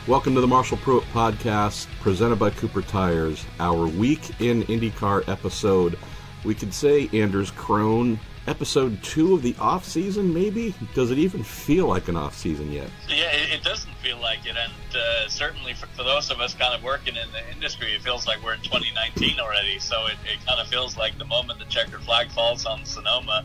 Welcome to the Marshall Pruett Podcast, presented by Cooper Tires, our Week in IndyCar episode. We could say, Anders Krohn, episode 2 of the off-season, maybe? Does it even feel like an off-season yet? Yeah, it doesn't feel like it, and certainly for those of us kind of working in the industry, it feels like we're in 2019 already, so it kind of feels like the moment the checkered flag falls on Sonoma,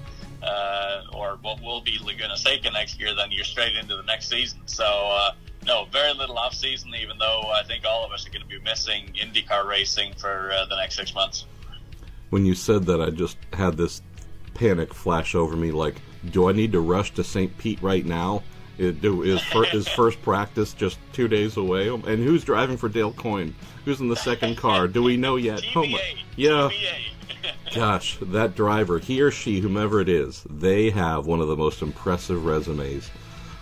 or what will be Laguna Seca next year, then you're straight into the next season. So, no, very little off-season, even though I think all of us are going to be missing IndyCar racing for the next 6 months. When you said that, I just had this panic flash over me, like, do I need to rush to St. Pete right now? Is first practice just 2 days away? And who's driving for Dale Coyne? Who's in the second car? Do we know yet? TBA, yeah. TBA. Gosh, that driver, he or she, whomever it is, they have one of the most impressive resumes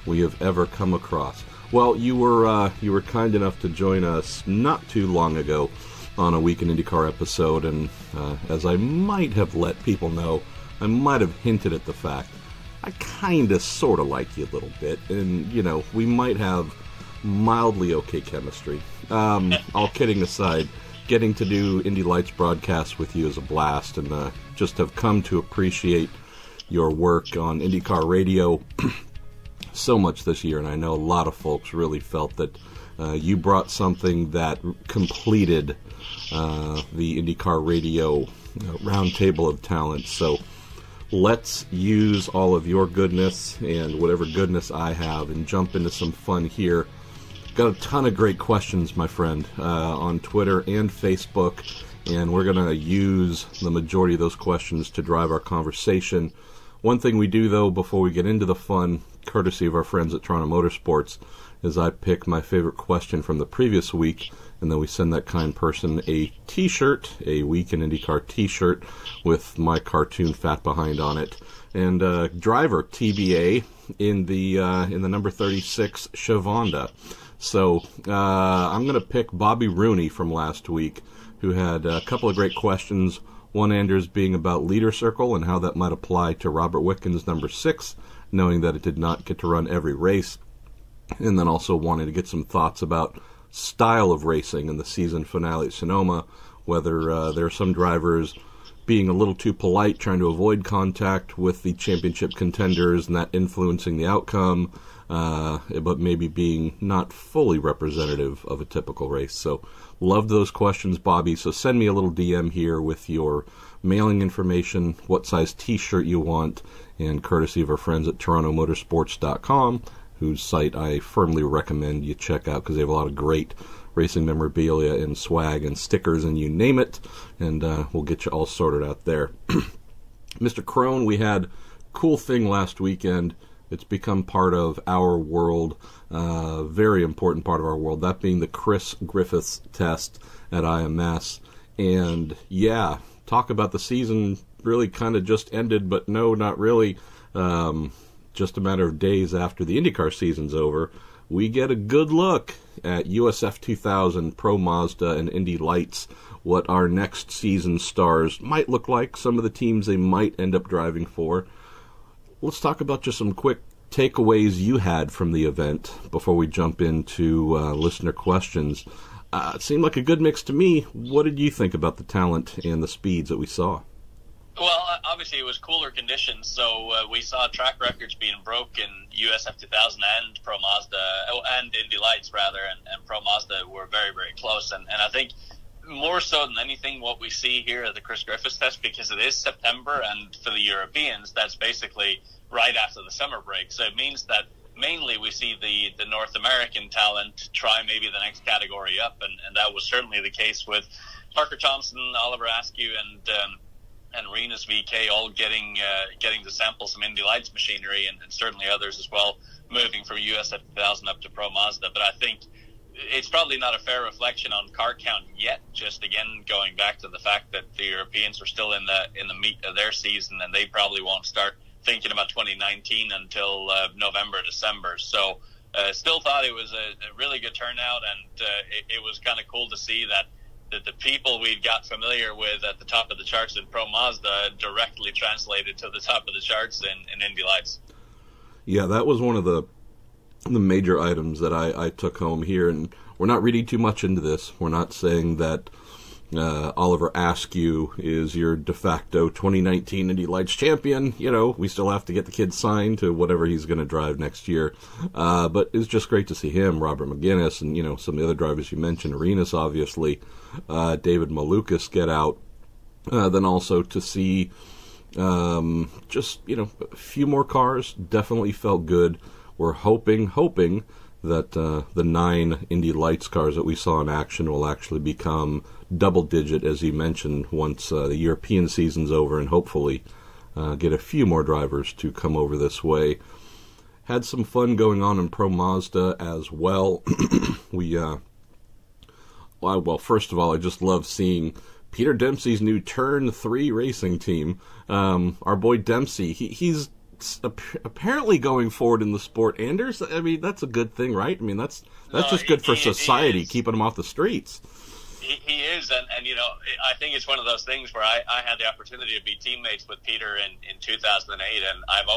we have ever come across. Well, you were kind enough to join us not too long ago on a Week in IndyCar episode, and as I might have let people know, I might have hinted at the fact I kind of sort of like you a little bit, and, you know, we might have mildly okay chemistry. All kidding aside, getting to do Indy Lights broadcasts with you is a blast, and just have come to appreciate your work on IndyCar Radio so much this year, and I know a lot of folks really felt that you brought something that completed the IndyCar Radio roundtable of talent. So let's use all of your goodness and whatever goodness I have and jump into some fun here. Got a ton of great questions, my friend, on Twitter and Facebook, and we're going to use the majority of those questions to drive our conversation. One thing we do, though, before we get into the fun, courtesy of our friends at Toronto Motorsports, is I pick my favorite question from the previous week, and then we send that kind person a T-shirt, a Week in IndyCar T-shirt with my cartoon Fat Behind on it, and driver TBA in the number 36 Chavonda. So I'm going to pick Bobby Rooney from last week, who had a couple of great questions. One, Anders, being about leader circle and how that might apply to Robert Wickens' number 6, knowing that it did not get to run every race, and then also wanting to get some thoughts about style of racing in the season finale at Sonoma, whether there are some drivers being a little too polite, trying to avoid contact with the championship contenders and that influencing the outcome, but maybe being not fully representative of a typical race. So loved those questions, Bobby. So send me a little DM here with your mailing information, what size T-shirt you want, and courtesy of our friends at TorontoMotorsports.com, whose site I firmly recommend you check out because they have a lot of great racing memorabilia and swag and stickers and you name it, and we'll get you all sorted out there. Mr. Krohn, we had a cool thing last weekend. It's become part of our world, very important part of our world, that being the Chris Griffis test at IMS. And yeah, talk about the season really kind of just ended, but no, not really. Just a matter of days after the IndyCar season's over, we get a good look at USF 2000, Pro Mazda, and Indy Lights, what our next season stars might look like, some of the teams they might end up driving for. Let's talk about just some quick takeaways you had from the event before we jump into listener questions. It seemed like a good mix to me. What did you think about the talent and the speeds that we saw? Well, obviously it was cooler conditions, so we saw track records being broken. USF 2000 and Pro Mazda, and Indy Lights rather, and Pro Mazda were very, very close. And I think more so than anything, what we see here at the Chris Griffis test, because it is September, and for the Europeans, that's basically right after the summer break. So it means that mainly we see the North American talent try maybe the next category up, and that was certainly the case with Parker Thompson, Oliver Askew, and Renus VK all getting to sample some Indy Lights machinery, and certainly others as well, moving from USF 2000 up to Pro Mazda. But I think it's probably not a fair reflection on car count yet, just again going back to the fact that the Europeans are still in the meat of their season, and they probably won't start thinking about 2019 until November, December. So still thought it was a really good turnout, and it was kind of cool to see that the people we'd got familiar with at the top of the charts in Pro Mazda directly translated to the top of the charts in Indy Lights. Yeah, that was one of the the major items that I took home here, and we're not reading too much into this. We're not saying that Oliver Askew is your de facto 2019 Indy Lights champion. You know, we still have to get the kid signed to whatever he's going to drive next year. But it's just great to see him, Robert McGuinness, and, you know, some of the other drivers you mentioned, Arenas, obviously, David Malukas get out. Then also to see just, you know, a few more cars definitely felt good. We're hoping that the 9 Indy Lights cars that we saw in action will actually become double-digit, as you mentioned, once the European season's over, and hopefully get a few more drivers to come over this way. Had some fun going on in Pro Mazda as well. Well, first of all, I just love seeing Peter Dempsey's new Turn 3 racing team. Our boy Dempsey, he's apparently going forward in the sport. Anders, I mean, that's a good thing, right? I mean, that's just good for society, keeping them off the streets. He is, and you know, I think it's one of those things where I had the opportunity to be teammates with Peter in 2008, and I've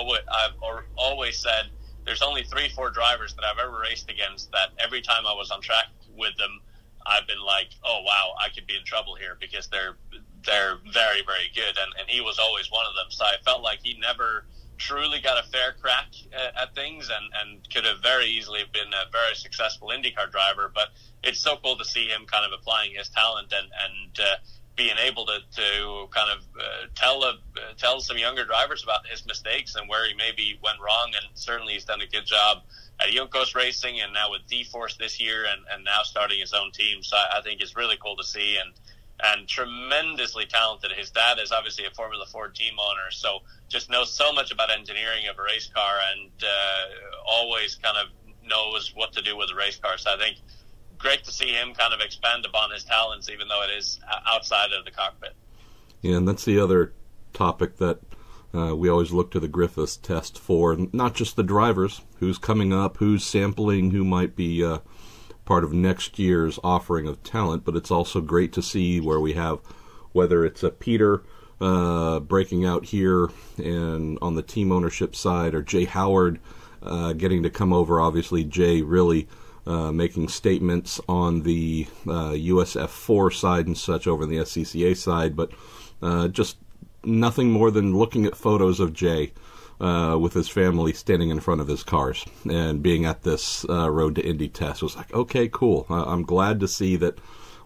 always said there's only 3-4 drivers that I've ever raced against that every time I was on track with them, I've been like, oh wow, I could be in trouble here because they're very, very good, and he was always one of them. So I felt like he never truly got a fair crack at things, and could have very easily been a very successful IndyCar driver. But it's so cool to see him kind of applying his talent and being able to kind of tell some younger drivers about his mistakes and where he maybe went wrong. And certainly he's done a good job at Juncos Racing, and now with D-Force this year, and now starting his own team. So I think it's really cool to see, and tremendously talented. His dad is obviously a Formula Ford team owner, so just knows so much about engineering of a race car, and always kind of knows what to do with a race car. So I think great to see him kind of expand upon his talents, even though it is outside of the cockpit. Yeah, and that's the other topic that we always look to the Griffis test for, not just the drivers, who's coming up, who's sampling, who might be part of next year's offering of talent, but it's also great to see where we have, whether it's a Peter breaking out here and on the team ownership side, or Jay Howard getting to come over. Obviously, Jay really making statements on the USF4 side and such over on the SCCA side, but just nothing more than looking at photos of Jay with his family standing in front of his cars and being at this Road to Indy test. It was like, okay, cool. I'm glad to see that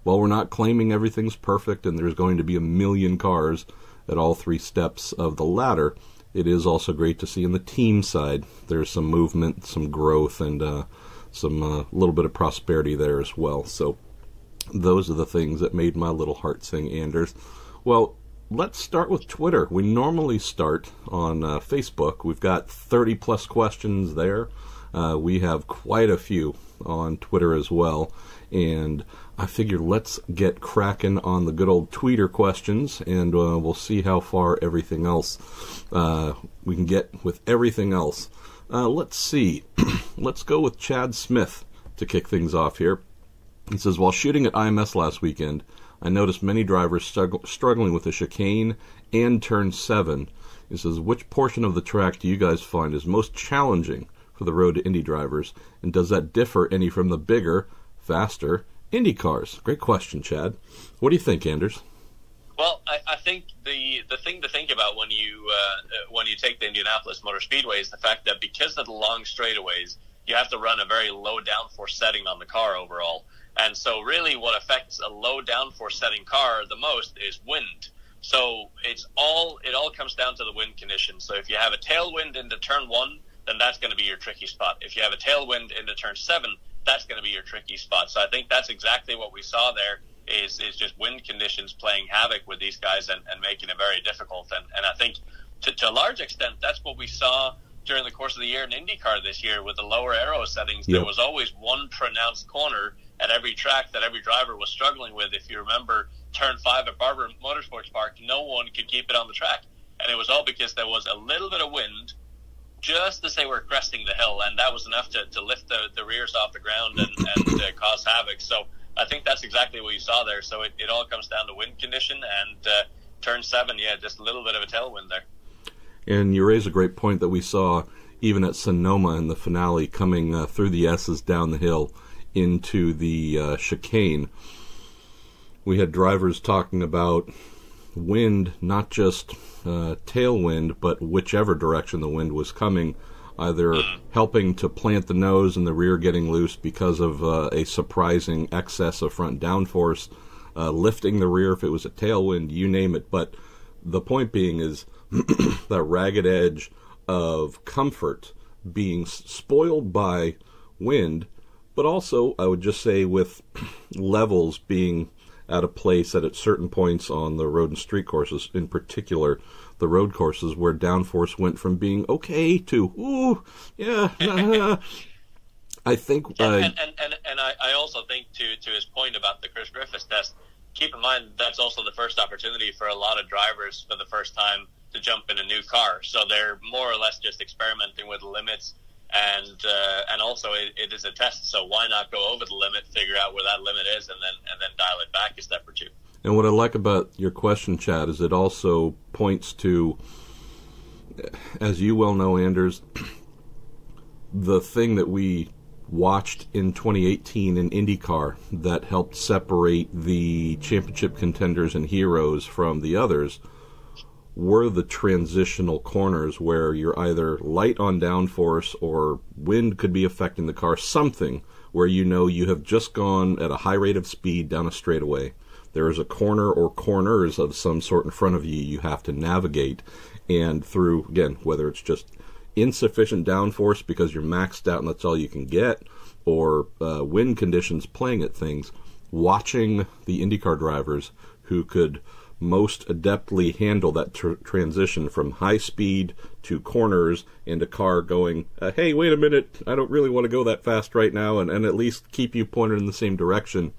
while we're not claiming everything's perfect and there's going to be a million cars at all 3 steps of the ladder, it is also great to see in the team side there's some movement, some growth, and some little bit of prosperity there as well. So those are the things that made my little heart sing, Anders. Well, let's start with Twitter. We normally start on Facebook. We've got 30-plus questions there. We have quite a few on Twitter as well. And I figured let's get cracking on the good old tweeter questions, and we'll see how far everything else we can get with everything else. Let's see. Let's go with Chad Smith to kick things off here. He says, while shooting at IMS last weekend, I noticed many drivers struggling with the chicane and turn 7. He says, which portion of the track do you guys find is most challenging for the Road to Indy drivers, and does that differ any from the bigger, faster Indy cars? Great question, Chad. What do you think, Anders? Well, I think the thing to think about when you take the Indianapolis Motor Speedway is the fact that because of the long straightaways, you have to run a very low downforce setting on the car overall. And so really what affects a low downforce setting car the most is wind. So it all comes down to the wind conditions. So if you have a tailwind into turn 1, then that's going to be your tricky spot. If you have a tailwind into turn 7, that's going to be your tricky spot. So I think that's exactly what we saw there is just wind conditions playing havoc with these guys and making it very difficult. And I think to a large extent, that's what we saw during the course of the year in IndyCar this year with the lower aero settings. Yep. There was always one pronounced corner at every track that every driver was struggling with. If you remember turn 5 at Barber Motorsports Park, no one could keep it on the track. And it was all because there was a little bit of wind just as they were cresting the hill, and that was enough to lift the rears off the ground and cause havoc. So I think that's exactly what you saw there. So it all comes down to wind condition, and turn 7, just a little bit of a tailwind there. And you raise a great point that we saw even at Sonoma in the finale, coming through the S's down the hill into the chicane. We had drivers talking about wind, not just tailwind, but whichever direction the wind was coming, either helping to plant the nose and the rear getting loose because of a surprising excess of front downforce, lifting the rear if it was a tailwind, you name it. But the point being is that ragged edge of comfort being spoiled by wind, but also, I would just say, with levels being at a place at certain points on the road and street courses, in particular the road courses, where downforce went from being okay to, ooh, yeah, I think... and I also think, to his point about the Chris Griffis test, keep in mind that's also the first opportunity for a lot of drivers for the first time to jump in a new car. So they're more or less just experimenting with the limits, and also it is a test. So why not go over the limit, figure out where that limit is, and then dial it back a step or two. And what I like about your question, Chad, is it also points to, as you well know, Anders, the thing that we watched in 2018 in IndyCar that helped separate the championship contenders and heroes from the others were the transitional corners where you're either light on downforce or wind could be affecting the car, something where you know you have just gone at a high rate of speed down a straightaway. There is a corner or corners of some sort in front of you have to navigate, and through, again, whether it's just insufficient downforce because you're maxed out and that's all you can get, or wind conditions playing at things, watching the IndyCar drivers who could most adeptly handle that transition from high speed to corners and a car going, hey, wait a minute, I don't really want to go that fast right now, and at least keep you pointed in the same direction.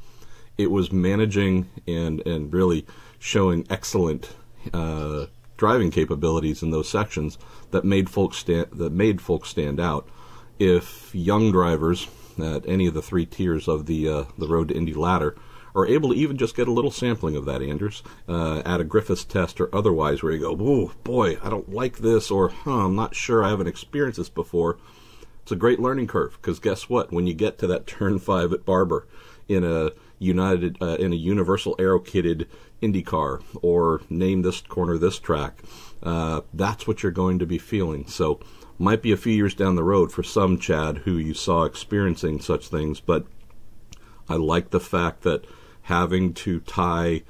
It was managing and really showing excellent driving capabilities in those sections that made folks stand out. If young drivers at any of the three tiers of the Road to Indy ladder are able to even just get a little sampling of that, Anders, at a Griffis test or otherwise, where you go, oh boy, I don't like this, or I'm not sure, I haven't experienced this before. It's a great learning curve, because guess what? When you get to that turn 5 at Barber in a universal aero-kitted IndyCar, or name this corner this track, that's what you're going to be feeling. So might be a few years down the road for some, Chad, who you saw experiencing such things, but I like the fact that having to tie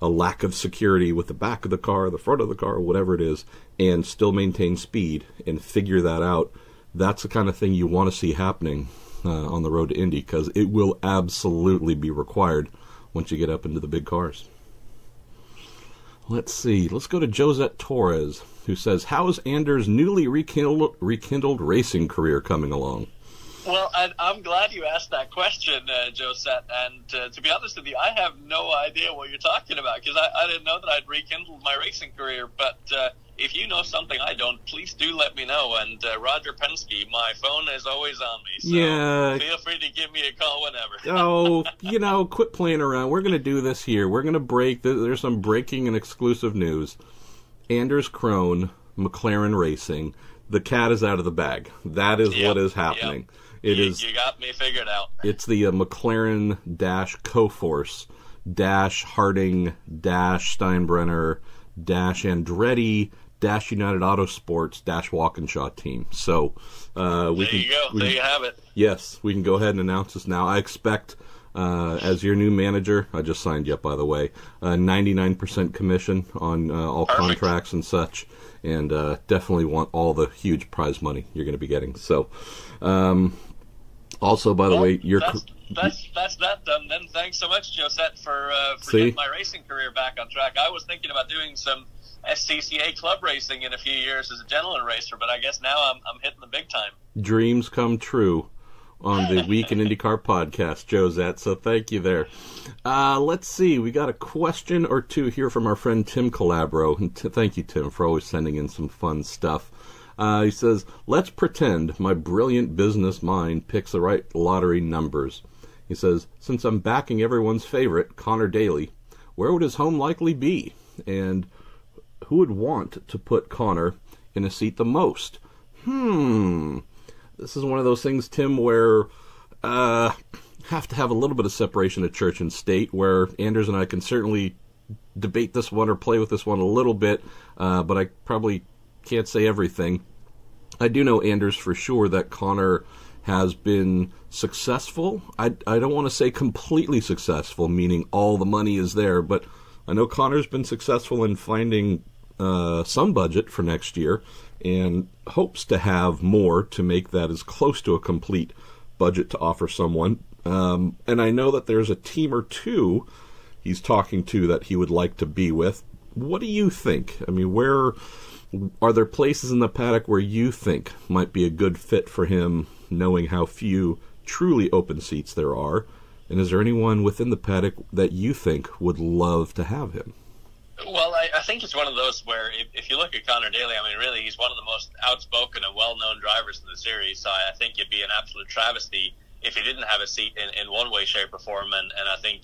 a lack of security with the back of the car, the front of the car, whatever it is, and still maintain speed and figure that out, that's the kind of thing you want to see happening on the road to Indy, because it will absolutely be required once you get up into the big cars. Let's see. Let's go to Josette Torres, who says, how is Anders' newly rekindled racing career coming along? Well, I'm glad you asked that question, Josette, and to be honest with you, I have no idea what you're talking about, because I didn't know that I'd rekindled my racing career, but if you know something I don't, please do let me know, and Roger Penske, my phone is always on me, so yeah, feel free to give me a call whenever. Oh, quit playing around. We're going to do this here. We're going to break, there's some breaking and exclusive news. Anders Krohn, McLaren Racing, the cat is out of the bag. That is what is happening. Yep. You got me figured out. It's the McLaren-Coforce Harding Steinbrenner Andretti United Autosports Walkinshaw team. So there you have it. Yes, we can go ahead and announce this now. I expect, as your new manager, I just signed you up, by the way, 99% commission on all contracts and such, and definitely want all the huge prize money you're going to be getting. So. Also, by the way, that's that done. Then thanks so much, Josette, for getting my racing career back on track. I was thinking about doing some SCCA club racing in a few years as a gentleman racer, but I guess now I'm hitting the big time. Dreams come true on the Week in IndyCar podcast, Josette. So thank you there. Let's see, we got a question or two here from our friend Tim Calabro. And thank you, Tim, for always sending in some fun stuff. He says, let's pretend my brilliant business mind picks the right lottery numbers. He says, since I'm backing everyone's favorite, Connor Daly, where would his home likely be? And who would want to put Connor in a seat the most? this is one of those things, Tim, where have to have a little bit of separation of church and state, where Anders and I can certainly debate this one or play with this one a little bit, but I probably can't say everything. I do know, Anders, for sure that Connor has been successful. I don't want to say completely successful, meaning all the money is there, but I know Connor's been successful in finding some budget for next year and hopes to have more to make that as close to a complete budget to offer someone. And I know that there's a team or two he's talking to that he would like to be with. What do you think? I mean, where are there places in the paddock where you think might be a good fit for him, knowing how few truly open seats there are? And is there anyone within the paddock that you think would love to have him? Well, I think it's one of those where if you look at Connor Daly, I mean, really, he's one of the most outspoken and well-known drivers in the series. So I think it'd be an absolute travesty if he didn't have a seat in one way, shape, or form. And I think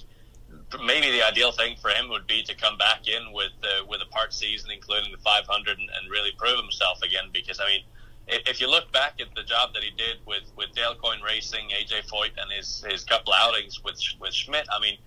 maybe the ideal thing for him would be to come back in with a part season, including the 500, and really prove himself again. Because, I mean, if you look back at the job that he did with Dale Coyne Racing, AJ Foyt, and his couple outings with Schmidt, I mean,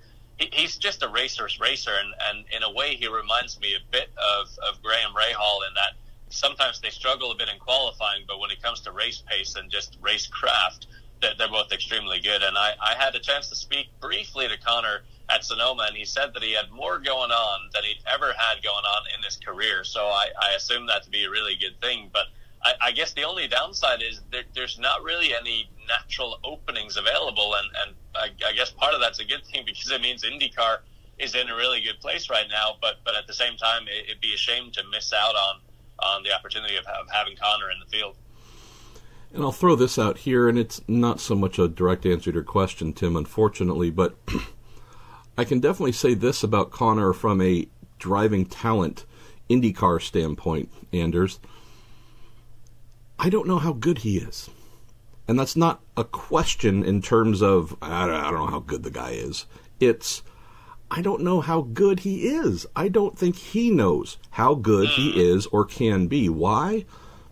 he's just a racer's racer, and in a way he reminds me a bit of Graham Rahal in that sometimes they struggle a bit in qualifying, but when it comes to race pace and just race craft, they're both extremely good. And I had a chance to speak briefly to Connor at Sonoma, and he said that he had more going on than he'd ever had going on in his career. So I assume that to be a really good thing. But I guess the only downside is there's not really any natural openings available, and I guess part of that's a good thing because it means IndyCar is in a really good place right now. But at the same time, it'd be a shame to miss out on the opportunity of having Connor in the field. And I'll throw this out here, and it's not so much a direct answer to your question, Tim, unfortunately, but I can definitely say this about Connor from a driving talent IndyCar standpoint, Anders. I don't know how good he is. And that's not a question in terms of, I don't know how good the guy is. It's, I don't know how good he is. I don't think he knows how good he is or can be. Why?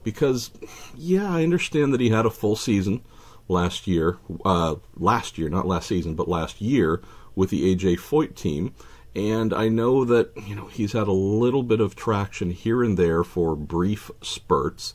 Because, yeah, I understand that he had a full season last year, not last season, but last year with the AJ Foyt team. And I know that, he's had a little bit of traction here and there for brief spurts.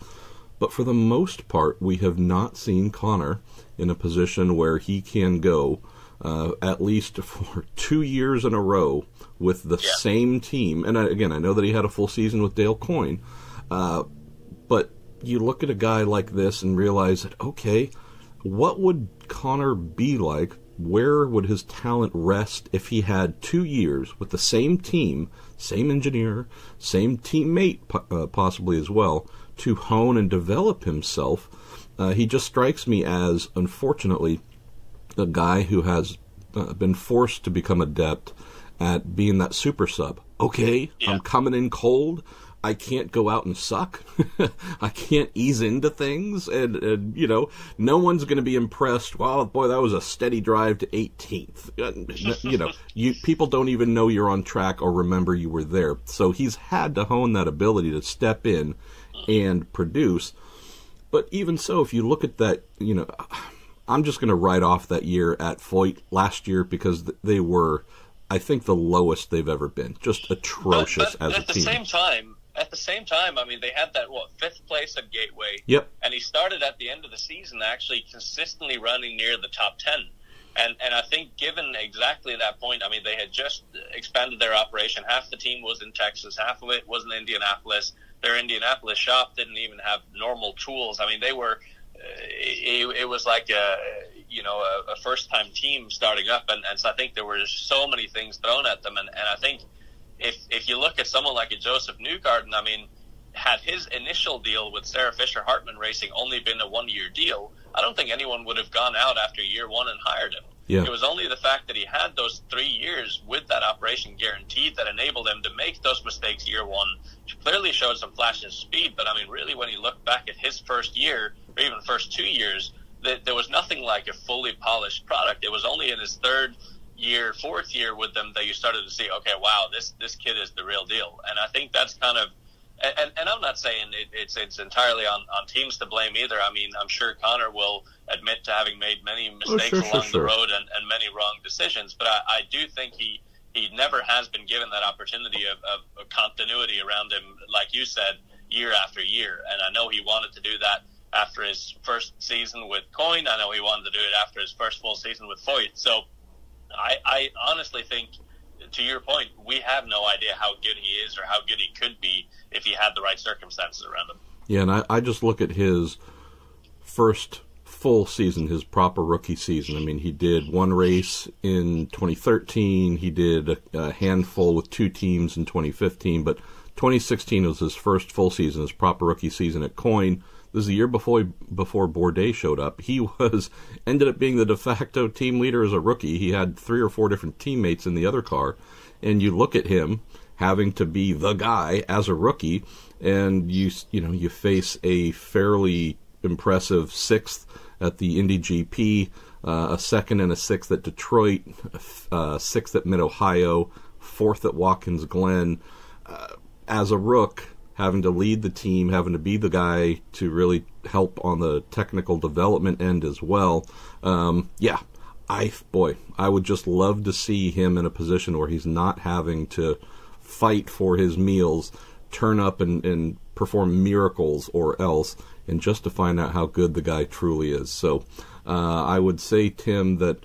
But for the most part, we have not seen Connor in a position where he can go at least for 2 years in a row with the same team. And again, I know that he had a full season with Dale Coyne. But you look at a guy like this and realize that, okay, what would Connor be like? Where would his talent rest if he had 2 years with the same team, same engineer, same teammate possibly as well, to hone and develop himself? He just strikes me as, unfortunately, a guy who has been forced to become adept at being that super sub. Okay, I'm coming in cold. I can't go out and suck. I can't ease into things. And no one's going to be impressed. Wow, boy, that was a steady drive to 18th. People don't even know you're on track or remember you were there. So he's had to hone that ability to step in and produce. But even so, if you look at that, I'm just going to write off that year at Foyt last year because they were, I think, the lowest they've ever been. Just atrocious as a team. At the same time, I mean, they had that, 5th place at Gateway. Yep. And he started at the end of the season actually consistently running near the top 10. And I think given exactly that point, I mean, they had just expanded their operation. Half the team was in Texas. Half of it was in Indianapolis. Their Indianapolis shop didn't even have normal tools. I mean, they were it was like a first-time team starting up. And so I think there were so many things thrown at them. And I think if you look at someone like a Joseph Newgarden, I mean, had his initial deal with Sarah Fisher Hartman Racing only been a 1-year deal, I don't think anyone would have gone out after year one and hired him. Yeah. It was only the fact that he had those 3 years with that operation guaranteed that enabled him to make those mistakes year one. He clearly showed some flashes of speed, but I mean, really, when you look back at his first year, or even first 2 years, there was nothing like a fully polished product. It was only in his fourth year with them that you started to see, okay, wow, this kid is the real deal. And I think that's kind of And I'm not saying it's entirely on teams to blame either. I mean, I'm sure Connor will admit to having made many mistakes along the road and many wrong decisions, but I do think he never has been given that opportunity of continuity around him, like you said, year after year. And I know he wanted to do that after his first season with Coyne. I know he wanted to do it after his first full season with Foyt. So I honestly think, to your point, we have no idea how good he is or how good he could be if he had the right circumstances around him. Yeah, and I just look at his first full season, his proper rookie season. I mean, he did one race in 2013. He did a handful with two teams in 2015, but 2016 was his first full season, his proper rookie season at Coyne. This is the year before Bourdais showed up. He ended up being the de facto team leader as a rookie. He had 3 or 4 different teammates in the other car, and you look at him having to be the guy as a rookie, and you face a fairly impressive 6th at the Indy GP, a 2nd and a 6th at Detroit, 6th at Mid-Ohio, 4th at Watkins Glen. As a rook, having to lead the team, having to be the guy to really help on the technical development end as well. I would just love to see him in a position where he's not having to fight for his meals, turn up and perform miracles or else, and just to find out how good the guy truly is. So I would say, Tim, that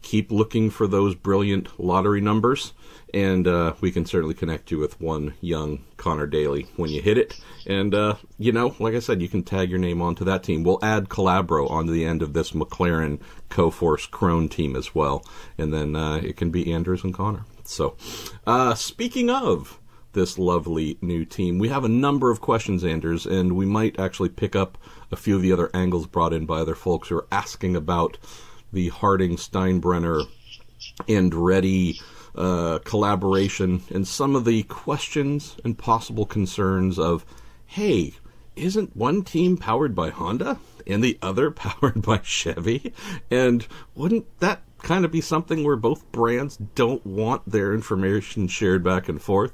keep looking for those brilliant lottery numbers, and we can certainly connect you with one young Connor Daly when you hit it. And, like I said, you can tag your name onto that team. We'll add Calabro onto the end of this McLaren Coforce Krohn team as well. And then it can be Anders and Connor. So, speaking of this lovely new team, we have a number of questions, Anders, and we might actually pick up a few of the other angles brought in by other folks who are asking about the Harding-Steinbrenner Andretti collaboration and some of the questions and possible concerns of, hey, isn't one team powered by Honda and the other powered by Chevy? And wouldn't that kind of be something where both brands don't want their information shared back and forth?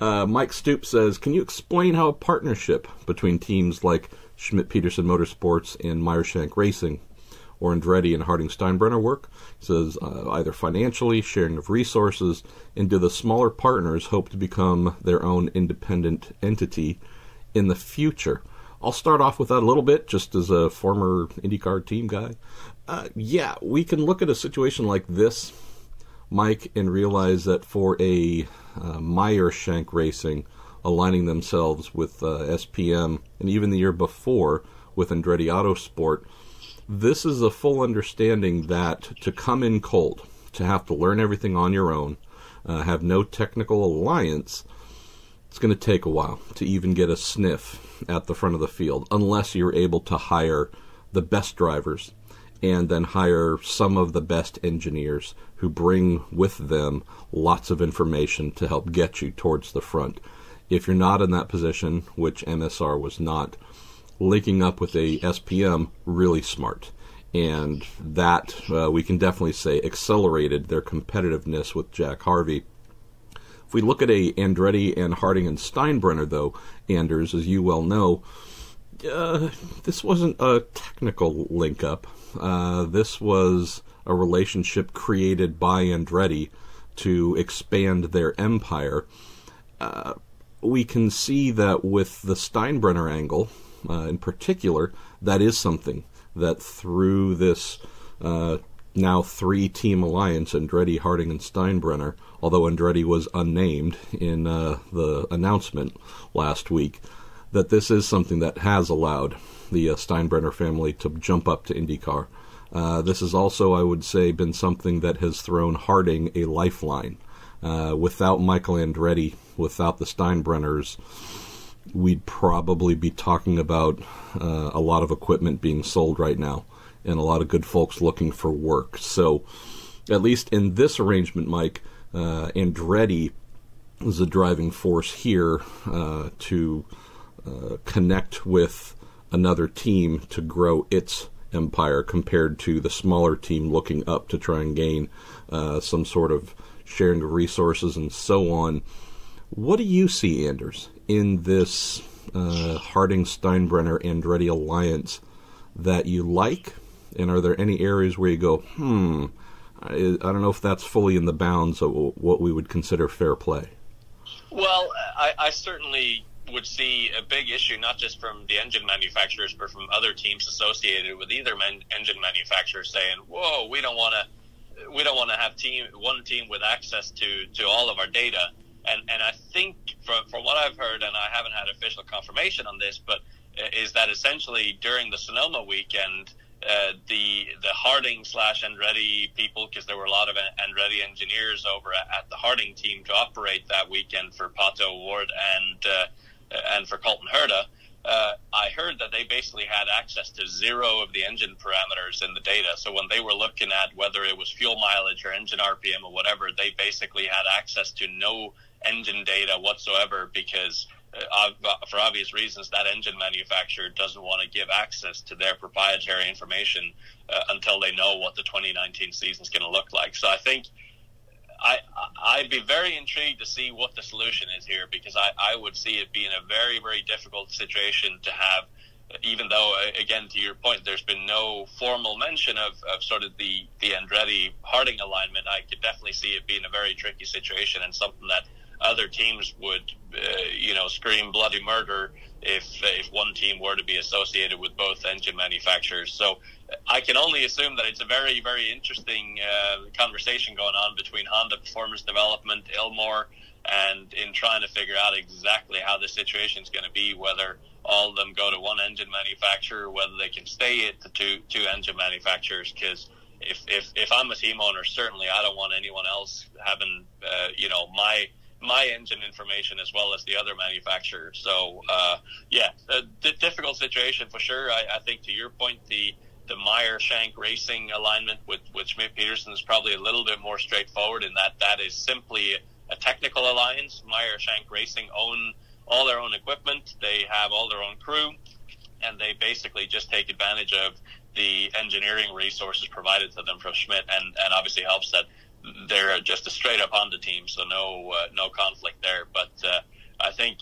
Mike Stoop says, can you explain how a partnership between teams like Schmidt-Peterson Motorsports and Meyershank Racing or Andretti and Harding-Steinbrenner work? He says, either financially, sharing of resources, and do the smaller partners hope to become their own independent entity in the future? I'll start off with that a little bit, just as a former IndyCar team guy. We can look at a situation like this, Mike, and realize that for a Meyershank Racing aligning themselves with SPM, and even the year before with Andretti Autosport, this is a full understanding that to come in cold, to have to learn everything on your own, have no technical alliance, it's going to take a while to even get a sniff at the front of the field, unless you're able to hire the best drivers and then hire some of the best engineers who bring with them lots of information to help get you towards the front. If you're not in that position, which MSR was not, linking up with a SPM, really smart. And that, we can definitely say, accelerated their competitiveness with Jack Harvey. If we look at a Andretti and Harding and Steinbrenner, though, Anders, as you well know, this wasn't a technical link-up. This was a relationship created by Andretti to expand their empire. We can see that with the Steinbrenner angle, in particular, that is something that through this now 3-team alliance, Andretti, Harding, and Steinbrenner, although Andretti was unnamed in the announcement last week, that this is something that has allowed the Steinbrenner family to jump up to IndyCar. This has also, I would say, been something that has thrown Harding a lifeline. Without Michael Andretti, without the Steinbrenners, we'd probably be talking about a lot of equipment being sold right now and a lot of good folks looking for work. So at least in this arrangement, Mike, Andretti is a driving force here to connect with another team to grow its empire compared to the smaller team looking up to try and gain some sort of sharing of resources and so on. What do you see, Anders, in this Harding-Steinbrenner-Andretti alliance that you like? And are there any areas where you go, I don't know if that's fully in the bounds of what we would consider fair play? Well, I certainly would see a big issue, not just from the engine manufacturers, but from other teams associated with either engine manufacturer saying, whoa, we don't want to have one team with access to all of our data. And I think from what I've heard, and I haven't had official confirmation on this, but is that essentially during the Sonoma weekend, the Harding/Andretti people, because there were a lot of Andretti engineers over at the Harding team to operate that weekend for Pato Ward and for Colton Herta, I heard that they basically had access to zero of the engine parameters in the data. So when they were looking at whether it was fuel mileage or engine RPM or whatever, they basically had access to no engine data whatsoever because for obvious reasons, that engine manufacturer doesn't want to give access to their proprietary information until they know what the 2019 season is going to look like. So I think I'd be very intrigued to see what the solution is here, because I would see it being a very, very difficult situation to have, even though, again, to your point, there's been no formal mention of sort of the Andretti Harding alignment. I could definitely see it being a very tricky situation and something that other teams would, scream bloody murder if one team were to be associated with both engine manufacturers. So I can only assume that it's a very, very interesting conversation going on between Honda Performance Development, Ilmor, and in trying to figure out exactly how the situation is going to be, whether all of them go to one engine manufacturer, whether they can stay at the two engine manufacturers, because if I'm a team owner, certainly I don't want anyone else having, my engine information as well as the other manufacturer. So, a difficult situation for sure. I think to your point, the Meyer-Shank Racing alignment with Schmidt-Peterson is probably a little bit more straightforward in that is simply a technical alliance. Meyer-Shank Racing own all their own equipment. They have all their own crew, and they basically just take advantage of the engineering resources provided to them from Schmidt, and obviously helps that they're just a straight-up Honda team, so no conflict there. But I think,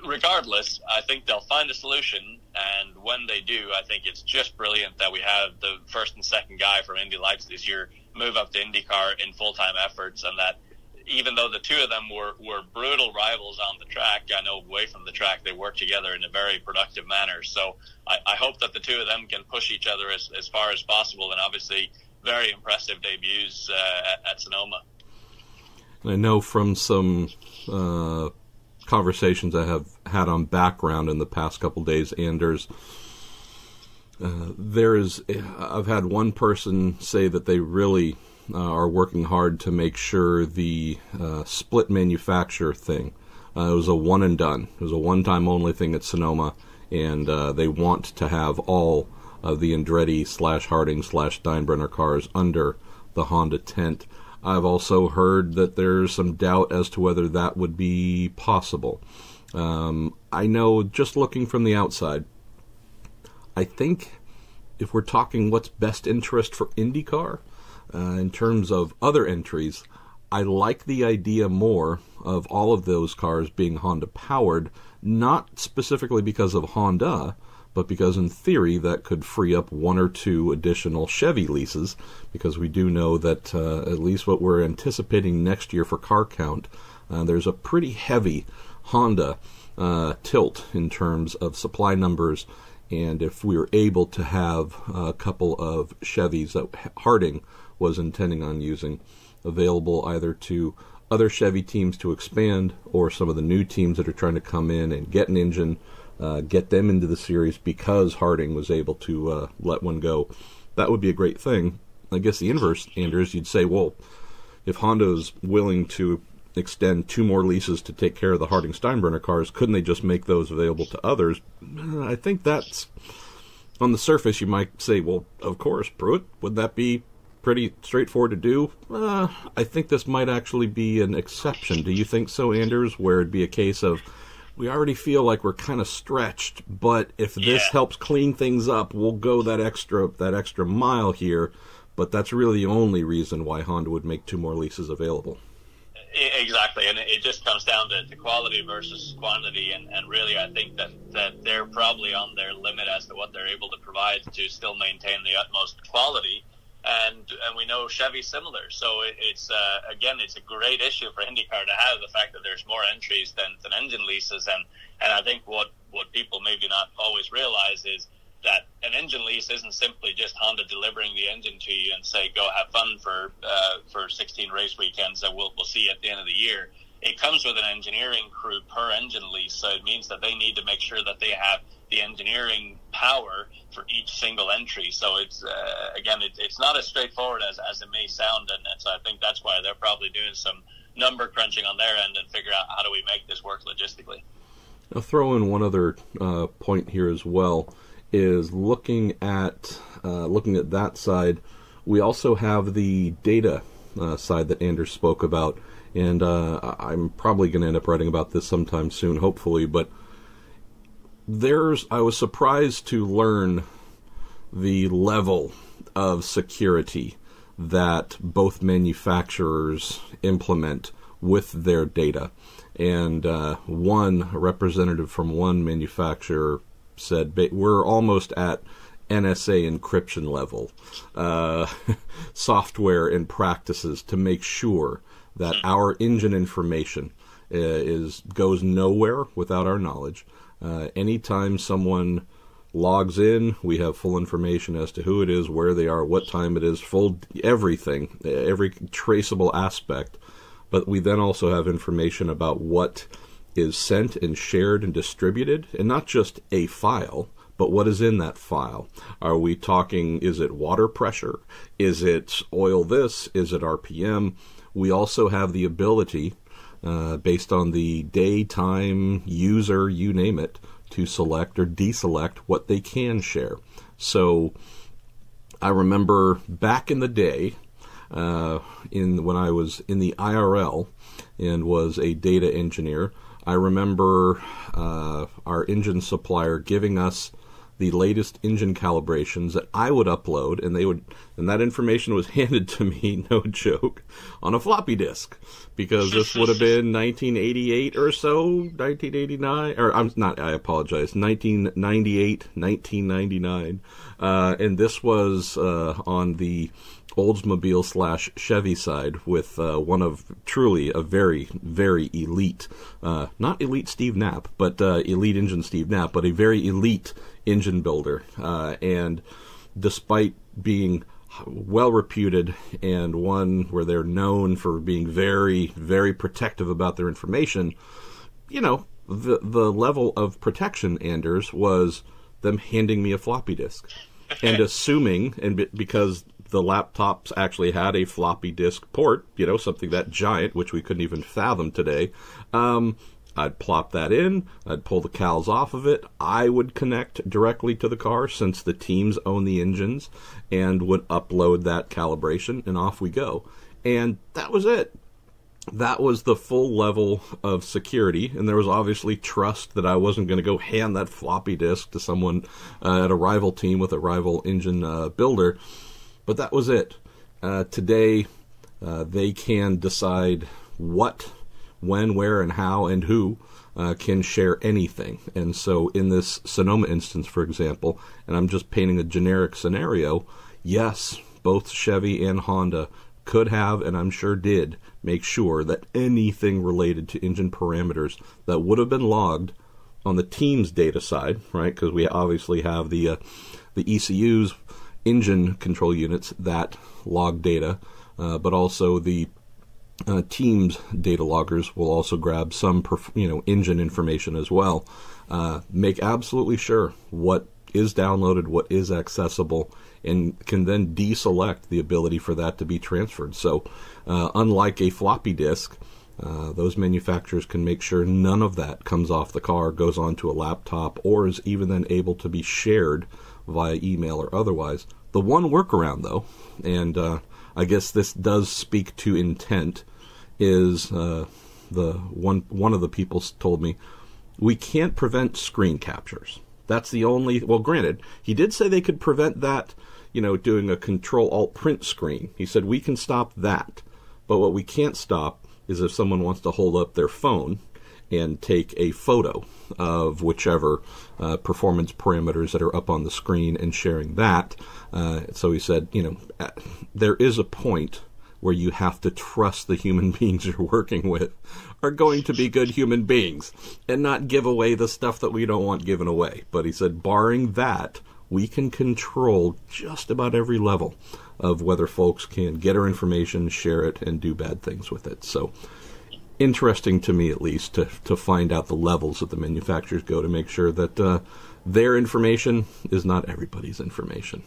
regardless, I think they'll find a solution, and when they do, I think it's just brilliant that we have the first and second guy from Indy Lights this year move up to IndyCar in full-time efforts, and that even though the two of them were brutal rivals on the track, I know away from the track they work together in a very productive manner. So I hope that the two of them can push each other as far as possible, and obviously very impressive debuts at Sonoma. I know from some conversations I have had on background in the past couple days, Anders, I've had one person say that they really are working hard to make sure the split manufacturer thing, it was a one and done. It was a one-time only thing at Sonoma, and they want to have all of the Andretti/Harding/Steinbrenner cars under the Honda tent. I've also heard that there's some doubt as to whether that would be possible. I know, just looking from the outside, I think if we're talking what's best interest for IndyCar, in terms of other entries, I like the idea more of all of those cars being Honda powered, not specifically because of Honda, but because in theory that could free up one or two additional Chevy leases, because we do know that at least what we're anticipating next year for car count, there's a pretty heavy Honda tilt in terms of supply numbers, and if we were able to have a couple of Chevys that Harding was intending on using available either to other Chevy teams to expand, or some of the new teams that are trying to come in and get an engine, get them into the series because Harding was able to let one go, that would be a great thing. I guess the inverse, Anders, you'd say, well, if Honda's willing to extend two more leases to take care of the Harding-Steinbrenner cars, couldn't they just make those available to others? I think that's, on the surface, you might say, well, of course, Pruett, would that be pretty straightforward to do? I think this might actually be an exception. Do you think so, Anders, where it'd be a case of, we already feel like we're kind of stretched, but if this helps clean things up, we'll go that extra mile here, but that's really the only reason why Honda would make two more leases available? Exactly, and it just comes down to quality versus quantity, and really I think that they're probably on their limit as to what they're able to provide to still maintain the utmost quality, and we know Chevy's similar, so it's again, it's a great issue for IndyCar to have the fact that there's more entries than engine leases, and I think what people maybe not always realize is that an engine lease isn't simply just Honda delivering the engine to you and say, go have fun for 16 race weekends that we'll see you at the end of the year. It comes with an engineering crew per engine lease, so it means that they need to make sure that they have the engineering power for each single entry. So it's, again, it's not as straightforward as it may sound, and so I think that's why they're probably doing some number crunching on their end and figure out how do we make this work logistically. I'll throw in one other point here as well. Is looking at that side. We also have the data side that Anders spoke about, and I'm probably going to end up writing about this sometime soon, hopefully. But I was surprised to learn the level of security that both manufacturers implement with their data. And a representative from one manufacturer said we're almost at NSA encryption level software and practices to make sure that our engine information goes nowhere without our knowledge. Anytime someone logs in, we have full information as to who it is, where they are, what time it is, full everything, every traceable aspect. But we then also have information about what is sent and shared and distributed, and not just a file, but what is in that file. Are we talking, is it water pressure? Is it oil this? Is it RPM? We also have the ability, based on the day, time, user, you name it, to select or deselect what they can share. So I remember back in the day, when I was in the IRL and was a data engineer, I remember our engine supplier giving us the latest engine calibrations that I would upload, and that information was handed to me, no joke, on a floppy disk, because this would have been 1988 or so, 1989, or I apologize, 1998, 1999, and this was on the Oldsmobile / Chevy side with one of truly a very, very elite, not elite Steve Knapp, but elite engine Steve Knapp, but a very elite engine builder. And despite being well reputed and one where they're known for being very, very protective about their information, the level of protection, Anders, was them handing me a floppy disk and assuming, and because the laptops actually had a floppy disk port, something that giant, which we couldn't even fathom today. I'd plop that in, I'd pull the cals off of it, I would connect directly to the car since the teams own the engines, and would upload that calibration, and off we go. And that was it. That was the full level of security, and there was obviously trust that I wasn't going to go hand that floppy disk to someone at a rival team with a rival engine builder. But that was it. Today, they can decide what, when, where, and how, and who can share anything. And so in this Sonoma instance, for example, and I'm just painting a generic scenario, yes, both Chevy and Honda could have, and I'm sure did, make sure that anything related to engine parameters that would have been logged on the team's data side, right, because we obviously have the ECUs, engine control units that log data, but also the team's data loggers will also grab some engine information as well. Make absolutely sure what is downloaded, what is accessible, and can then deselect the ability for that to be transferred. So unlike a floppy disk, those manufacturers can make sure none of that comes off the car, goes onto a laptop, or is even then able to be shared via email or otherwise. The one workaround, though, and I guess this does speak to intent, is the one of the people told me, we can't prevent screen captures. That's the only, well, granted, he did say they could prevent that, doing a Control-Alt-Print screen. He said we can stop that, but what we can't stop is if someone wants to hold up their phone and take a photo of whichever performance parameters that are up on the screen and sharing that. So he said, there is a point where you have to trust the human beings you're working with are going to be good human beings and not give away the stuff that we don't want given away. But he said, barring that, we can control just about every level of whether folks can get our information, share it, and do bad things with it. So interesting to me, at least, to find out the levels that the manufacturers go to make sure that their information is not everybody's information.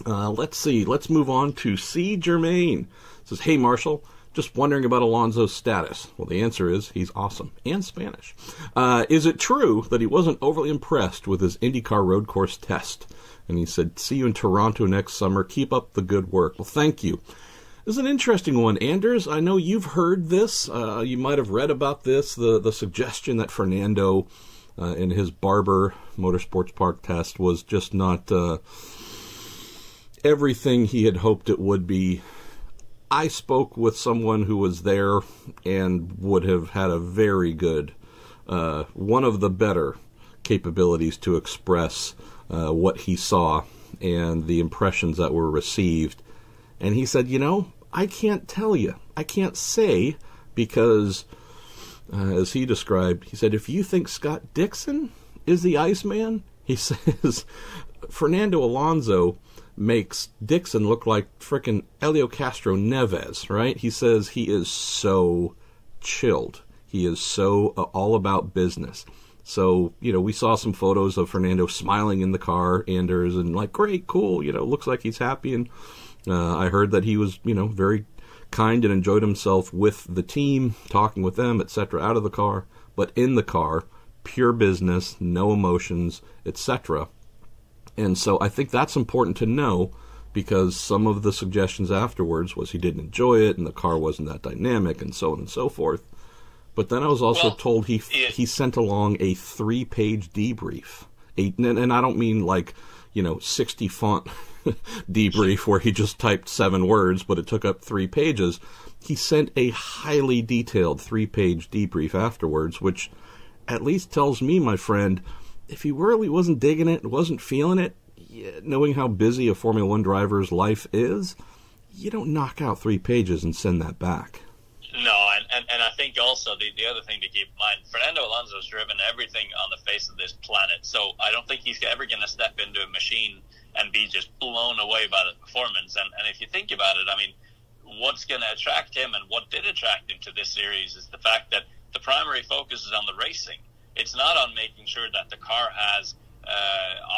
Let's see. Let's move on to C. Germain. It says, hey, Marshall, just wondering about Alonso's status. Well, the answer is he's awesome, and Spanish. Is it true that he wasn't overly impressed with his IndyCar road course test? And he said, see you in Toronto next summer. Keep up the good work. Well, thank you. This is an interesting one. Anders, I know you've heard this. You might have read about this, the suggestion that Fernando in his Barber Motorsports Park test was just not everything he had hoped it would be. I spoke with someone who was there and would have had a very good, one of the better capabilities to express what he saw and the impressions that were received. And he said, I can't tell you. I can't say because, as he described, he said, if you think Scott Dixon is the Iceman, he says, Fernando Alonso makes Dixon look like frickin' Helio Castro Neves, right? He says he is so chilled. He is so all about business. So, we saw some photos of Fernando smiling in the car, Anders, and like, great, cool, looks like he's happy. And I heard that he was, very kind and enjoyed himself with the team, talking with them, etc., out of the car. But in the car, pure business, no emotions, etc. And so I think that's important to know because some of the suggestions afterwards was he didn't enjoy it and the car wasn't that dynamic and so on and so forth. But then I was also told he sent along a 3-page debrief. And I don't mean like, 60 font debrief where he just typed 7 words, but it took up 3 pages. He sent a highly detailed 3-page debrief afterwards, which at least tells me, my friend, if he really wasn't digging it, wasn't feeling it, knowing how busy a Formula One driver's life is, you don't knock out 3 pages and send that back. No, and I think also the other thing to keep in mind, Fernando Alonso's driven everything on the face of this planet, so I don't think he's ever going to step into a machine and be just blown away by the performance. And if you think about it, I mean, what's going to attract him and what did attract him to this series is the fact that the primary focus is on the racing. It's not on making sure that the car has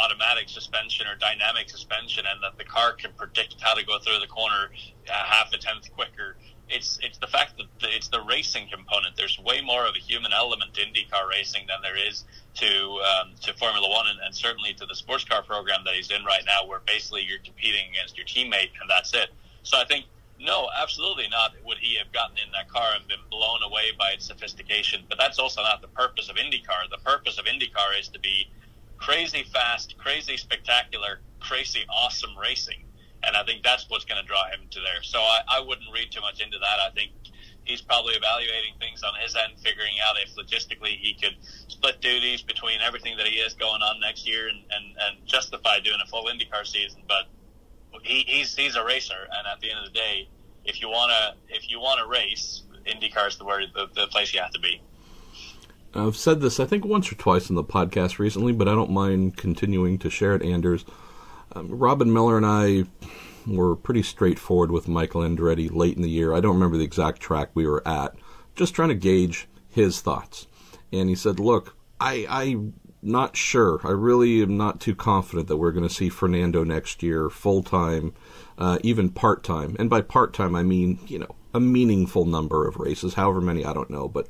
automatic suspension or dynamic suspension and that the car can predict how to go through the corner half a tenth quicker. It's the fact that it's the racing component. There's way more of a human element to IndyCar racing than there is to Formula One and certainly to the sports car program that he's in right now, where basically you're competing against your teammate and that's it. So I think, no, absolutely not would he have gotten in that car and been blown away by its sophistication. But that's also not the purpose of IndyCar. The purpose of IndyCar is to be crazy fast, crazy spectacular, crazy awesome racing. And I think that's what's going to draw him to there. So I wouldn't read too much into that. I think he's probably evaluating things on his end, figuring out if logistically he could split duties between everything that he has going on next year and justify doing a full IndyCar season. But he's a racer, and at the end of the day, if you want to race, IndyCar is the place you have to be. I've said this, I think, once or twice in the podcast recently, but I don't mind continuing to share it, Anders. Robin Miller and I were pretty straightforward with Michael Andretti late in the year. I don't remember the exact track we were at, just trying to gauge his thoughts. And he said, look, I'm not sure. I really am not too confident that we're going to see Fernando next year full-time, even part-time. And by part-time, I mean, a meaningful number of races, however many, I don't know. But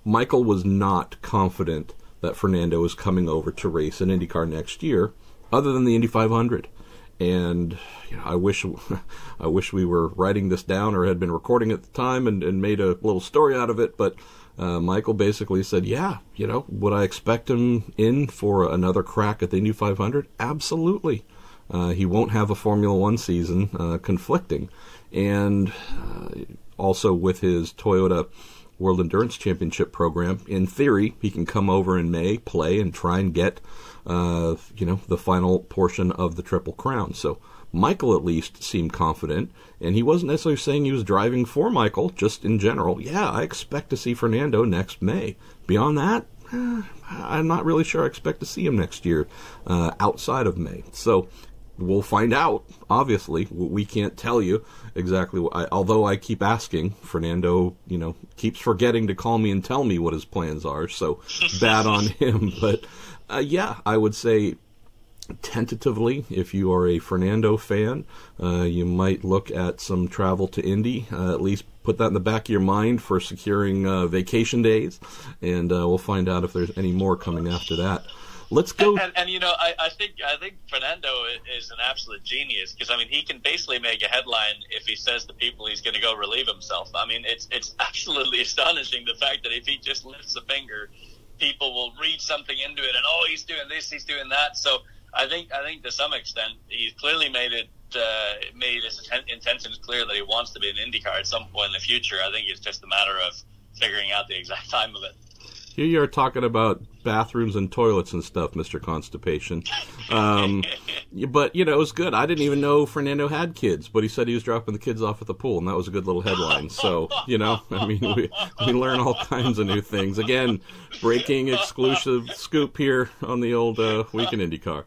Michael was not confident that Fernando was coming over to race in IndyCar next year, other than the Indy 500. And I wish we were writing this down or had been recording at the time and made a little story out of it. But Michael basically said, yeah, would I expect him in for another crack at the Indy 500? Absolutely. He won't have a Formula One season conflicting. And also with his Toyota World Endurance Championship program. In theory, he can come over in May, play, and try and get, the final portion of the Triple Crown. So Michael at least seemed confident, and he wasn't necessarily saying he was driving for Michael, just in general. Yeah, I expect to see Fernando next May. Beyond that, I'm not really sure I expect to see him next year outside of May. So we'll find out. Obviously, we can't tell you exactly. Although I keep asking, Fernando, keeps forgetting to call me and tell me what his plans are. So bad on him. But yeah, I would say tentatively, if you are a Fernando fan, you might look at some travel to Indy. At least put that in the back of your mind for securing vacation days, and we'll find out if there's any more coming after that. Let's go. And I think Fernando is an absolute genius, because he can basically make a headline if he says to people he's going to go relieve himself. It's absolutely astonishing, the fact that if he just lifts a finger, people will read something into it, and he's doing this, he's doing that. So I think to some extent he's clearly made his intentions clear that he wants to be an IndyCar at some point in the future. I think it's just a matter of figuring out the exact time of it. Here you are talking about bathrooms and toilets and stuff, Mr. Constipation. But, it was good. I didn't even know Fernando had kids, but he said he was dropping the kids off at the pool, and that was a good little headline. So, we learn all kinds of new things. Again, breaking exclusive scoop here on the old Week in IndyCar.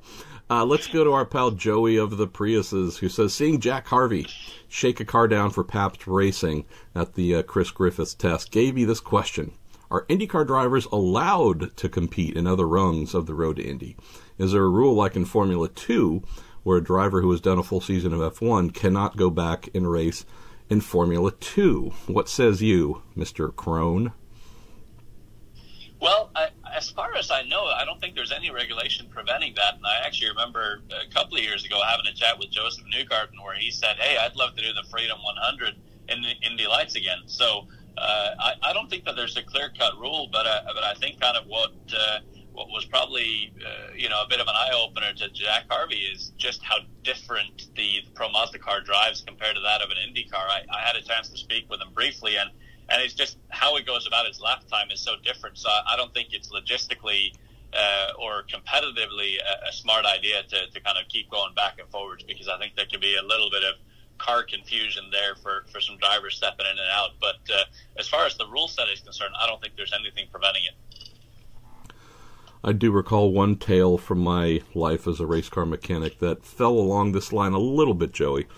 Let's go to our pal Joey of the Priuses, who says, seeing Jack Harvey shake a car down for Pabst Racing at the Chris Griffis test gave me this question. Are IndyCar drivers allowed to compete in other rungs of the road to Indy? Is there a rule like in Formula 2 where a driver who has done a full season of F1 cannot go back and race in Formula 2? What says you, Mr. Krohn? Well, as far as I know, I don't think there's any regulation preventing that. And I actually remember a couple of years ago having a chat with Joseph Newgarden where he said, hey, I'd love to do the Freedom 100 in the Indy Lights again. So I don't think that there's a clear-cut rule, but I think kind of what was probably a bit of an eye-opener to Jack Harvey is just how different the Pro Mazda car drives compared to that of an Indy car. I had a chance to speak with him briefly, and it's just how it goes about its lap time is so different. So I don't think it's logistically or competitively a smart idea to kind of keep going back and forwards, because I think there could be a little bit of car confusion there for some drivers stepping in and out. But as far as the rule set is concerned, I don't think there's anything preventing it. I do recall one tale from my life as a race car mechanic that fell along this line a little bit, Joey.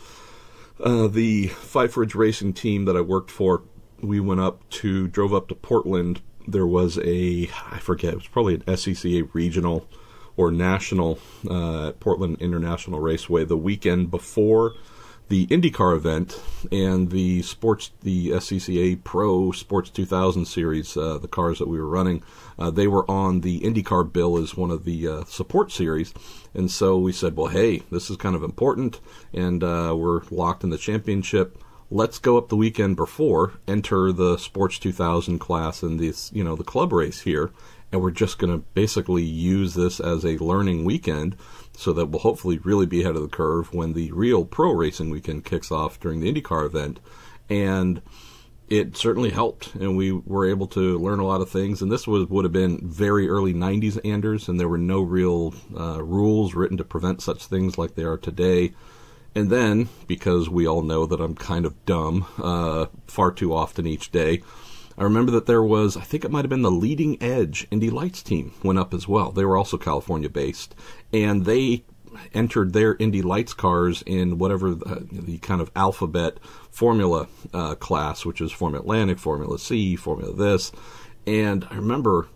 The Fife Ridge Racing team that I worked for, we drove up to Portland. There was it was probably an SCCA regional or national at Portland International Raceway the weekend before the IndyCar event, and the SCCA Pro Sports 2000 series, the cars that we were running, they were on the IndyCar bill as one of the support series. And so we said, well, hey, this is kind of important, and we're locked in the championship. Let's go up the weekend before, enter the Sports 2000 class in this, the club race here, and we're just going to basically use this as a learning weekend so that we'll hopefully really be ahead of the curve when the real pro racing weekend kicks off during the IndyCar event. And it certainly helped, and we were able to learn a lot of things. And this would have been very early 90s, Anders, and there were no real rules written to prevent such things like they are today. And then, because we all know that I'm kind of dumb far too often each day, I remember that there was, I think it might have been the Leading Edge Indy Lights team went up as well. They were also California-based, and they entered their Indy Lights cars in whatever the kind of alphabet formula class, which is Formula Atlantic, Formula C, Formula this. And I remember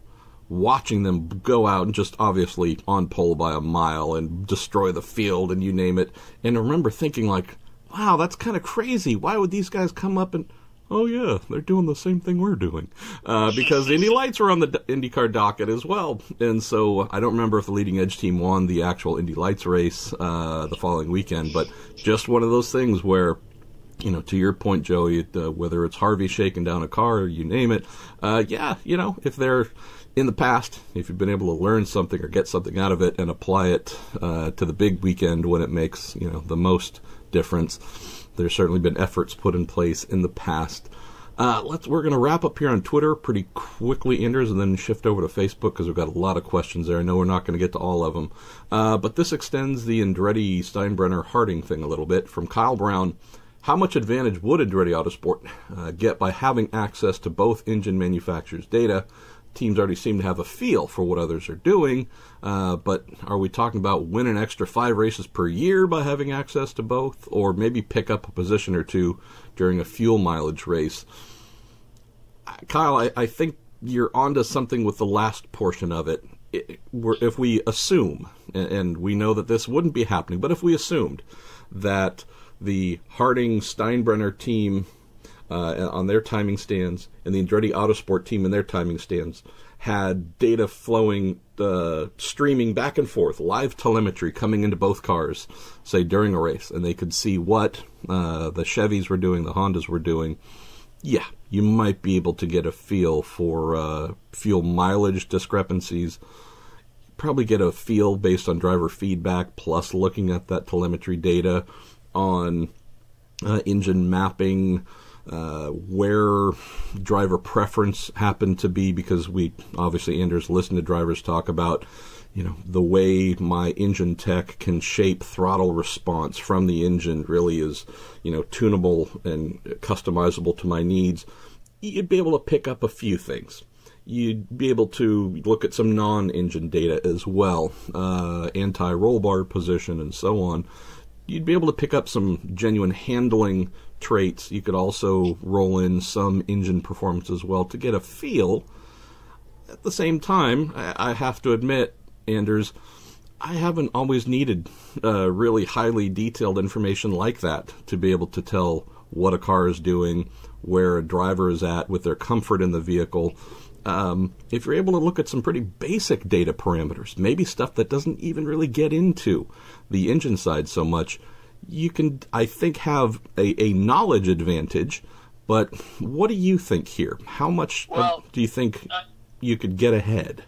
watching them go out and just obviously on pole by a mile and destroy the field and you name it. And I remember thinking like, wow, that's kind of crazy. Why would these guys come up and, oh yeah, they're doing the same thing we're doing. Because the Indy Lights were on the IndyCar docket as well. And so I don't remember if the Leading Edge team won the actual Indy Lights race the following weekend, but just one of those things where, to your point, Joey, whether it's Harvey shaking down a car or you name it, if they're in the past, if you've been able to learn something or get something out of it and apply it to the big weekend when it makes, the most difference. There's certainly been efforts put in place in the past. We're going to wrap up here on Twitter pretty quickly, Anders, and then shift over to Facebook because we've got a lot of questions there. I know we're not going to get to all of them. But this extends the Andretti, Steinbrenner, Harding thing a little bit. From Kyle Brown, how much advantage would Andretti Autosport get by having access to both engine manufacturers' data? Teams already seem to have a feel for what others are doing, but are we talking about win an extra 5 races per year by having access to both, or maybe pick up a position or two during a fuel mileage race? Kyle, I think you're onto something with the last portion of it. If we assume, and we know that this wouldn't be happening, but if we assumed that the Harding-Steinbrenner team on their timing stands and the Andretti Autosport team and their timing stands had data flowing, streaming back and forth, live telemetry coming into both cars, say during a race, and they could see what the Chevys were doing, the Hondas were doing, yeah, you might be able to get a feel for fuel mileage discrepancies. Probably get a feel based on driver feedback, plus looking at that telemetry data on engine mapping, where driver preference happened to be, because we obviously, Anders, listen to drivers talk about, the way my engine tech can shape throttle response from the engine really is, tunable and customizable to my needs. You'd be able to pick up a few things. You'd be able to look at some non-engine data as well, anti-roll bar position and so on. You'd be able to pick up some genuine handling traits. You could also roll in some engine performance as well to get a feel. At the same time, I have to admit, Anders, I haven't always needed really highly detailed information like that to be able to tell what a car is doing, where a driver is at with their comfort in the vehicle. If you're able to look at some pretty basic data parameters, maybe stuff that doesn't even really get into the engine side so much, you can, I think, have a knowledge advantage. But what do you think here? How much do you think you could get ahead?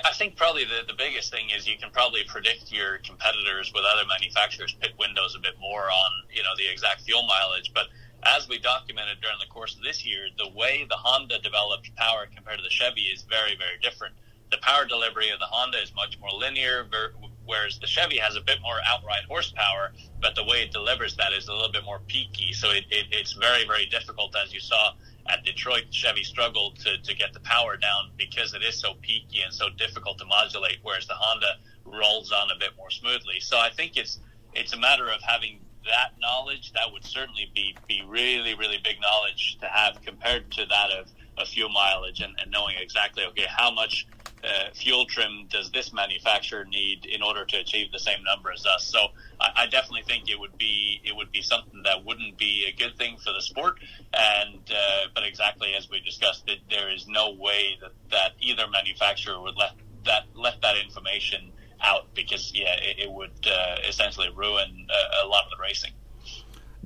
I think probably the biggest thing is you can probably predict your competitors with other manufacturers' pit windows a bit more on, the exact fuel mileage. But as we documented during the course of this year, the way the Honda developed power compared to the Chevy is very, very different. The power delivery of the Honda is much more linear, whereas the Chevy has a bit more outright horsepower, but the way it delivers that is a little bit more peaky. So it's very, very difficult, as you saw at Detroit. Chevy struggled to get the power down because it is so peaky and so difficult to modulate, whereas the Honda rolls on a bit more smoothly. So I think it's a matter of having that knowledge. That would certainly be really, really big knowledge to have compared to that of fuel mileage and knowing exactly, okay, how much fuel trim does this manufacturer need in order to achieve the same number as us. So I definitely think it would be something that wouldn't be a good thing for the sport. And but exactly as we discussed, there is no way that either manufacturer would let that information out, because it would essentially ruin a lot of the racing.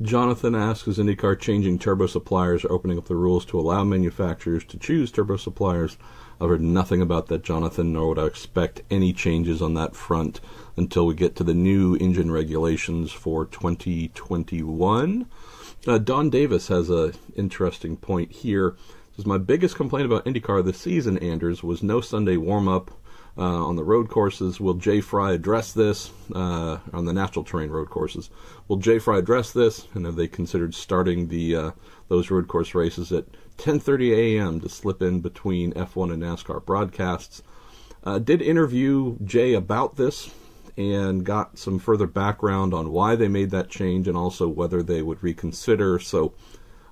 Jonathan asks, is IndyCar changing turbo suppliers or opening up the rules to allow manufacturers to choose turbo suppliers? I've heard nothing about that, Jonathan, nor would I expect any changes on that front until we get to the new engine regulations for 2021. Don Davis has an interesting point here. Says, my biggest complaint about IndyCar this season, Anders, was no Sunday warm-up on the road courses. Will Jay Fry address this on the natural terrain road courses? Will Jay Fry address this? And have they considered starting those road course races at 10:30 a.m. to slip in between F1 and NASCAR broadcasts? Did interview Jay about this and got some further background on why they made that change and also whether they would reconsider. So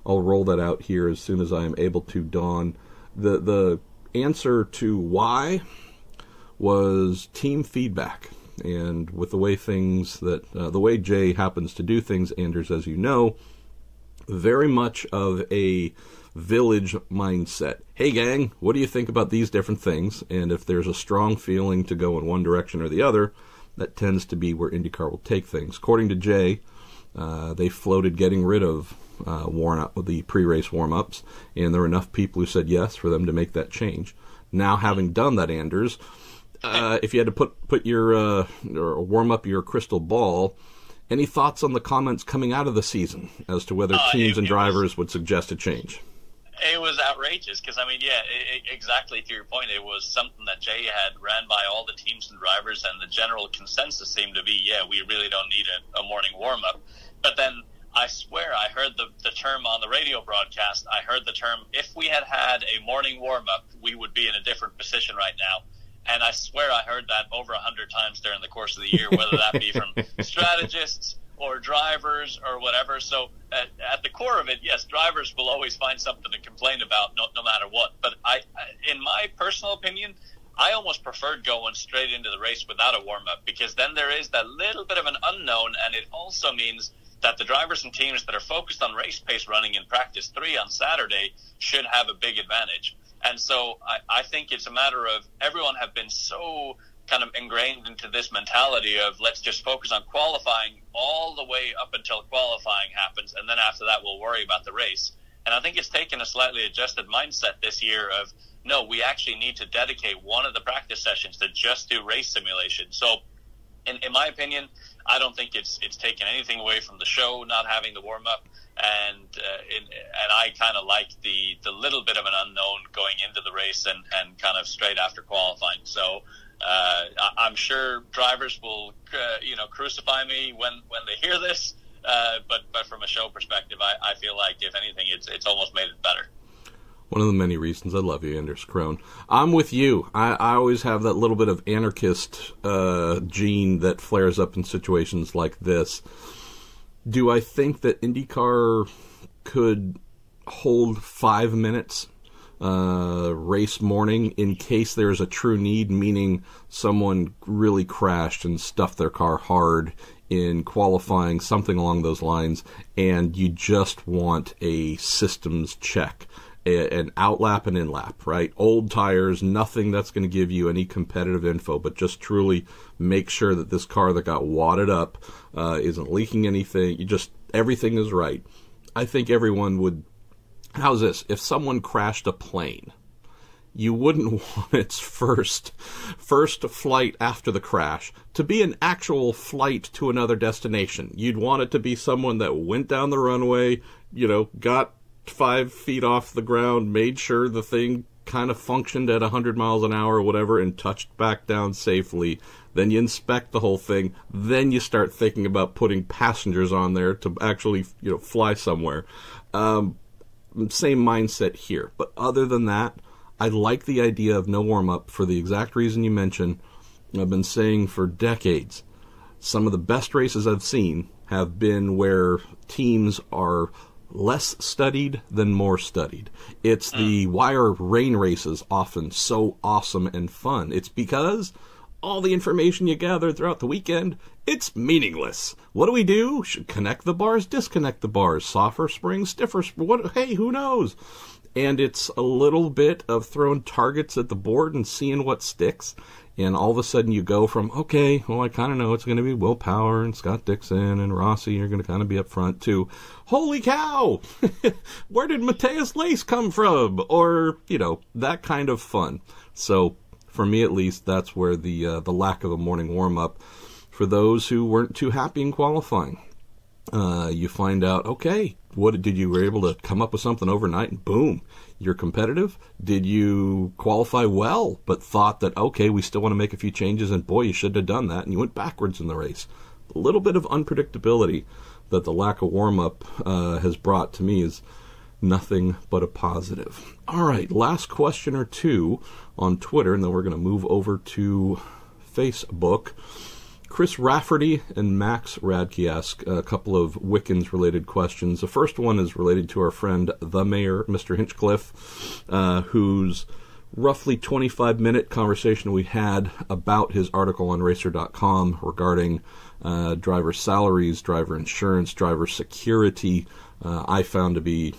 I'll roll that out here as soon as I am able to, Dawn. The answer to why was team feedback, and with the way the way Jay happens to do things, Anders, as you know, very much of a village mindset. Hey gang, what do you think about these different things? And if there's a strong feeling to go in one direction or the other, that tends to be where IndyCar will take things. According to Jay, they floated getting rid of the pre-race warm-ups, and there were enough people who said yes for them to make that change. Now, having done that, Anders, if you had to put your or warm up your crystal ball, Any thoughts on the comments coming out of the season as to whether teams and drivers would suggest a change? It was outrageous because, exactly to your point, it was something that Jay had ran by all the teams and drivers, and the general consensus seemed to be, we really don't need a morning warm-up. But then I swear I heard the term on the radio broadcast. I heard the term, if we had had a morning warm-up, we would be in a different position right now. And I swear I heard that over 100 times during the course of the year, whether that be from strategists or drivers or whatever. So at the core of it, yes, drivers will always find something to complain about no matter what. But in my personal opinion, I almost preferred going straight into the race without a warm-up, because then there is that little bit of an unknown, and it also means that the drivers and teams that are focused on race pace running in practice 3 on Saturday should have a big advantage. And so I think it's a matter of everyone have been so kind of ingrained into this mentality of let's just focus on qualifying all the way up until qualifying happens, and then after that we'll worry about the race. And I think it's taken a slightly adjusted mindset this year of, no, we actually need to dedicate one of the practice sessions to just do race simulation. So in my opinion, I don't think it's taken anything away from the show, not having the warm-up, and I kind of like the little bit of an unknown going into the race and kind of straight after qualifying. So I'm sure drivers will crucify me when they hear this, but from a show perspective, I feel like if anything, it's almost made it better. One of the many reasons I love you, Anders Krohn. I'm with you. I always have that little bit of anarchist gene that flares up in situations like this. Do I think that IndyCar could hold 5 minutes race morning in case there's a true need, meaning someone really crashed and stuffed their car hard in qualifying, something along those lines, and you just want a systems check? An outlap and in-lap, right? Old tires, nothing that's going to give you any competitive info, but just truly make sure that this car that got wadded up isn't leaking anything. Everything is right. I think everyone would. How's this? If someone crashed a plane, you wouldn't want its first flight after the crash to be an actual flight to another destination. You'd want it to be someone that went down the runway, got 5 feet off the ground, made sure the thing kind of functioned at 100 miles an hour or whatever, and touched back down safely. Then you inspect the whole thing. Then you start thinking about putting passengers on there to actually, fly somewhere. Same mindset here. But other than that, I like the idea of no warm-up for the exact reason you mentioned. I've been saying for decades, some of the best races I've seen have been where teams are less studied than more studied. It's the wire rain races often so awesome and fun. It's because all the information you gather throughout the weekend, it's meaningless. What do we do? Should connect the bars, disconnect the bars, softer springs, stiffer springs, hey, who knows? And it's a little bit of throwing targets at the board and seeing what sticks. And all of a sudden you go from, okay, well, I kind of know it's going to be Will Power and Scott Dixon and Rossi are going to kind of be up front, to, holy cow, where did Mateus Lace come from? Or, that kind of fun. So for me at least, that's where the lack of a morning warm-up, for those who weren't too happy in qualifying, you find out, okay, you were able to come up with something overnight and boom, you're competitive? Did you qualify well, but thought that, okay, we still want to make a few changes, and boy, you should have done that, and you went backwards in the race? A little bit of unpredictability that the lack of warm-up has brought to me is nothing but a positive. All right, last question or two on Twitter, and then we're going to move over to Facebook. Chris Rafferty and Max Radke ask a couple of Wickens-related questions. The first one is related to our friend, the mayor, Mr. Hinchcliffe, whose roughly 25-minute conversation we had about his article on Racer.com regarding driver salaries, driver insurance, driver security. I found to be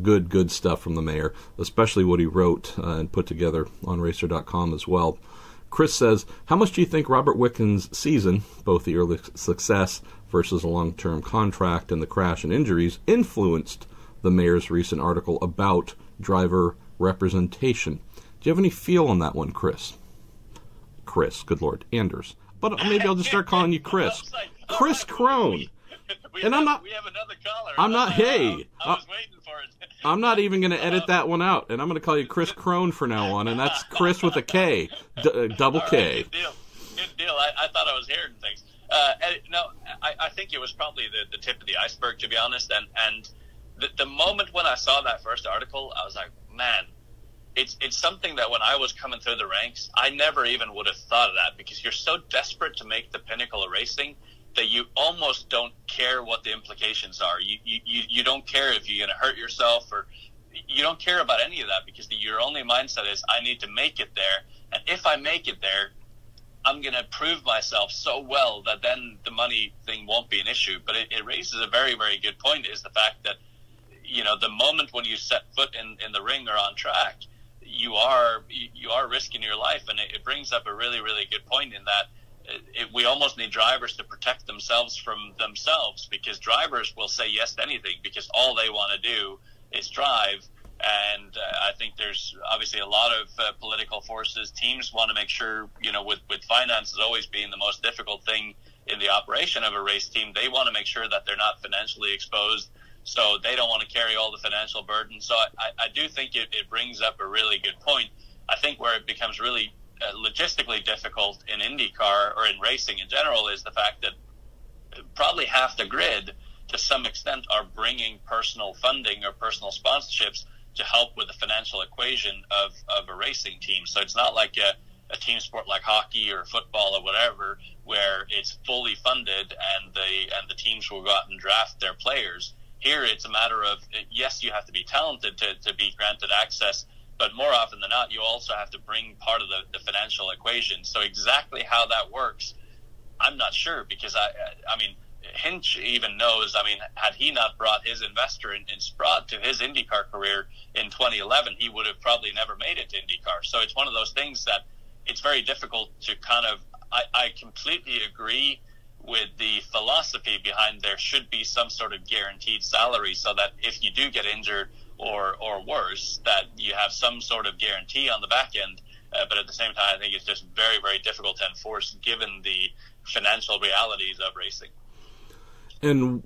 good stuff from the mayor, especially what he wrote and put together on Racer.com as well. Chris says, how much do you think Robert Wickens' season, both the early success versus a long-term contract and the crash and injuries, influenced the mayor's recent article about driver representation? Do you have any feel on that one, Chris? Chris, good Lord, Anders. But maybe I'll just start calling you Chris. Chris Krohn. We have another caller. I'm not. Hey, I was waiting for it. I'm not even going to edit that one out, and I'm going to call you Chris Krohn from now on, and that's Chris with a K, double K. Good deal. I thought I was hearing things. No, I think it was probably the tip of the iceberg, to be honest. And the moment when I saw that first article, I was like, man, it's something that when I was coming through the ranks, I never even would have thought of that, because you're so desperate to make the pinnacle of racing that you almost don't care what the implications are. You don't care if you're going to hurt yourself, or you don't care about any of that, because your only mindset is, I need to make it there. And if I make it there, I'm going to prove myself so well that then the money thing won't be an issue. But it raises a very, very good point, is the fact that, the moment when you set foot in the ring or on track, you are risking your life. And it brings up a really, really good point in that we almost need drivers to protect themselves from themselves, because drivers will say yes to anything because all they want to do is drive. And I think there's obviously a lot of political forces. Teams want to make sure, with finances always being the most difficult thing in the operation of a race team, they want to make sure that they're not financially exposed, so they don't want to carry all the financial burden. So I do think it brings up a really good point. I think where it becomes really logistically difficult in IndyCar or in racing in general is the fact that probably half the grid, to some extent, are bringing personal funding or personal sponsorships to help with the financial equation of a racing team. So it's not like a team sport like hockey or football or whatever, where it's fully funded and the teams will go out and draft their players. Here it's a matter of, yes, you have to be talented to be granted access, but more often than not, you also have to bring part of the financial equation. So exactly how that works, I'm not sure, because I mean, Hinch even knows, had he not brought his investor in Sprott to his IndyCar career in 2011, he would have probably never made it to IndyCar. So it's one of those things that it's very difficult to kind of, I completely agree with the philosophy behind there should be some sort of guaranteed salary, so that if you do get injured or worse, that you have some sort of guarantee on the back end. But at the same time, I think it's just very, very difficult to enforce given the financial realities of racing. And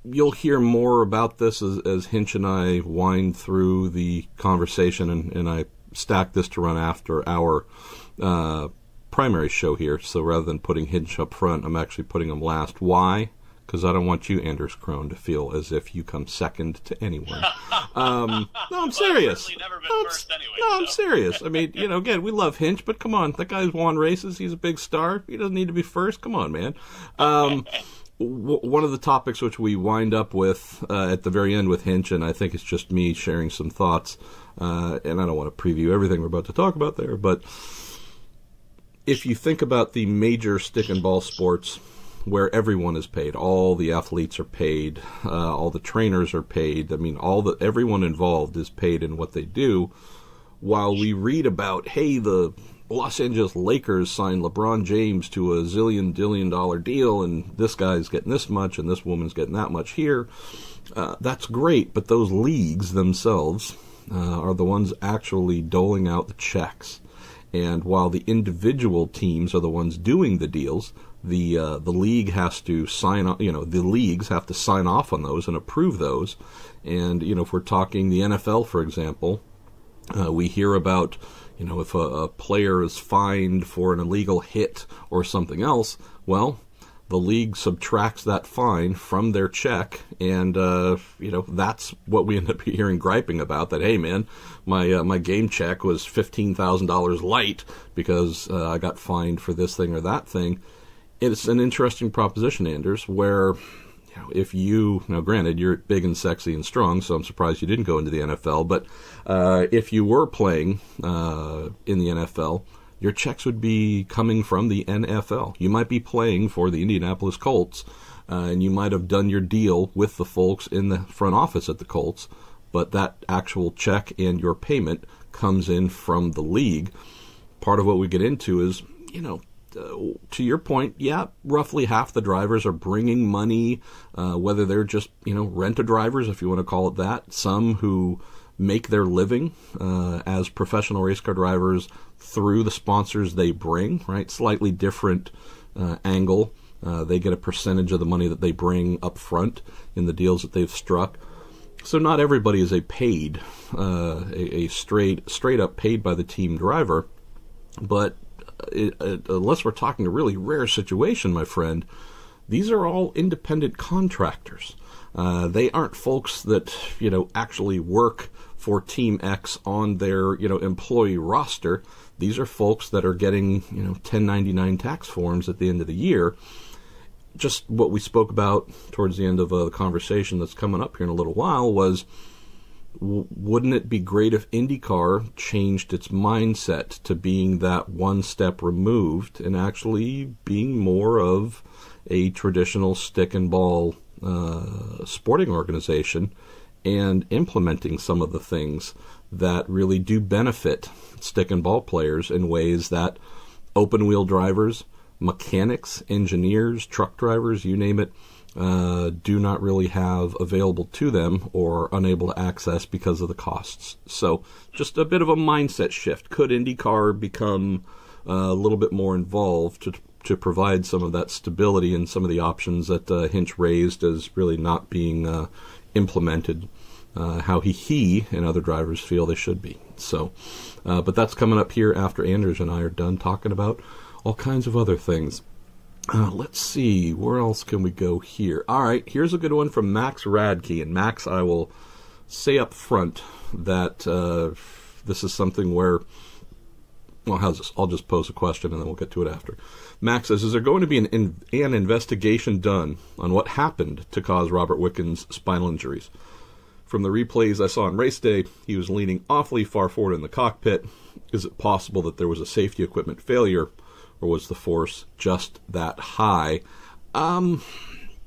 you'll hear more about this as Hinch and I wind through the conversation, and I stack this to run after our primary show here. So rather than putting Hinch up front, I'm actually putting him last. Why? Because I don't want you, Anders Krohn, to feel as if you come second to anyone. No, I'm serious. I'm serious. I mean, again, we love Hinch, but come on, that guy's won races. He's a big star. He doesn't need to be first. Come on, man. One of the topics which we wind up with at the very end with Hinch, and I think it's just me sharing some thoughts, and I don't want to preview everything we're about to talk about there, but if you think about the major stick and ball sports where everyone is paid, all the athletes are paid, all the trainers are paid, everyone involved is paid in what they do, while we read about, hey, the Los Angeles Lakers signed LeBron James to a $1 zillion deal, and this guy's getting this much, and this woman's getting that much here. That's great, but those leagues themselves are the ones actually doling out the checks. And while the individual teams are the ones doing the deals, the league has to sign up. The leagues have to sign off on those and approve those. And if we're talking the NFL, for example, we hear about, if a player is fined for an illegal hit or something else, well, the league subtracts that fine from their check, and that's what we end up hearing griping about. That, hey man, my game check was $15,000 light because I got fined for this thing or that thing. It's an interesting proposition, Anders, where if you, now granted, you're big and sexy and strong, so I'm surprised you didn't go into the NFL, but if you were playing in the NFL, your checks would be coming from the NFL. You might be playing for the Indianapolis Colts, and you might have done your deal with the folks in the front office at the Colts, but that actual check and your payment comes in from the league. Part of what we get into is, to your point, yeah, roughly half the drivers are bringing money, whether they're just, rent-a-drivers, if you want to call it that. Some who make their living as professional race car drivers through the sponsors they bring, right? Slightly different angle They get a percentage of the money that they bring up front in the deals that they've struck. So not everybody is a paid, a straight up paid by the team driver. But unless we're talking a really rare situation, my friend, these are all independent contractors. They aren't folks that, actually work for Team X on their, employee roster. These are folks that are getting, 1099 tax forms at the end of the year. Just what we spoke about towards the end of the conversation that's coming up here in a little while was, wouldn't it be great if IndyCar changed its mindset to being that one step removed and actually being more of a traditional stick and ball sporting organization and implementing some of the things that really do benefit stick and ball players in ways that open wheel drivers, mechanics, engineers, truck drivers, you name it, do not really have available to them or unable to access because of the costs. So just a bit of a mindset shift. Could IndyCar become a little bit more involved to provide some of that stability and some of the options that Hinch raised as really not being implemented how he and other drivers feel they should be. So, but that's coming up here after Anders and I are done talking about all kinds of other things. Let's see, where else can we go here? All right, here's a good one from Max Radke. And Max, I will say up front that this is something where, well, how's this? I'll just pose a question and then we'll get to it after. Max says, is there going to be an investigation done on what happened to cause Robert Wickens' spinal injuries? From the replays I saw on race day, he was leaning awfully far forward in the cockpit. Is it possible that there was a safety equipment failure, or was the force just that high?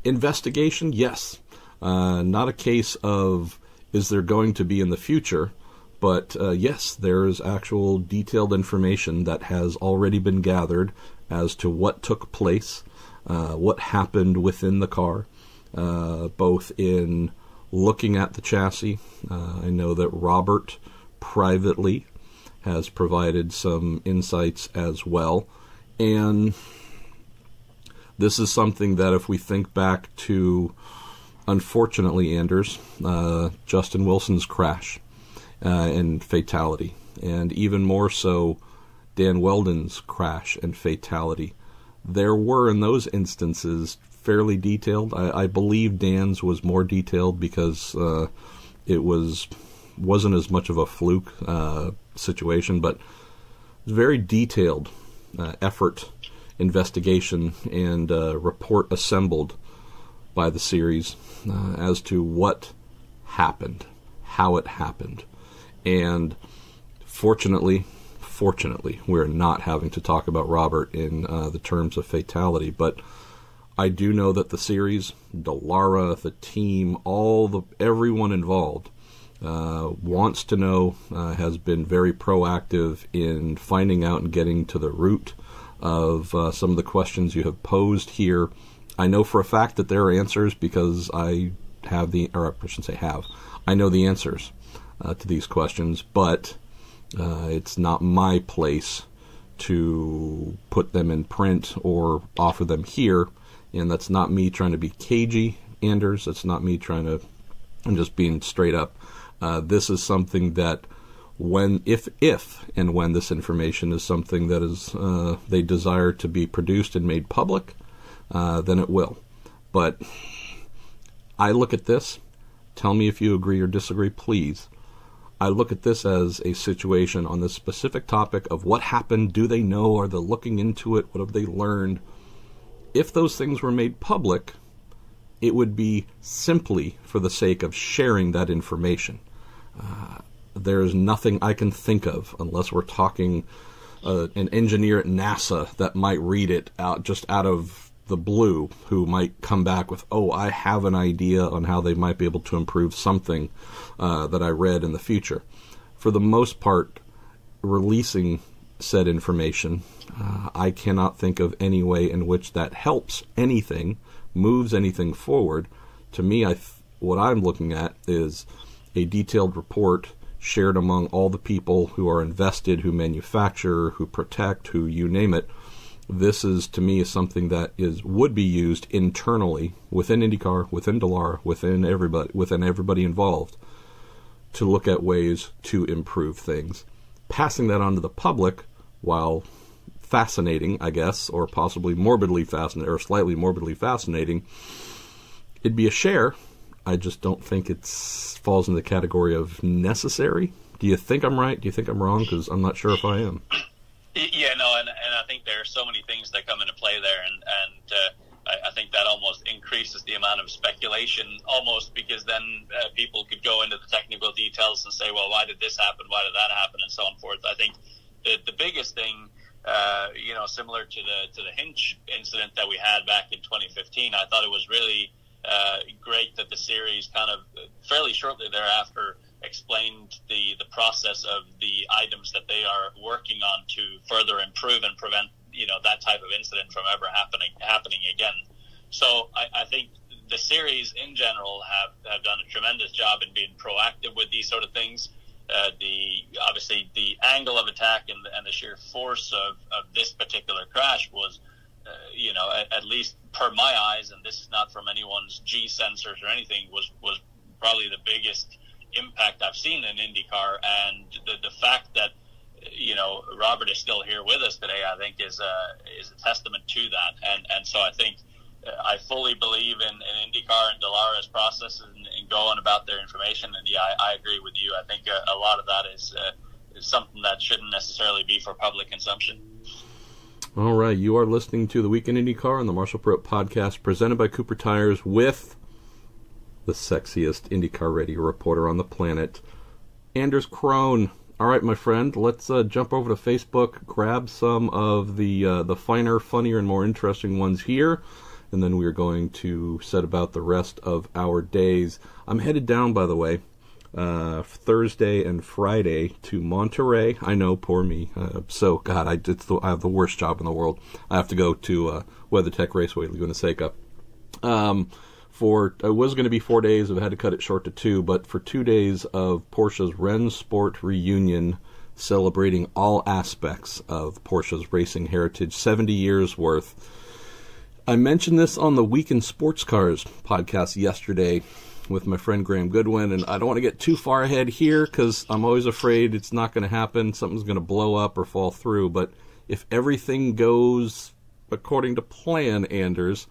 Investigation, yes. Not a case of, is there going to be in the future? But yes, there is actual detailed information that has already been gathered as to what took place, what happened within the car, both in looking at the chassis. I know that Robert privately has provided some insights as well. And this is something that if we think back to, unfortunately, Anders, Justin Wilson's crash and fatality, and even more so Dan Weldon's crash and fatality, there were in those instances fairly detailed. I believe Dan's was more detailed because it wasn't as much of a fluke situation, but very detailed effort, investigation, and report assembled by the series as to what happened, how it happened. And fortunately, we're not having to talk about Robert in the terms of fatality, but I do know that the series, Dallara, the team, everyone involved wants to know, has been very proactive in finding out and getting to the root of some of the questions you have posed here. I know for a fact that there are answers because I know the answers to these questions, but it's not my place to put them in print or offer them here. And that's not me trying to be cagey, Anders. That's not me I'm just being straight up. This is something that if and when this information is something that is they desire to be produced and made public, then it will. But I look at this, tell me if you agree or disagree, please. I look at this as a situation on this specific topic of what happened, do they know, are they looking into it, what have they learned? If those things were made public, it would be simply for the sake of sharing that information. There is nothing I can think of, unless we're talking an engineer at NASA that might read it out of the blue, who might come back with, I have an idea on how they might be able to improve something that I read in the future. For the most part, releasing said information, I cannot think of any way in which that helps anything, moves anything forward. To me, what I'm looking at is a detailed report shared among all the people who are invested, who manufacture, who protect, who you name it, This is, to me, is something that would be used internally within IndyCar, within Dallara, within everybody involved, to look at ways to improve things. Passing that on to the public, while fascinating, I guess, or possibly morbidly fascinating, or slightly morbidly fascinating, it'd be a share. I just don't think it falls in the category of necessary. Do you think I'm right? Do you think I'm wrong? Because I'm not sure if I am. Yeah, no, and I think there are so many things that come into play there, and I think that almost increases the amount of speculation, almost, because then people could go into the technical details and say, well, why did this happen? Why did that happen? And so on and forth. I think the biggest thing, similar to the Hinch incident that we had back in 2015, I thought it was really great that the series kind of fairly shortly thereafter explained the process of the items that they are working on to further improve and prevent that type of incident from ever happening again. So I think the series in general have done a tremendous job in being proactive with these sort of things. Obviously the angle of attack and the sheer force of this particular crash was at least per my eyes, and this is not from anyone's G sensors or anything, was probably the biggest impact I've seen in IndyCar. And the fact that Robert is still here with us today, I think is a testament to that. And so I think I fully believe in IndyCar and Dallara's process and going about their information. And yeah, I agree with you. I think a lot of that is something that shouldn't necessarily be for public consumption. All right, you are listening to the Week in IndyCar on the Marshall Pruett podcast, presented by Cooper Tires, with the sexiest IndyCar radio reporter on the planet, Anders Krohn. All right, my friend, let's jump over to Facebook, grab some of the finer, funnier, and more interesting ones here, and then we are going to set about the rest of our days. I'm headed down, by the way, Thursday and Friday to Monterey. I know, poor me. God, I have the worst job in the world. I have to go to WeatherTech Raceway, Laguna Seca. It was going to be 4 days. I've had to cut it short to 2, but for 2 days of Porsche's Rennsport reunion, celebrating all aspects of Porsche's racing heritage, 70 years worth. I mentioned this on the Week in Sports Cars podcast yesterday with my friend Graham Goodwin, and I don't want to get too far ahead here because I'm always afraid it's not going to happen. Something's going to blow up or fall through. But if everything goes according to plan, Anders,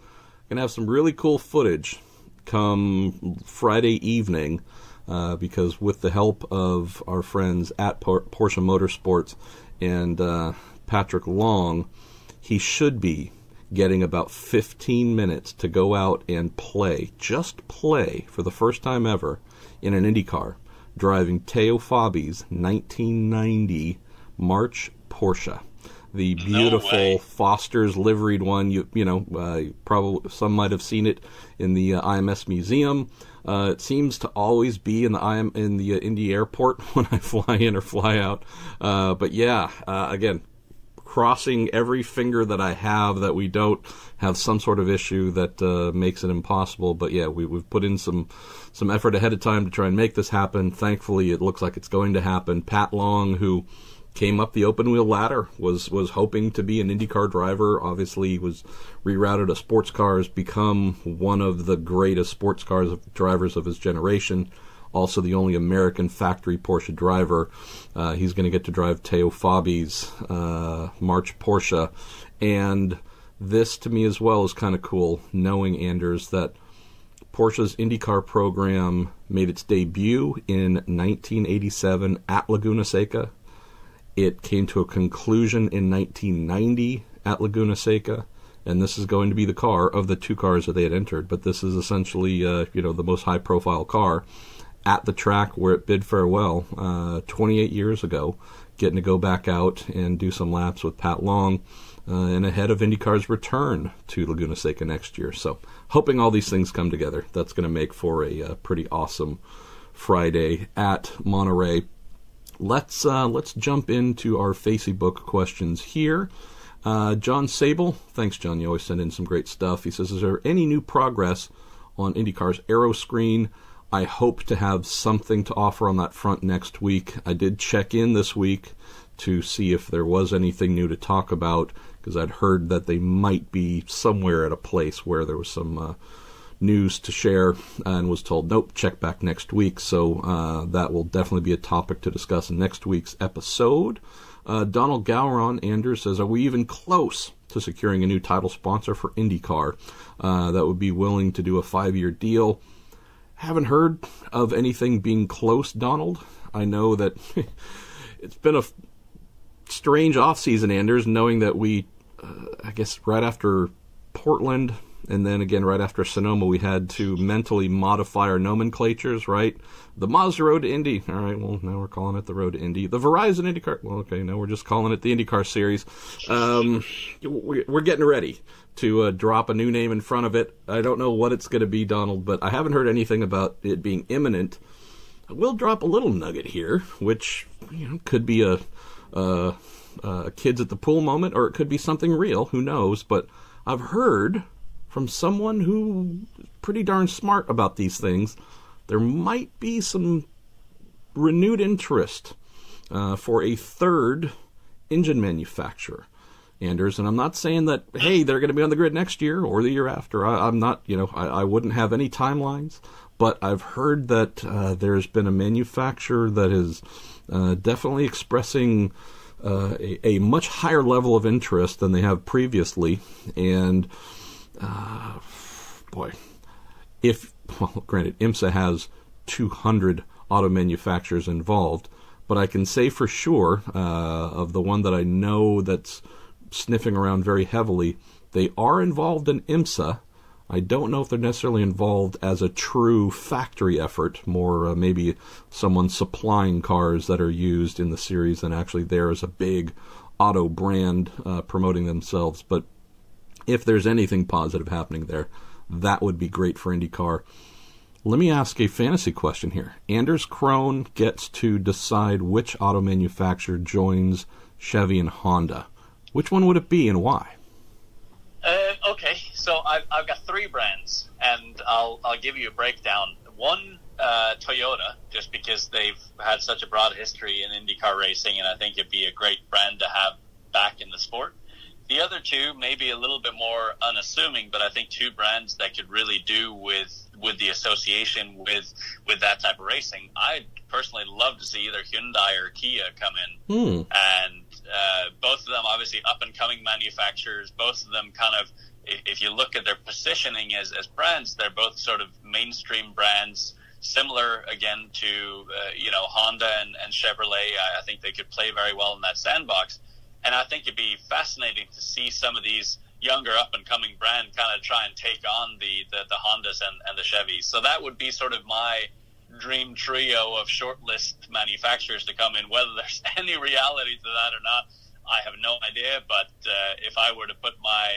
going to have some really cool footage come Friday evening because with the help of our friends at Porsche Motorsports and Patrick Long, he should be getting about 15 minutes to go out and just play for the first time ever in an IndyCar, driving Teo Fabi's 1990 March Porsche. The beautiful Foster's liveried one. Probably some might have seen it in the IMS museum. It seems to always be in the Indy airport when I fly in or fly out. But yeah, again, crossing every finger that I have that we don't have some sort of issue that makes it impossible. But yeah, we've put in some effort ahead of time to try and make this happen. Thankfully, it looks like it's going to happen. Pat Long, who came up the open wheel ladder, was hoping to be an IndyCar driver. Obviously, was rerouted to sports cars, become one of the greatest sports cars drivers of his generation. Also the only American factory Porsche driver. He's going to get to drive Teo Fabi's March Porsche. And this, to me as well, is kind of cool, knowing, Anders, that Porsche's IndyCar program made its debut in 1987 at Laguna Seca. It came to a conclusion in 1990 at Laguna Seca, and this is going to be the car of the 2 cars that they had entered. But this is essentially, the most high-profile car at the track where it bid farewell 28 years ago, getting to go back out and do some laps with Pat Long, and ahead of IndyCar's return to Laguna Seca next year. So, hoping all these things come together. That's going to make for a pretty awesome Friday at Monterey. Let's jump into our Facebook questions here. John Sable, thanks John, you always send in some great stuff. He says, is there any new progress on IndyCar's aero screen? I hope to have something to offer on that front next week. I did check in this week to see if there was anything new to talk about, because I'd heard that they might be somewhere at a place where there was some news to share, and was told, nope, check back next week. So that will definitely be a topic to discuss in next week's episode. Donald Gowron, Anders, says, are we even close to securing a new title sponsor for IndyCar that would be willing to do a 5-year deal? Haven't heard of anything being close, Donald. I know that it's been a strange off-season, Anders, knowing that we, I guess, right after Portland and then again right after Sonoma, we had to mentally modify our nomenclatures, right? The Mazda Road to Indy. All right, well, now we're calling it the Road to Indy. The Verizon IndyCar. Well, okay, now we're just calling it the IndyCar Series. We're getting ready to drop a new name in front of it. I don't know what it's going to be, Donald, but I haven't heard anything about it being imminent. I will drop a little nugget here, which could be a kids at the pool moment, or it could be something real. Who knows? But I've heard from someone who is pretty darn smart about these things, there might be some renewed interest for a third engine manufacturer, Anders. And I'm not saying that, hey, they're going to be on the grid next year or the year after. I'm not, I wouldn't have any timelines. But I've heard that there's been a manufacturer that is definitely expressing a much higher level of interest than they have previously. And granted, IMSA has 200 auto manufacturers involved, but I can say for sure, of the one that I know that's sniffing around very heavily, they are involved in IMSA. I don't know if they're necessarily involved as a true factory effort, more maybe someone supplying cars that are used in the series than actually there as a big auto brand promoting themselves. But if there's anything positive happening there, that would be great for IndyCar. Let me ask a fantasy question here. Anders Krohn gets to decide which auto manufacturer joins Chevy and Honda. Which one would it be and why? Okay, so I've got 3 brands, and I'll give you a breakdown. One, Toyota, just because they've had such a broad history in IndyCar racing, and I think it'd be a great brand to have back in the sport. The other 2, maybe a little bit more unassuming, but I think 2 brands that could really do with the association with that type of racing. I'd personally love to see either Hyundai or Kia come in, and both of them obviously up-and-coming manufacturers. Both of them kind of, if you look at their positioning as brands, they're both sort of mainstream brands, similar again to Honda and Chevrolet. I think they could play very well in that sandbox, and I think it'd be fascinating to see some of these younger up-and-coming brand kind of try and take on the Hondas and the Chevys. So that would be sort of my dream trio of shortlist manufacturers to come in. Whether there's any reality to that or not, I have no idea. But if I were to put my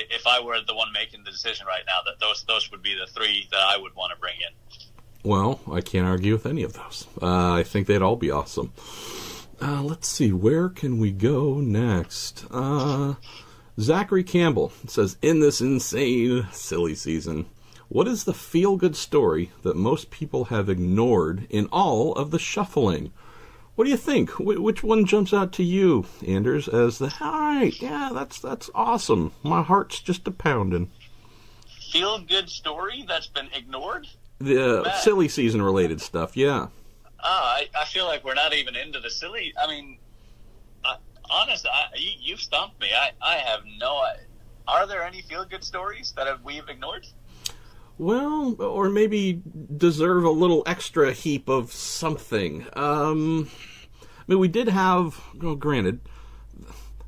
if I were the one making the decision right now, that those would be the 3 that I would want to bring in. Well, I can't argue with any of those. I think they'd all be awesome. Let's see, where can we go next? Zachary Campbell says, in this insane, silly season, what is the feel-good story that most people have ignored in all of the shuffling? What do you think? Which one jumps out to you, Anders, as the, all right, yeah, that's awesome. My heart's just a-pounding. Feel-good story that's been ignored? The silly season-related stuff, yeah. I feel like we're not even into the silly. I mean, honestly, you've stumped me. I have no idea. Are there any feel-good stories that we've ignored? Well, or maybe deserve a little extra heap of something. I mean, we did have, granted,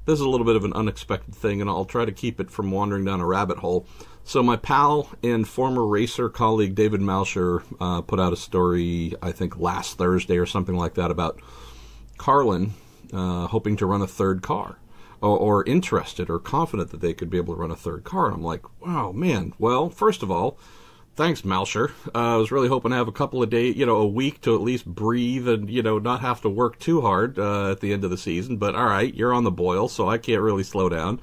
this is a little bit of an unexpected thing, and I'll try to keep it from wandering down a rabbit hole. So my pal and former racer colleague David Malsher put out a story, I think last Thursday or something like that, about Carlin hoping to run a third car, or interested or confident that they could be able to run a third car. And I'm like, wow, man. Well, first of all, thanks, Malsher. I was really hoping to have a couple of days, a week to at least breathe and, not have to work too hard at the end of the season. But all right, you're on the boil, so I can't really slow down.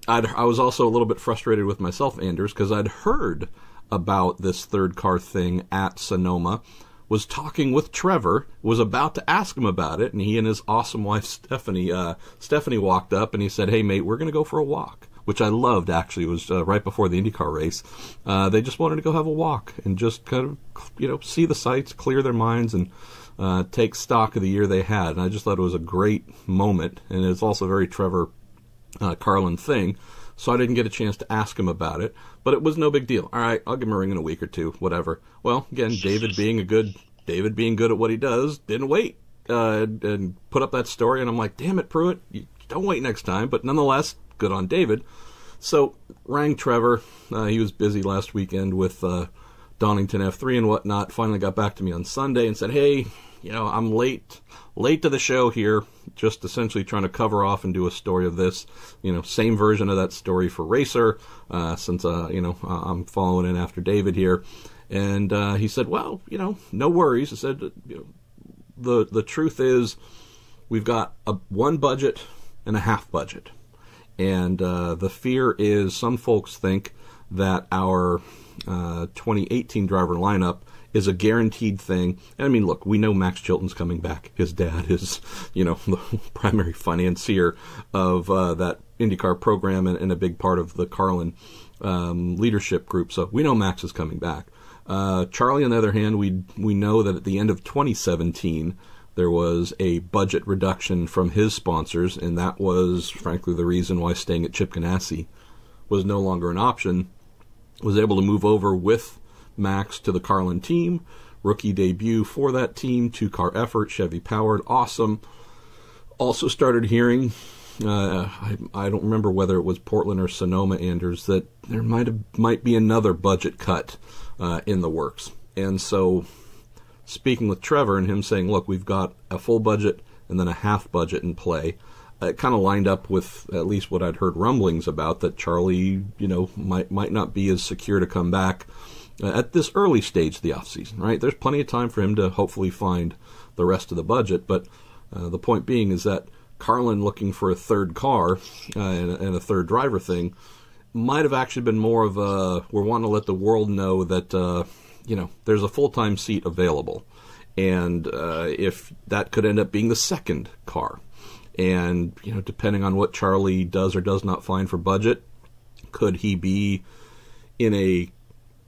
I was also a little bit frustrated with myself, Anders, because I'd heard about this third car thing at Sonoma, was talking with Trevor, was about to ask him about it, and he and his awesome wife Stephanie walked up, and he said, "Hey, mate, we're going to go for a walk," which I loved, actually. It was right before the IndyCar race. They just wanted to go have a walk and just kind of, see the sights, clear their minds, and take stock of the year they had. And I just thought it was a great moment, and it's also a very Trevor Carlin thing. So I didn't get a chance to ask him about it, but it was no big deal. All right, I'll give him a ring in a week or two, whatever. Well, again, David being good at what he does, didn't wait and put up that story. And I'm like, damn it, Pruett, you don't wait next time. But nonetheless, good on David. So rang Trevor. He was busy last weekend with Donington F3 and whatnot. Finally got back to me on Sunday and said, "Hey, I'm late to the show here, just essentially trying to cover off and do a story of this, same version of that story for Racer, since, I'm following in after David here." And he said, "Well, no worries." He said, the truth is we've got one budget and a half budget. And the fear is some folks think that our 2018 driver lineup is a guaranteed thing. And I mean, look, we know Max Chilton's coming back. His dad is, the primary financier of that IndyCar program and a big part of the Carlin leadership group. So we know Max is coming back. Charlie, on the other hand, we know that at the end of 2017, there was a budget reduction from his sponsors, and that was, frankly, the reason why staying at Chip Ganassi was no longer an option. Was able to move over with Max to the Carlin team, rookie debut for that team, 2-car effort, Chevy powered, awesome. Also started hearing, I don't remember whether it was Portland or Sonoma, Anders, that there might be another budget cut in the works. And so, speaking with Trevor and him saying, look, we've got a full budget and then a half budget in play, it kind of lined up with at least what I'd heard rumblings about, that Charlie, might not be as secure to come back at this early stage of the offseason, right? There's plenty of time for him to hopefully find the rest of the budget, but the point being is that Carlin looking for a third car and a third driver thing might have actually been more of a, we're wanting to let the world know that, there's a full-time seat available. And if that could end up being the second car. And, depending on what Charlie does or does not find for budget, could he be in a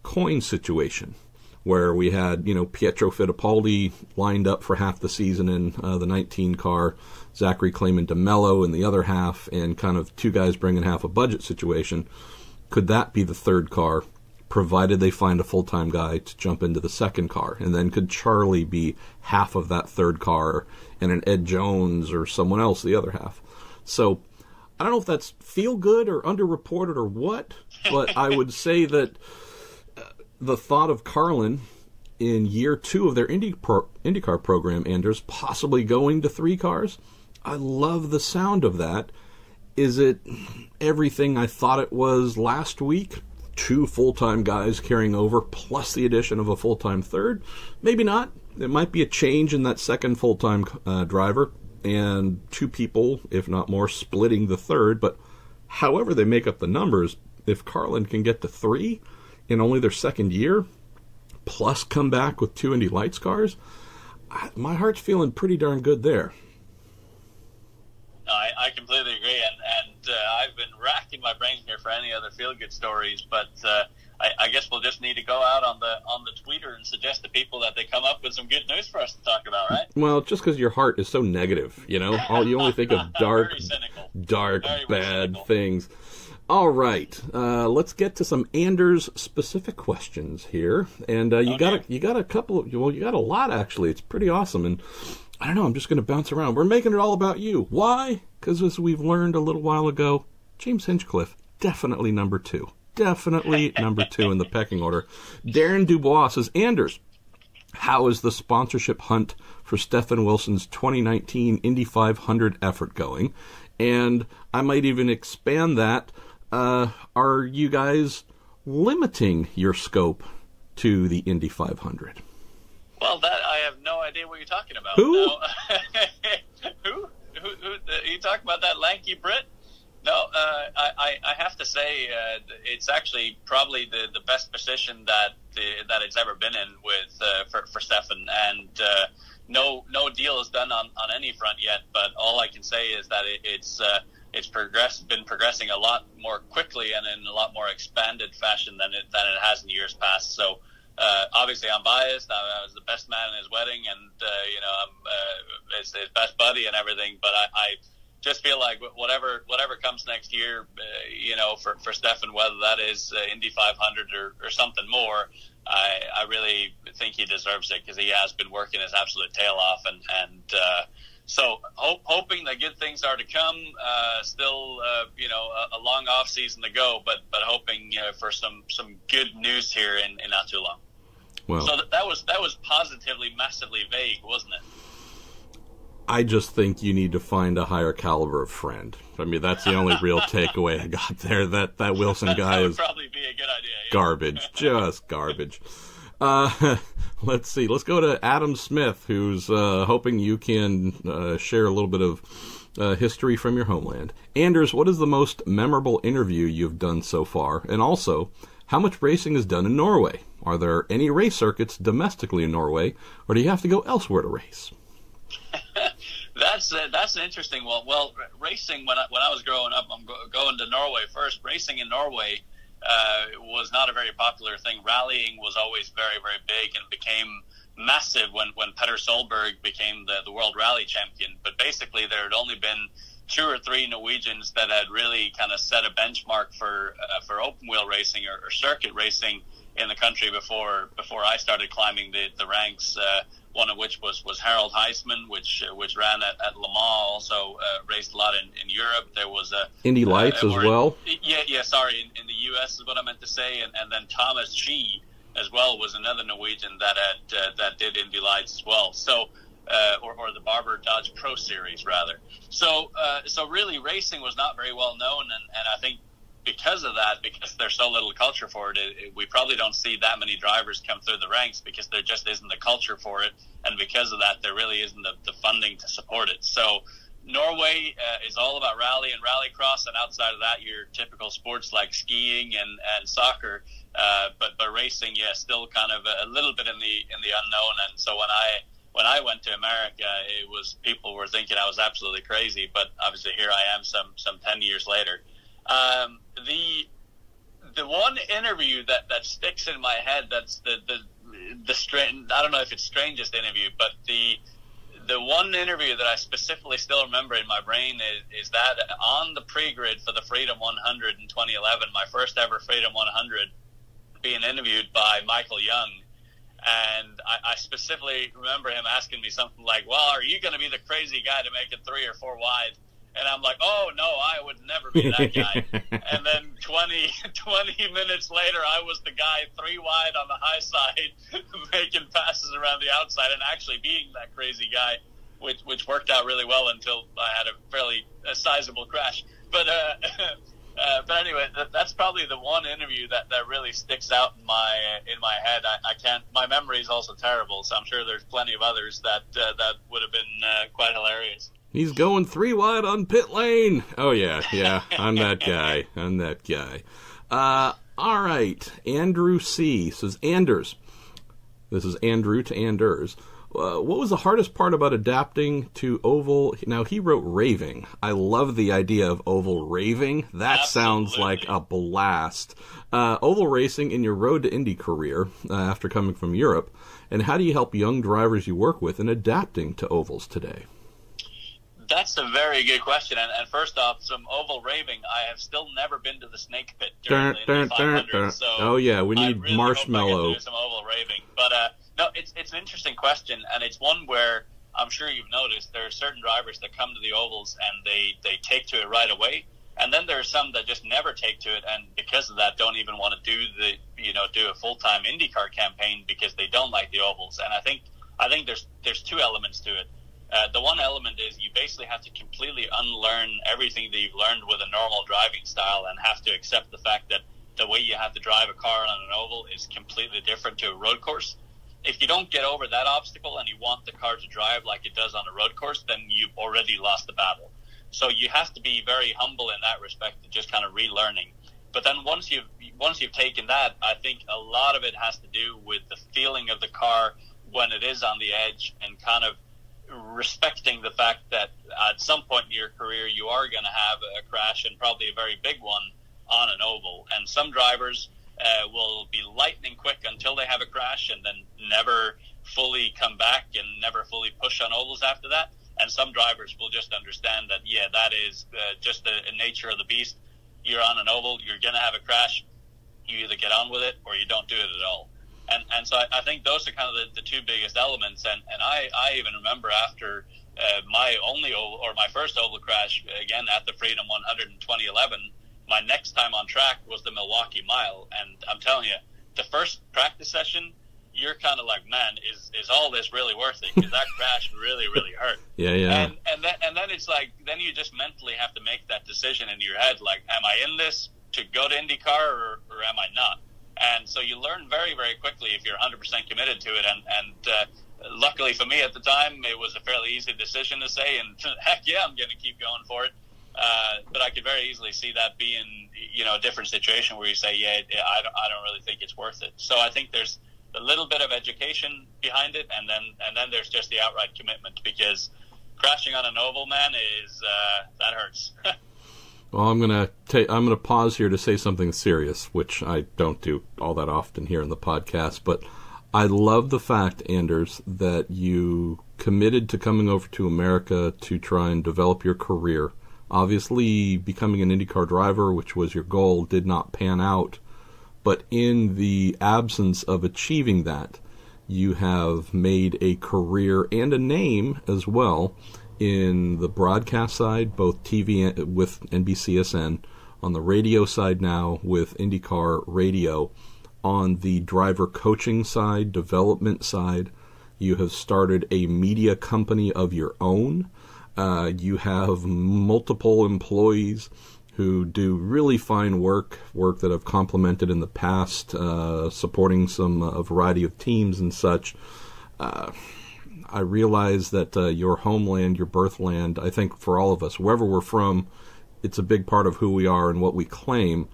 coin situation where we had, Pietro Fittipaldi lined up for half the season in the 19 car, Zachary Clayman DeMello in the other half, and kind of two guys bringing half a budget situation. Could that be the third car, provided they find a full-time guy to jump into the second car? And then could Charlie be half of that third car and an Ed Jones or someone else the other half? So I don't know if that's feel good or underreported or what, but I would say that the thought of Carlin in year 2 of their IndyCar program, Anders, possibly going to 3 cars, I love the sound of that. Is it everything I thought it was last week? 2 full-time guys carrying over, plus the addition of a full-time third? Maybe not. It might be a change in that second full-time driver, and 2 people, if not more, splitting the third. But however they make up the numbers, if Carlin can get to 3 in only their second year, plus come back with 2 Indy Lights cars, my heart's feeling pretty darn good there. I completely agree, and I've been racking my brain here for any other feel-good stories, but I guess we'll just need to go out on the Twitter and suggest to people that they come up with some good news for us to talk about, right? Well, just because your heart is so negative, you only think of dark, very bad things. All right, let's get to some Anders specific questions here, and you got a couple. You got a lot actually. It's pretty awesome, and I don't know, I'm just going to bounce around. We're making it all about you. Why? Because as we've learned a little while ago, James Hinchcliffe, definitely number 2. Definitely number 2 in the pecking order. Darren Dubois says, Anders, how is the sponsorship hunt for Stephen Wilson's 2019 Indy 500 effort going? And I might even expand that. Are you guys limiting your scope to the Indy 500? Well, that I have no idea what you're talking about. Who? No. Who? Are you talking about that lanky Brit? No, I have to say it's actually probably the best position that that it's ever been in with for Stefan, and no deal is done on any front yet. But all I can say is that it's been progressing a lot more quickly and in a lot more expanded fashion than it has in years past. So obviously I'm biased. I was the best man in his wedding, and I'm his best buddy and everything. But I just feel like whatever comes next year, for Stefan, whether that is Indy 500 or something more, I really think he deserves it, because he has been working his absolute tail off, and so hoping that good things are to come. Still, a long off season to go, but hoping for some good news here in not too long. Well, so that was positively massively vague, wasn't it? I just think you need to find a higher caliber of friend. I mean, that's the only real takeaway I got there. That Wilson guy would is probably be a good idea. Yeah. Garbage, just garbage. Let's see. Let's go to Adam Smith, who's hoping you can share a little bit of history from your homeland. Anders, what is the most memorable interview you've done so far? And also, how much racing is done in Norway? Are there any race circuits domestically in Norway, or do you have to go elsewhere to race? That's an interesting one. Well, racing, when I was growing up, I'm going to Norway first. Racing in Norway was not a very popular thing. Rallying was always very, very big and became massive when Petter Solberg became the world rally champion. But basically, there had only been 2 or 3 Norwegians that had really kind of set a benchmark for open wheel racing or circuit racing in the country before I started climbing the ranks. One of which was Harold Heisman, which ran at Le Mans, also raced a lot in Europe. There was Indy Lights as well. Yeah. Sorry, in the U.S. is what I meant to say, and then Thomas Shee as well was another Norwegian that did Indy Lights as well. So, or the Barber Dodge Pro Series rather. So really, racing was not very well known, and I think because of that, because there's so little culture for it, we probably don't see that many drivers come through the ranks, because there just isn't the culture for it, and because of that, there really isn't the funding to support it. So Norway is all about rally and rallycross, and outside of that, your typical sports like skiing and soccer. But racing, still kind of a little bit in the unknown. And so when I went to America, it was, people were thinking I was absolutely crazy, but obviously here I am some 10 years later. The one interview that sticks in my head, that's the strange, I don't know if it's strangest interview, but the one interview that I specifically still remember in my brain is that on the pre-grid for the Freedom 100 in 2011, my first ever Freedom 100, being interviewed by Michael Young. And I specifically remember him asking me something like, well, are you going to be the crazy guy to make it 3 or 4 wide? And I'm like, oh, no, I would never be that guy. And then 20 minutes later, I was the guy 3 wide on the high side, making passes around the outside and actually being that crazy guy, which worked out really well until I had a fairly sizable crash. But anyway, that's probably the one interview that really sticks out in my head. I can't. My memory is also terrible, so I'm sure there's plenty of others that would have been quite hilarious. He's going 3 wide on pit lane. Oh, yeah, I'm that guy. All right, Andrew C. says, Anders. This is Andrew to Anders. What was the hardest part about adapting to oval? Now, he wrote raving. I love the idea of oval raving. That Absolutely. Sounds like a blast. Oval racing in your road to Indy career after coming from Europe. And how do you help young drivers you work with in adapting to ovals today? That's a very good question. And first off, some oval raving. I have still never been to the snake pit during the Indy 500. So oh, yeah, we need really marshmallow. Hope I get to do some oval raving. But no, it's an interesting question, and it's one where I'm sure you've noticed there are certain drivers that come to the ovals and they take to it right away, and then there are some that just never take to it, and because of that, don't even want to do a full-time IndyCar campaign because they don't like the ovals. And I think there's 2 elements to it. The one element is you basically have to completely unlearn everything that you've learned with a normal driving style and have to accept the fact that the way you have to drive a car on an oval is completely different to a road course. If you don't get over that obstacle and you want the car to drive like it does on a road course, then you've already lost the battle. So you have to be very humble in that respect and just kind of relearning. But then once you've taken that, I think a lot of it has to do with the feeling of the car when it is on the edge, and kind of respecting the fact that at some point in your career you are going to have a crash, and probably a very big one, on an oval. And some drivers will be lightning quick until they have a crash and then never fully come back and never fully push on ovals after that. And some drivers will just understand that, yeah, that is just the nature of the beast. You're on an oval, you're going to have a crash. You either get on with it or you don't do it at all. And so I think those are kind of the two biggest elements. And I even remember after my first oval crash, again at the Freedom 100 in 2011, my next time on track was the Milwaukee Mile. And I'm telling you, the first practice session, you're kind of like, man, is all this really worth it? Because that crash really, really hurt. Yeah. And then it's like, then you just mentally have to make that decision in your head, like, am I in this to go to IndyCar or am I not? And so you learn very, very quickly if you're 100% committed to it. And luckily for me at the time, it was a fairly easy decision to say, and heck yeah, I'm going to keep going for it. But I could very easily see that being, a different situation where you say, yeah, I don't really think it's worth it. So I think there's a little bit of education behind it, and then there's just the outright commitment, because crashing on an oval, man, is that hurts. Well, I'm gonna pause here to say something serious, which I don't do all that often here in the podcast, but I love the fact, Anders, that you committed to coming over to America to try and develop your career. Obviously, becoming an IndyCar driver, which was your goal, did not pan out. But in the absence of achieving that, you have made a career and a name as well in the broadcast side, both TV with NBCSN, on the radio side now with IndyCar Radio, on the driver coaching side, development side. You have started a media company of your own. You have multiple employees who do really fine work that I've complimented in the past, supporting a variety of teams and such. I realize that your homeland, your birthland, I think for all of us, wherever we're from, it's a big part of who we are and what we claim.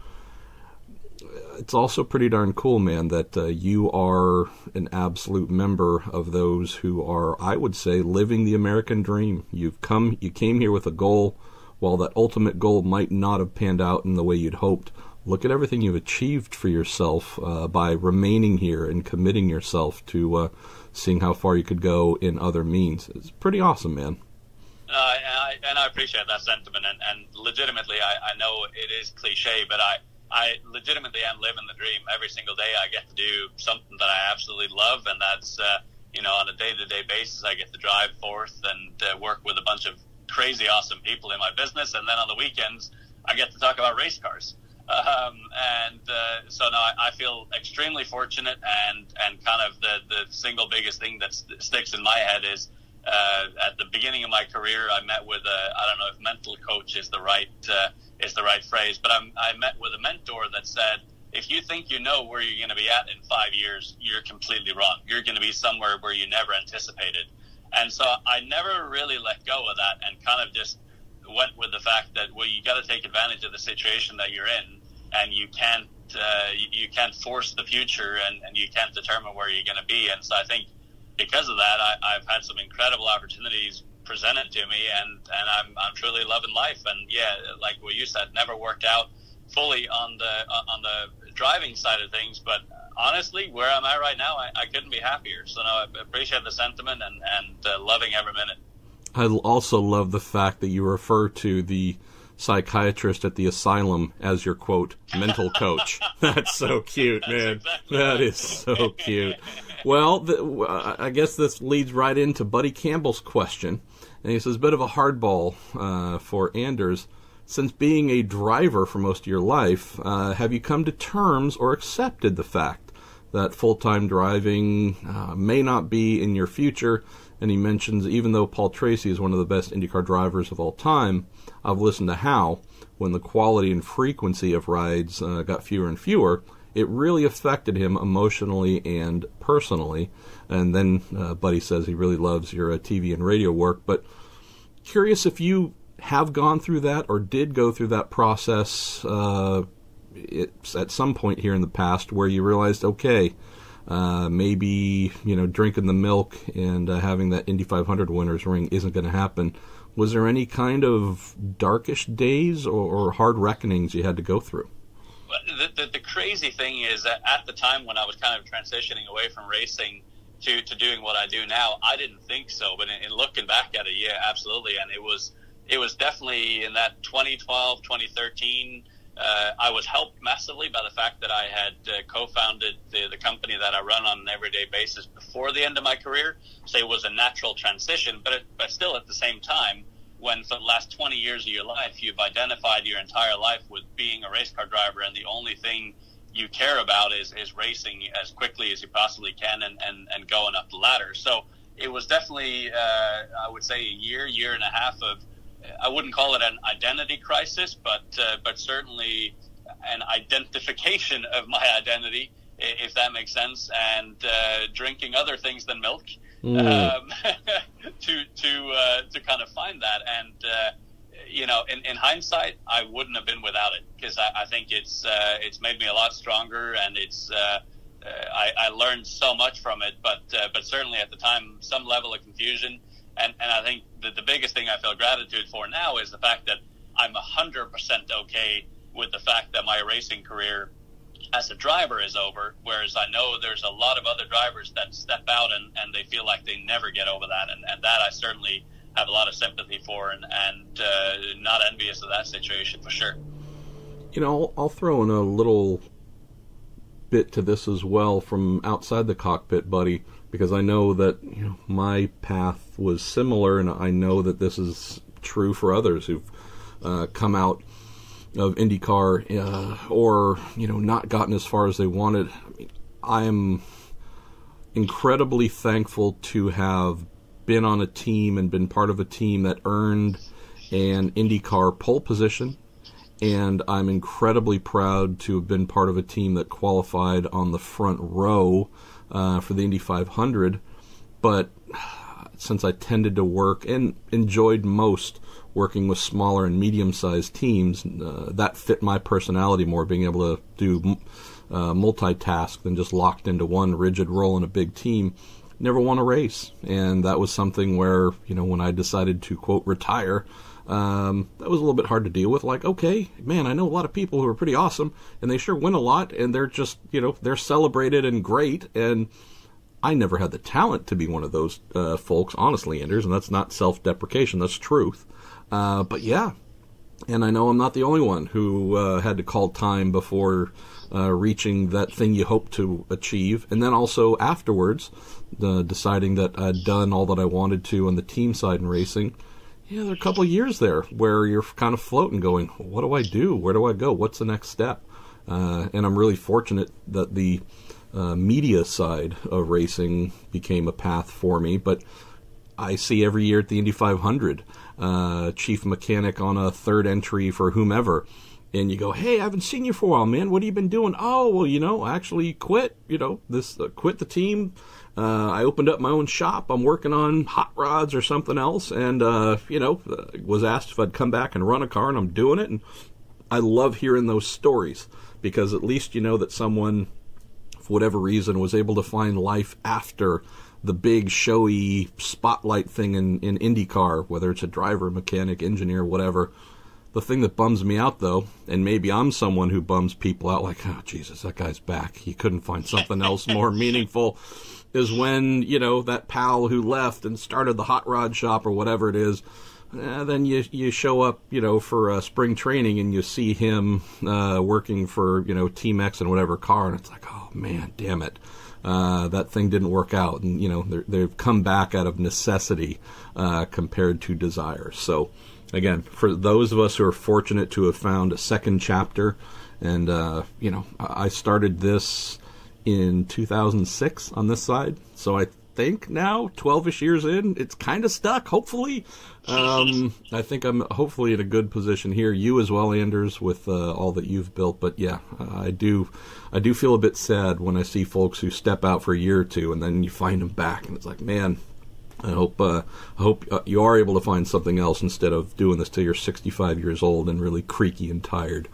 It's also pretty darn cool, man, that you are an absolute member of those who are, I would say, living the American dream. You came here with a goal. While that ultimate goal might not have panned out in the way you'd hoped, look at everything you've achieved for yourself by remaining here and committing yourself to seeing how far you could go in other means. It's pretty awesome, man. And I appreciate that sentiment. And legitimately, I know it is cliche, but I legitimately am living the dream. Every single day I get to do something that I absolutely love, and that's, on a day-to-day basis, I get to drive forth and work with a bunch of crazy awesome people in my business, and then on the weekends I get to talk about race cars. So I feel extremely fortunate, and kind of the single biggest thing that sticks in my head is at the beginning of my career I met with I don't know if mental coach is the right phrase, but I met with a mentor that said, if you think you know where you're going to be at in 5 years, you're completely wrong. You're going to be somewhere where you never anticipated. And so I never really let go of that, and kind of just went with the fact that, well, you got to take advantage of the situation that you're in, and you can't force the future, and you can't determine where you're going to be. And so I think because of that, I've had some incredible opportunities presented to me, and I'm truly loving life. And yeah, like what you said, never worked out fully on the driving side of things, but honestly, where I'm at right now, I couldn't be happier. So no, I appreciate the sentiment and loving every minute. I also love the fact that you refer to the psychiatrist at the asylum as your, quote, mental coach. That's so cute, man. Exactly that is so cute. Well, I guess this leads right into Buddy Campbell's question. And he says, a bit of a hardball for Anders. Since being a driver for most of your life, have you come to terms or accepted the fact that full-time driving may not be in your future? And he mentions, even though Paul Tracy is one of the best IndyCar drivers of all time, I've listened to how, when the quality and frequency of rides got fewer and fewer, it really affected him emotionally and personally. And then Buddy says he really loves your TV and radio work. But curious if you have gone through that or did go through that process it's at some point here in the past where you realized, okay, maybe, drinking the milk and having that Indy 500 winner's ring isn't going to happen. Was there any kind of darkish days or hard reckonings you had to go through? The crazy thing is that at the time when I was kind of transitioning away from racing to doing what I do now, I didn't think so. But in looking back at it, yeah, absolutely. And it was definitely in that 2012, 2013, I was helped massively by the fact that I had co-founded the company that I run on an everyday basis before the end of my career. So it was a natural transition, but still at the same time, when for the last 20 years of your life, you've identified your entire life with being a race car driver, and the only thing you care about is racing as quickly as you possibly can and going up the ladder. So it was definitely, I would say, a year and a half of, I wouldn't call it an identity crisis, but certainly an identification of my identity, if that makes sense, and drinking other things than milk to kind of find that. And in hindsight, I wouldn't have been without it, because I think it's made me a lot stronger, and I learned so much from it. But certainly at the time, some level of confusion. And I think that the biggest thing I feel gratitude for now is the fact that I'm 100% okay with the fact that my racing career as a driver is over, whereas I know there's a lot of other drivers that step out and they feel like they never get over that. And that I certainly have a lot of sympathy for and not envious of that situation for sure. I'll throw in a little bit to this as well from outside the cockpit, buddy, because I know that my path was similar, and I know that this is true for others who've come out of IndyCar or not gotten as far as they wanted. I am incredibly thankful to have been on a team and been part of a team that earned an IndyCar pole position, and I'm incredibly proud to have been part of a team that qualified on the front row for the Indy 500, but since I tended to work and enjoyed most working with smaller and medium-sized teams, that fit my personality more, being able to do multitask than just locked into one rigid role in a big team. Never won a race, and that was something where, when I decided to, quote, retire, that was a little bit hard to deal with. Like, okay, man, I know a lot of people who are pretty awesome, and they sure win a lot, and they're just, they're celebrated and great, and I never had the talent to be one of those folks, honestly, Anders, and that's not self-deprecation, that's truth. But yeah, and I know I'm not the only one who had to call time before reaching that thing you hope to achieve, and then also afterwards, deciding that I'd done all that I wanted to on the team side in racing. Yeah, there are a couple of years there where you're kind of floating, going, what do I do? Where do I go? What's the next step? And I'm really fortunate that the media side of racing became a path for me. But I see every year at the Indy 500, chief mechanic on a third entry for whomever. And you go, hey, I haven't seen you for a while, man. What have you been doing? Oh, well, I actually quit, quit the team. I opened up my own shop. I'm working on hot rods or something else. And, was asked if I'd come back and run a car, and I'm doing it. And I love hearing those stories, because at least you know that someone, for whatever reason, was able to find life after the big, showy spotlight thing in IndyCar, whether it's a driver, mechanic, engineer, whatever. The thing that bums me out, though, and maybe I'm someone who bums people out, like, oh, Jesus, that guy's back. He couldn't find something else more meaningful, is when, that pal who left and started the hot rod shop or whatever it is, then you show up, for spring training, and you see him working for, Team X and whatever car, and it's like, oh, man, damn it. That thing didn't work out. And, they've come back out of necessity compared to desire. So, again, for those of us who are fortunate to have found a second chapter, and, I started this in 2006 on this side, so I think now, 12-ish years in, it's kind of stuck, hopefully. I think I'm hopefully in a good position here. You as well, Anders, with all that you've built. But yeah, I do feel a bit sad when I see folks who step out for a year or two, and then you find them back, and it's like, man, I hope you are able to find something else instead of doing this till you're 65 years old and really creaky and tired.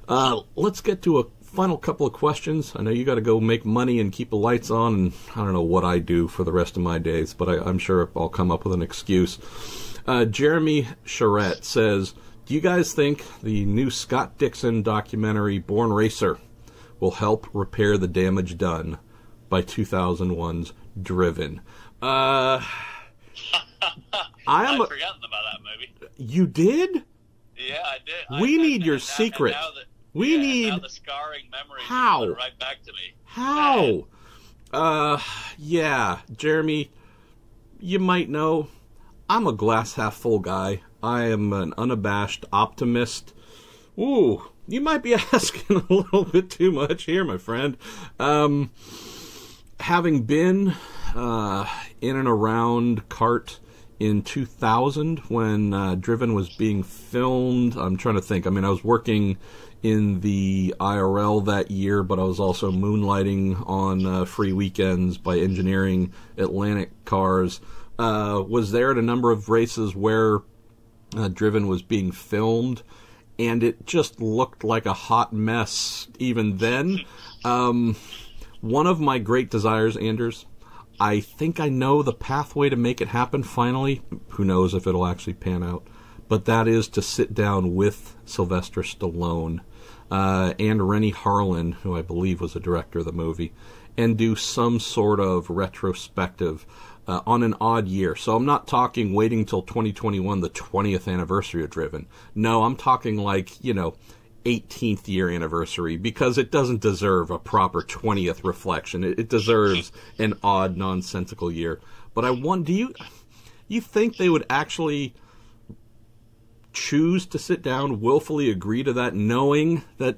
Let's get to a final couple of questions. I know you got to go make money and keep the lights on, and I don't know what I do for the rest of my days, but I'm sure I'll come up with an excuse. Jeremy Charette says, do you guys think the new Scott Dixon documentary, Born Racer, will help repair the damage done by 2001's Driven? I'd forgotten about that movie. You did? Yeah, I did. We need your secret. Now the scarring memories are coming right back to me. How? Yeah, Jeremy, you might know, I'm a glass half full guy. I am an unabashed optimist. Ooh, you might be asking a little bit too much here, my friend. Having been in and around CART in 2000 when Driven was being filmed, I'm trying to think. I mean, I was working in the IRL that year, but I was also moonlighting on free weekends by engineering Atlantic cars. Was there at a number of races where Driven was being filmed, and it just looked like a hot mess even then. One of my great desires, Anders, I think I know the pathway to make it happen finally. Who knows if it'll actually pan out. But that is to sit down with Sylvester Stallone and Rennie Harlan, who I believe was the director of the movie, and do some sort of retrospective on an odd year. So I'm not talking waiting till 2021, the 20th anniversary of Driven. No, I'm talking 18th year anniversary, because it doesn't deserve a proper 20th reflection. It deserves an odd, nonsensical year. But I wonder, do you think they would actually choose to sit down, willfully agree to that, knowing that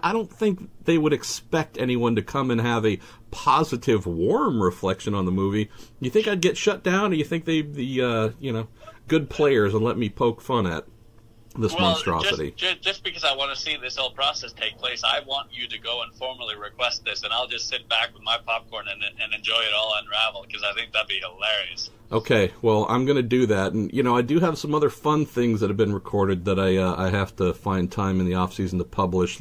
I don't think they would expect anyone to come and have a positive, warm reflection on the movie? You think I'd get shut down, or you think they'd be, good players and let me poke fun at this monstrosity? Just because I want to see this whole process take place, I want you to go and formally request this, and I'll just sit back with my popcorn and enjoy it all unravel, because I think that'd be hilarious. Okay, well, I'm going to do that. And, I do have some other fun things that have been recorded that I have to find time in the off-season to publish.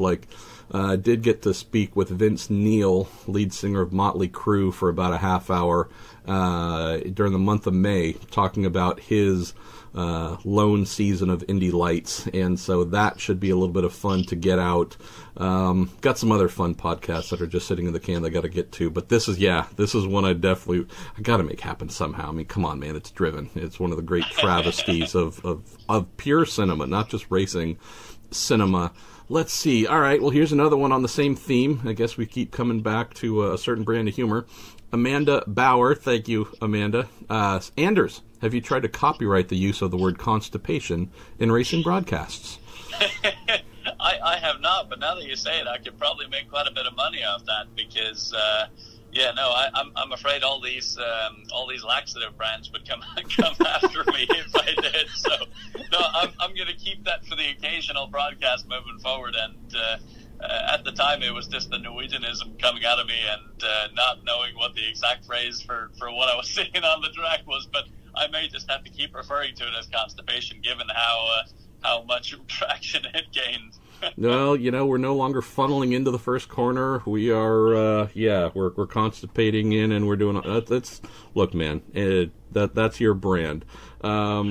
I did get to speak with Vince Neil, lead singer of Motley Crue, for about a half hour during the month of May, talking about his lone season of Indy Lights, and so that should be a little bit of fun to get out. Got some other fun podcasts that are just sitting in the can that I got to get to, but this is one I got to make happen somehow. I mean, come on, man, it's Driven. It's one of the great travesties of pure cinema, not just racing cinema. Let's see. All right, well, here's another one on the same theme. I guess we keep coming back to a certain brand of humor. Amanda Bauer, thank you, Amanda. Anders, have you tried to copyright the use of the word constipation in racing broadcasts? I have not, but now that you say it, I could probably make quite a bit of money off that, because I'm afraid all these laxative brands would come after me if I did. So no, I'm going to keep that for the occasional broadcast moving forward. And at the time, it was just the Norwegianism coming out of me, and not knowing what the exact phrase for what I was saying on the track was. But I may just have to keep referring to it as constipation, given how much traction it gained. Well, we're no longer funneling into the first corner. We are, we're constipating in, and we're doing. Look, man, that's your brand. Tom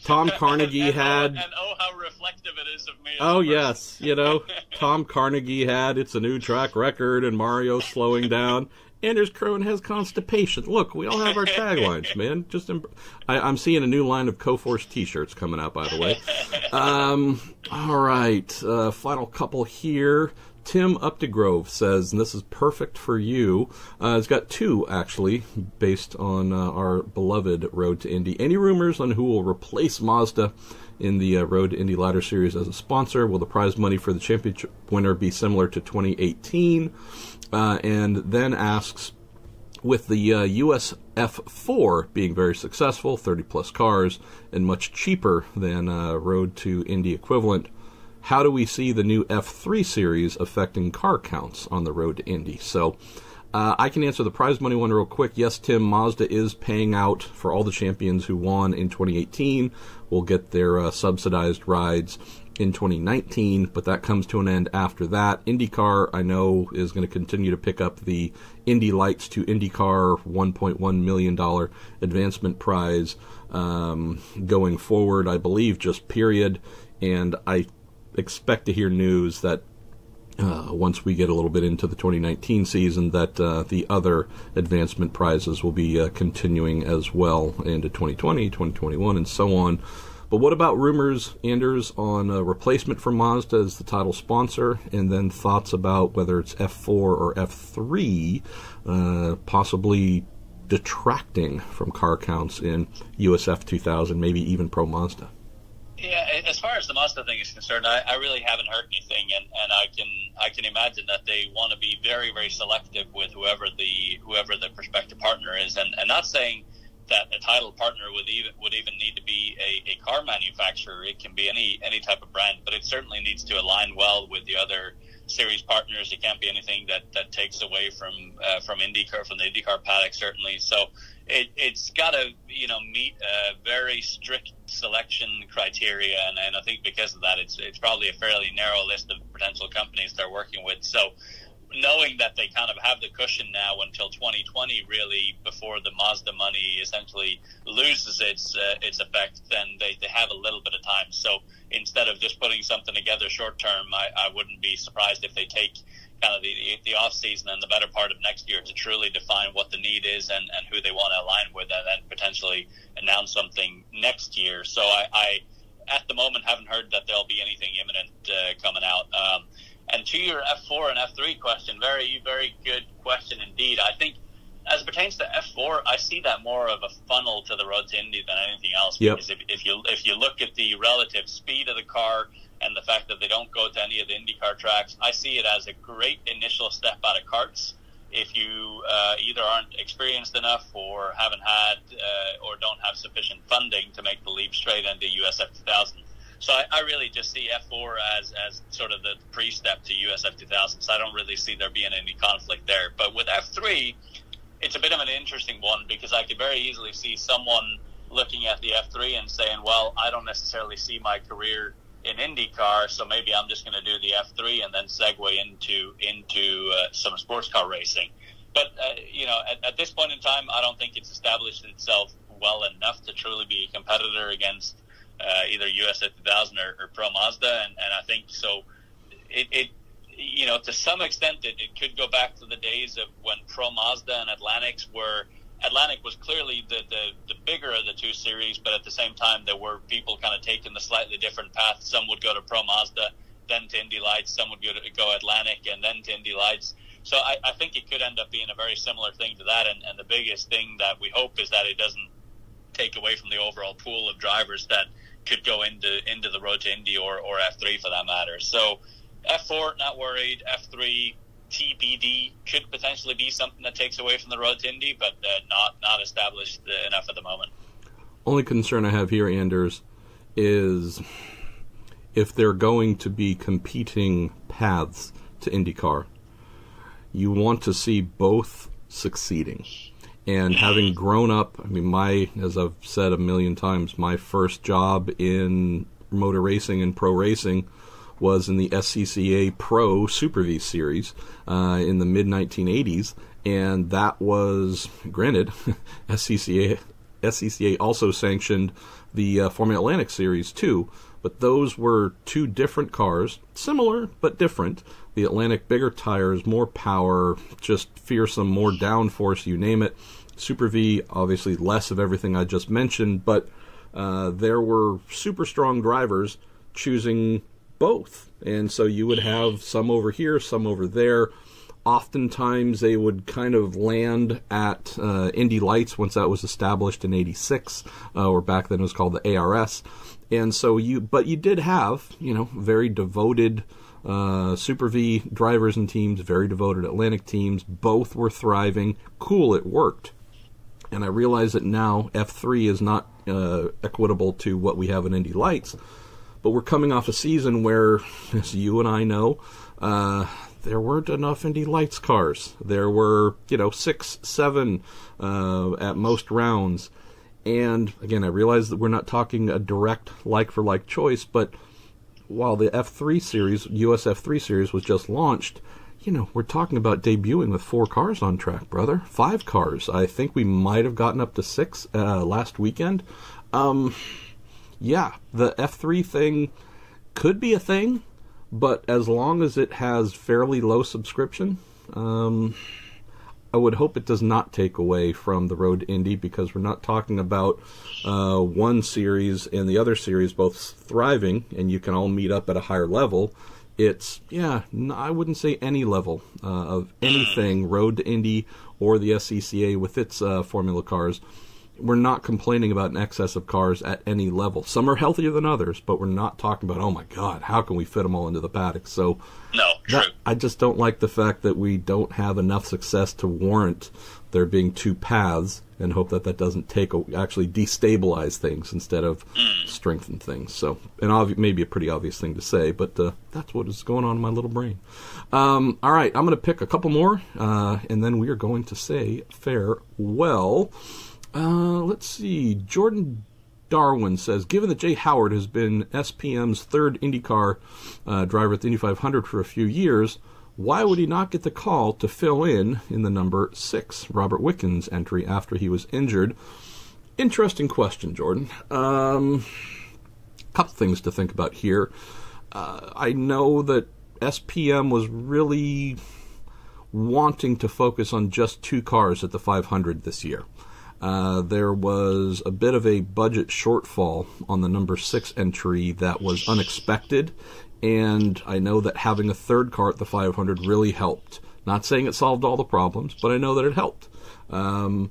Carnegie had. And oh, how reflective it is of me. Oh yes, Tom Carnegie had "It's a New Track Record" and Mario slowing down. Anders Krohn has constipation. Look, we all have our taglines, man. I'm seeing a new line of Coforce T-shirts coming out, by the way. All right, final couple here. Tim Updegrove says, and this is perfect for you. It's got two, actually, based on our beloved Road to Indy. Any rumors on who will replace Mazda in the Road to Indy Ladder Series as a sponsor? Will the prize money for the championship winner be similar to 2018? And then asks, with the US F4 being very successful, 30-plus cars, and much cheaper than Road to Indy equivalent, how do we see the new F3 series affecting car counts on the Road to Indy? So I can answer the prize money one real quick. Yes, Tim, Mazda is paying out for all the champions who won in 2018. Will get their subsidized rides in 2019, but that comes to an end after that. IndyCar, I know, is going to continue to pick up the Indy Lights to IndyCar $1.1 million advancement prize going forward, I believe, just period. And I expect to hear news that once we get a little bit into the 2019 season, that the other advancement prizes will be continuing as well into 2020, 2021, and so on. But what about rumors, Anders, on a replacement for Mazda as the title sponsor, and then thoughts about whether it's F4 or F3 possibly detracting from car counts in USF 2000, maybe even Pro Mazda? Yeah, as far as the Mazda thing is concerned, I really haven't heard anything, and I can imagine that they want to be very, very selective with whoever the prospective partner is, and not saying that a title partner would even need to be a car manufacturer. It can be any type of brand, but it certainly needs to align well with the other series partners. It can't be anything that takes away from IndyCar, from the IndyCar paddock, certainly. So it's got to meet a very strict selection criteria, and I think because of that, it's probably a fairly narrow list of potential companies they're working with. So knowing that they kind of have the cushion now until 2020, really, before the Mazda money essentially loses its effect, then they have a little bit of time. So instead of just putting something together short term, I wouldn't be surprised if they take kind of the off season and the better part of next year to truly define what the need is and who they want to align with, and then potentially announce something next year. So I at the moment haven't heard that there'll be anything imminent coming out. And to your F4 and F3 question, very, very good question indeed. I think as it pertains to F4, I see that more of a funnel to the road to Indy than anything else. Yep. Because if you look at the relative speed of the car and the fact that they don't go to any of the IndyCar tracks, I see it as a great initial step out of karts. If you either aren't experienced enough or haven't had or don't have sufficient funding to make the leap straight into USF 2000. So I really just see F4 as sort of the pre-step to USF 2000. So I don't really see there being any conflict there. But with F3, it's a bit of an interesting one because I could very easily see someone looking at the F3 and saying, well, I don't necessarily see my career in IndyCar, so maybe I'm just going to do the F3 and then segue into some sports car racing. But, at this point in time, I don't think it's established itself well enough to truly be a competitor against either USF 2000 or Pro Mazda, and I think so. It to some extent, it could go back to the days of when Pro Mazda and Atlantic was clearly the bigger of the two series, but at the same time, there were people kind of taking the slightly different path. Some would go to Pro Mazda, then to Indy Lights. Some would go Atlantic, and then to Indy Lights. So I think it could end up being a very similar thing to that, and the biggest thing that we hope is that it doesn't take away from the overall pool of drivers that could go into the road to Indy or F3 for that matter. So F4, not worried. F3, TBD, could potentially be something that takes away from the road to Indy, but not established enough at the moment. Only concern I have here, Anders, is if they're going to be competing paths to IndyCar, you want to see both succeeding. And having grown up, I mean, as I've said a million times, my first job in motor racing and pro racing was in the SCCA Pro Super V Series in the mid-1980s, and that was, granted, SCCA also sanctioned the Formula Atlantic Series too, but those were two different cars, similar but different. The Atlantic, bigger tires, more power, just fearsome, more downforce, you name it. Super V, obviously less of everything I just mentioned, but there were super strong drivers choosing both. And so you would have some over here, some over there. Oftentimes they would kind of land at Indy Lights once that was established in '86, or back then it was called the ARS. And so you did have, very devoted Super V drivers and teams, very devoted Atlantic teams. Both were thriving. Cool, it worked. And I realize that now F3 is not equitable to what we have in Indy Lights, but we're coming off a season where, as you and I know, there weren't enough Indy Lights cars. There were, 6, 7 at most rounds. And again, I realize that we're not talking a direct like-for-like choice, but while the F3 series, US F3 series, was just launched, we're talking about debuting with 4 cars on track, brother. 5 cars. I think we might have gotten up to 6 last weekend. Yeah, the F3 thing could be a thing, but as long as it has fairly low subscription, I would hope it does not take away from the Road to Indy, because we're not talking about one series and the other series both thriving and you can all meet up at a higher level. It's, I wouldn't say any level of anything, Road to Indy or the SCCA with its formula cars. We're not complaining about an excess of cars at any level. Some are healthier than others, but we're not talking about, oh my God, how can we fit them all into the paddock? So no, true. I just don't like the fact that we don't have enough success to warrant there being 2 paths, and hope that doesn't actually destabilize things instead of strengthen things. So, maybe a pretty obvious thing to say, but that's what is going on in my little brain. All right, I'm going to pick a couple more, and then we are going to say farewell. Let's see. Jordan Darwin says, given that Jay Howard has been SPM's 3rd IndyCar driver at the Indy 500 for a few years, why would he not get the call to fill in the number 6 Robert Wickens entry after he was injured? Interesting question, Jordan. Couple things to think about here. I know that SPM was really wanting to focus on just 2 cars at the 500 this year. There was a bit of a budget shortfall on the number 6 entry that was unexpected, and I know that having a 3rd car at the 500 really helped. Not saying it solved all the problems, but I know that it helped. I'm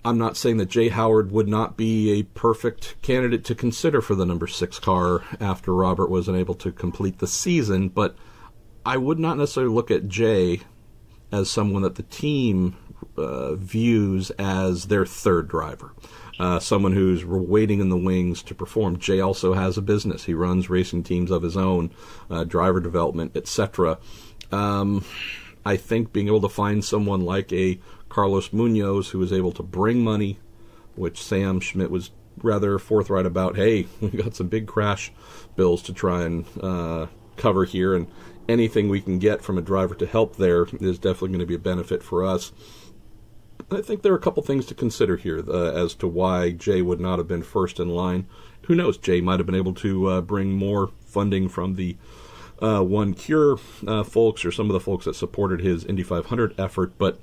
not saying that Jay Howard would not be a perfect candidate to consider for the number 6 car after Robert was unable to complete the season, but I would not necessarily look at Jay as someone that the team views as their 3rd driver, someone who's waiting in the wings to perform. Jay also has a business. He runs racing teams of his own, driver development, etc. I think being able to find someone like a Carlos Munoz who was able to bring money, which Sam Schmidt was rather forthright about, hey, we got some big crash bills to try and cover here, and anything we can get from a driver to help there is definitely going to be a benefit for us. I think there are a couple things to consider here as to why Jay would not have been first in line. Who knows? Jay might have been able to bring more funding from the One Cure folks or some of the folks that supported his Indy 500 effort, but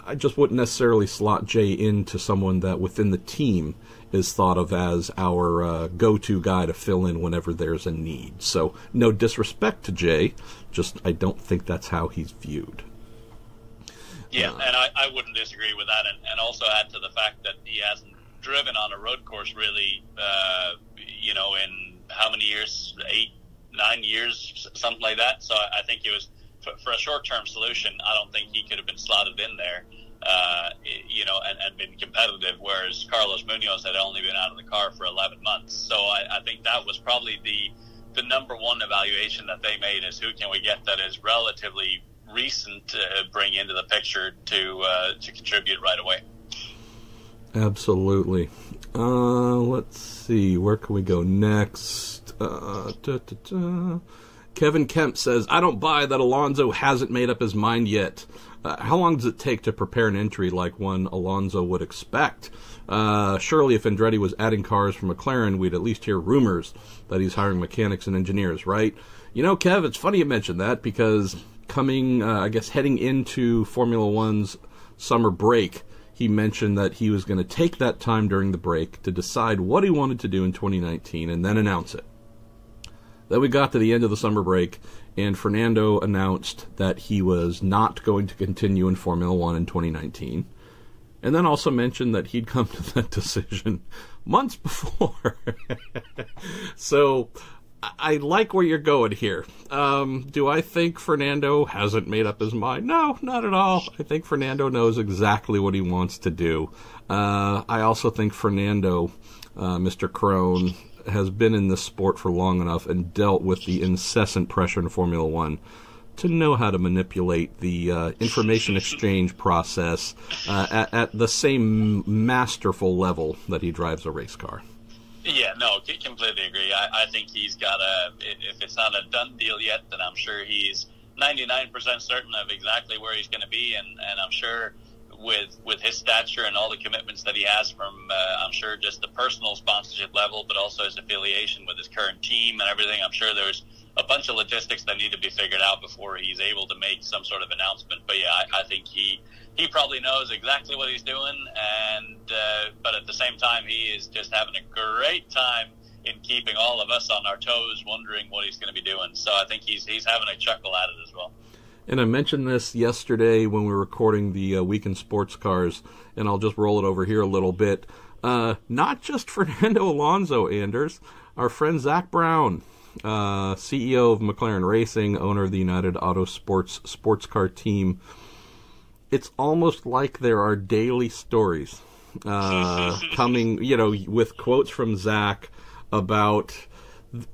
I just wouldn't necessarily slot Jay into someone that within the team is thought of as our go-to guy to fill in whenever there's a need. So no disrespect to Jay, just I don't think that's how he's viewed. Yeah, and I wouldn't disagree with that, and also add to the fact that he hasn't driven on a road course really, in how many years, 8, 9 years, something like that. So I think it was, for a short-term solution, I don't think he could have been slotted in there, and been competitive, whereas Carlos Munoz had only been out of the car for 11 months. So I think that was probably the number one evaluation that they made, is who can we get that is relatively recent to bring into the picture to contribute right away. Absolutely. Let's see, where can we go next? Kevin Kemp says, I don't buy that Alonso hasn't made up his mind yet. How long does it take to prepare an entry like one Alonso would expect? Surely if Andretti was adding cars from McLaren, we'd at least hear rumors that he's hiring mechanics and engineers, right? Kev, it's funny you mentioned that, because heading into Formula One's summer break, he mentioned that he was going to take that time during the break to decide what he wanted to do in 2019 and then announce it. Then we got to the end of the summer break, and Fernando announced that he was not going to continue in Formula One in 2019, and then also mentioned that he'd come to that decision months before. So I like where you're going here. Do I think Fernando hasn't made up his mind? No, not at all. I think Fernando knows exactly what he wants to do. I also think Fernando, Mr. Krohn, has been in this sport for long enough and dealt with the incessant pressure in Formula One to know how to manipulate the information exchange process at the same masterful level that he drives a race car. Yeah, no, completely agree. I think he's got if it's not a done deal yet, then I'm sure he's 99% certain of exactly where he's going to be, and I'm sure with his stature and all the commitments that he has from, I'm sure just the personal sponsorship level, but also his affiliation with his current team and everything, I'm sure there's a bunch of logistics that need to be figured out before he's able to make some sort of announcement. But yeah, I think he probably knows exactly what he's doing, and but at the same time, he is just having a great time in keeping all of us on our toes, wondering what he's going to be doing. So I think he's having a chuckle at it as well. And I mentioned this yesterday when we were recording the Week in Sports Cars, and I'll just roll it over here a little bit. Not just Fernando Alonso, Anders. Our friend Zach Brown, CEO of McLaren Racing, owner of the United Autosports sports car team. It's almost like there are daily stories coming, with quotes from Zach about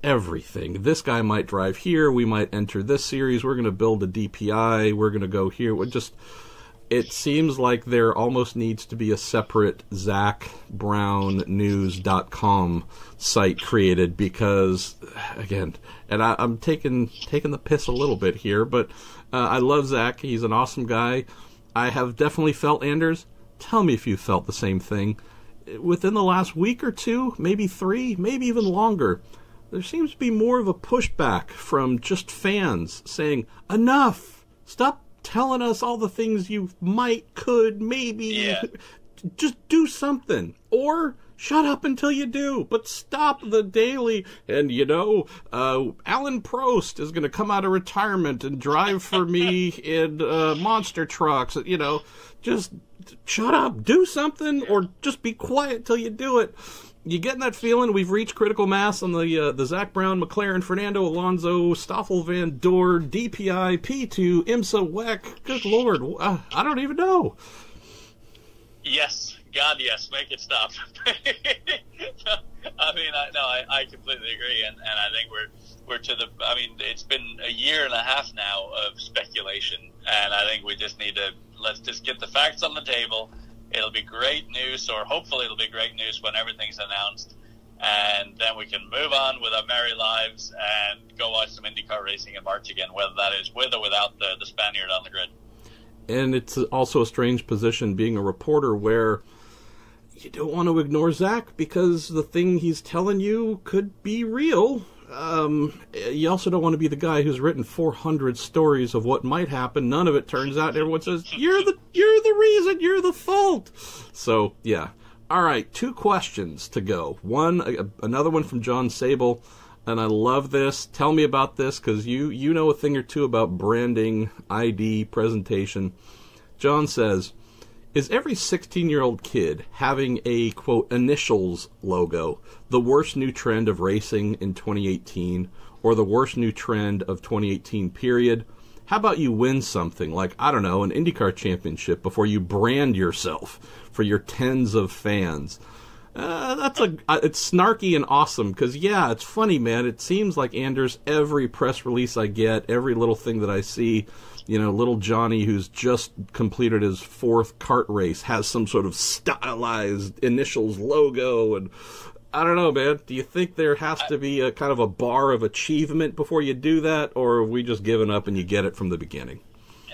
everything. This guy might drive here. We might enter this series. We're going to build a DPI. We're going to go here. It seems like there almost needs to be a separate ZachBrownNews.com site created because, again, and I'm taking the piss a little bit here, but I love Zach. He's an awesome guy. I have definitely felt, Anders, tell me if you felt the same thing. Within the last week or two, maybe 3, maybe even longer, there seems to be more of a pushback from just fans saying, enough, stop telling us all the things you might, could, maybe. Yeah. Just do something. Or shut up until you do. But stop the daily. And, Alan Prost is going to come out of retirement and drive for me in monster trucks. Just shut up. Do something or just be quiet till you do it. You getting that feeling? We've reached critical mass on the Zach Brown, McLaren, Fernando Alonso, Stoffel Van Dorn, DPI, P2, IMSA, WEC. Good Lord, I don't even know. Yes, God, yes, make it stop. I completely agree, and I think we're to the. I mean, it's been a year and a half now of speculation, and I think we just need to let's just get the facts on the table. It'll be great news, or hopefully it'll be great news when everything's announced, and then we can move on with our merry lives and go watch some IndyCar racing in March again, whether that is with or without the Spaniard on the grid. And it's also a strange position being a reporter where you don't want to ignore Zach because the thing he's telling you could be real. You also don't want to be the guy who's written 400 stories of what might happen. None of it turns out. Everyone says, you're the reason, you're the fault. So, yeah. All right, 2 questions to go. Another one from John Sable, and I love this. Tell me about this, because you know a thing or two about branding, ID, presentation. John says, is every 16-year-old kid having a, quote, initials logo the worst new trend of racing in 2018 or the worst new trend of 2018 period? How about you win something like, I don't know, an IndyCar championship before you brand yourself for your tens of fans? It's snarky and awesome because, yeah, it's funny, man. It seems like, Anders, every press release I get, every little thing that I see, little Johnny who's just completed his 4th kart race has some sort of stylized initials logo. And I don't know, man. Do you think there has to be a kind of a bar of achievement before you do that, or have we just given up and you get it from the beginning?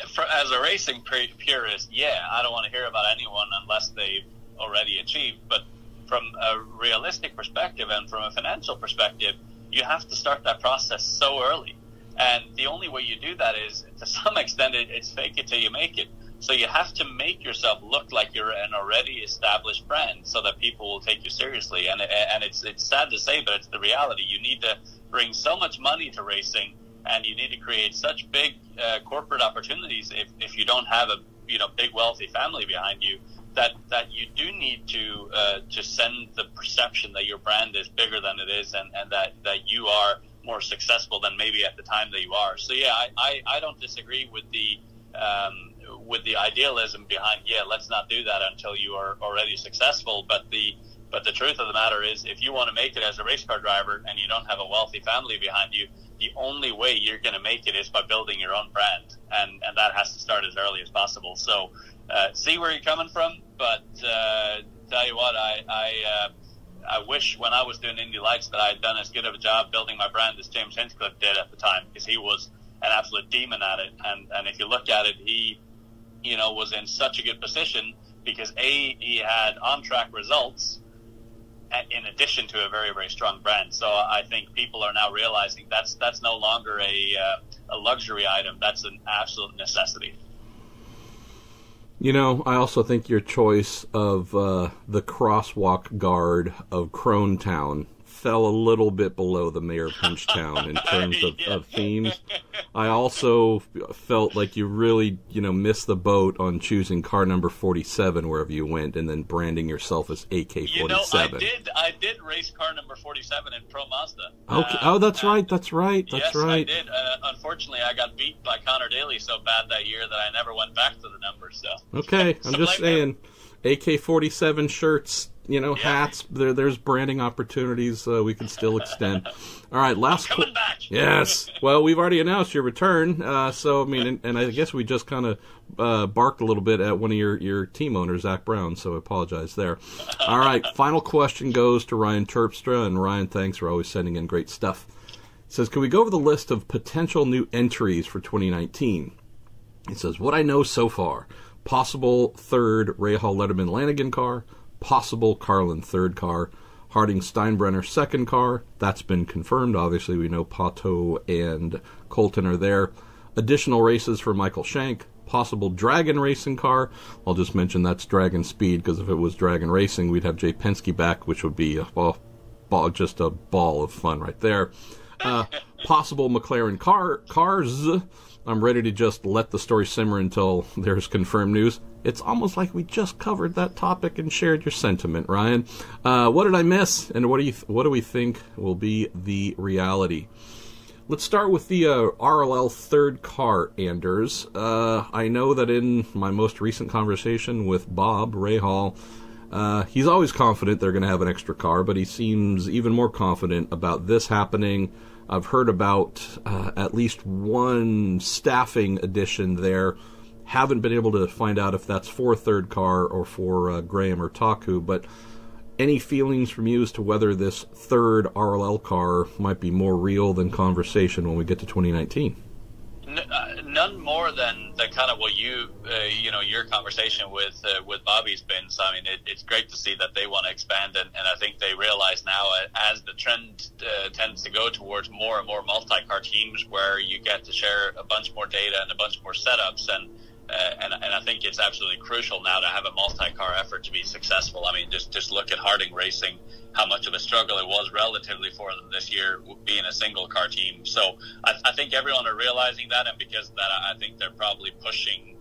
As a racing purist, yeah, I don't want to hear about anyone unless they've already achieved. But from a realistic perspective and from a financial perspective, you have to start that process so early. And the only way you do that is, to some extent, it's fake it till you make it. So you have to make yourself look like you're an already established brand so that people will take you seriously. And it's sad to say, but it's the reality. You need to bring so much money to racing, and you need to create such big corporate opportunities if you don't have a big wealthy family behind you, that you do need to send the perception that your brand is bigger than it is, and that you are more successful than maybe at the time that you are. So yeah, I don't disagree with the idealism behind, let's not do that until you are already successful. But the truth of the matter is, if you want to make it as a race car driver and you don't have a wealthy family behind you, the only way you're going to make it is by building your own brand, and that has to start as early as possible. So see where you're coming from, but tell you what, I wish when I was doing Indy Lights that I had done as good of a job building my brand as James Hinchcliffe did at the time, because he was an absolute demon at it. And if you look at it, he, was in such a good position because he had on-track results in addition to a very, very strong brand. So I think people are now realizing that's no longer a luxury item. That's an absolute necessity. I also think your choice of the crosswalk guard of Krohn Town fell a little bit below the mayor of Hinchtown in terms of themes. I also felt like you really, missed the boat on choosing car number 47 wherever you went and then branding yourself as AK-47. I did race car number 47 in Pro Mazda. Okay. That's right. Yes, right. I did. Unfortunately, I got beat by Connor Daly so bad that year that I never went back to the numbers. So. Okay, I'm just saying, AK-47 shirts, hats, there's branding opportunities we can still extend. All right, last coming back. Yes. Well, we've already announced your return, so, and I guess we just kind of barked a little bit at one of your team owners, Zach Brown, so I apologize there. All right, final question goes to Ryan Terpstra, and Ryan, thanks for always sending in great stuff. It says, can we go over the list of potential new entries for 2019? It says, what I know so far, possible third Rahal Letterman Lanigan car, possible Carlin third car, Harding Steinbrenner second car. That's been confirmed. Obviously, we know Pato and Colton are there. Additional races for Michael Shank. Possible Dragon racing car. I'll just mention that's Dragon Speed, because if it was Dragon Racing, we'd have Jay Penske back, which would be just a ball of fun right there. Possible McLaren cars. I'm ready to just let the story simmer until there's confirmed news. It's almost like we just covered that topic and shared your sentiment, Ryan. What did I miss, and what do we think will be the reality? Let's start with the RLL third car, Anders. I know that in my most recent conversation with Bob Rahal, he's always confident they're going to have an extra car, but he seems even more confident about this happening. I've heard about at least one staffing addition there. Haven't been able to find out if that's for a third car or for Graham or Taku, but any feelings from you as to whether this third RLL car might be more real than conversation when we get to 2019? None more than the kind of what your conversation with Bobby's been. So I mean, it's great to see that they want to expand, and I think they realize now, as the trend tends to go towards more and more multi-car teams, where you get to share a bunch more data and a bunch more setups, and I think it's absolutely crucial now to have a multi-car effort to be successful. I mean, just look at Harding Racing, how much of a struggle it was relatively for them this year being a single car team. So I think everyone are realizing that, and because of that, I think they're probably pushing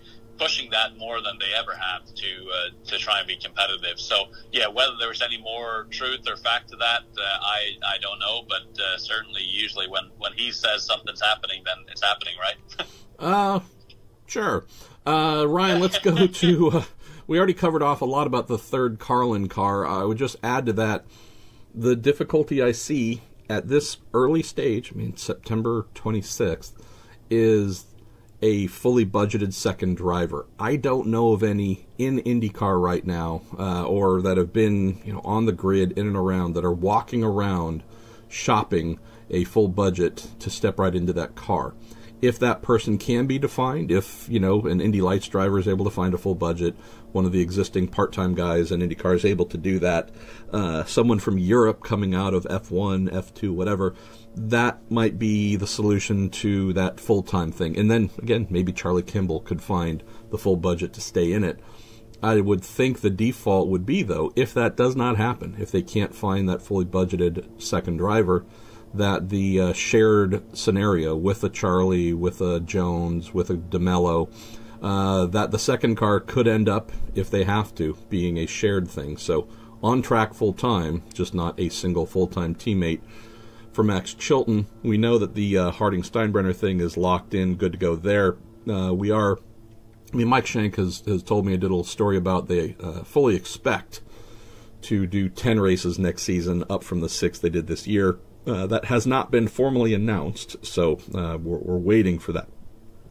that more than they ever have to try and be competitive. So yeah, whether there's any more truth or fact to that, I don't know, but certainly usually when he says something's happening, then it's happening, right? Sure. Ryan, let's go to... we already covered off a lot about the third Carlin car. I would just add to that the difficulty I see at this early stage, September 26th, is a fully budgeted second driver. I don't know of any in IndyCar right now, or that have been on the grid in and around, that are walking around shopping a full budget to step right into that car. If that person can be defined, if, an Indy Lights driver is able to find a full budget, one of the existing part-time guys in IndyCar is able to do that, someone from Europe coming out of F1, F2, whatever, that might be the solution to that full-time thing. And then, again, maybe Charlie Kimball could find the full budget to stay in it. I would think the default would be, though, if that does not happen, if they can't find that fully budgeted second driver, that the shared scenario with a Charlie, with a Jones, with a DeMello, that the second car could end up, if they have to, being a shared thing. So on track full-time, just not a single full-time teammate. For Max Chilton, we know that the Harding Steinbrenner thing is locked in, good to go there. Mike Shank has told me a little story about they fully expect to do 10 races next season, up from the 6 they did this year. That has not been formally announced, so we're waiting for that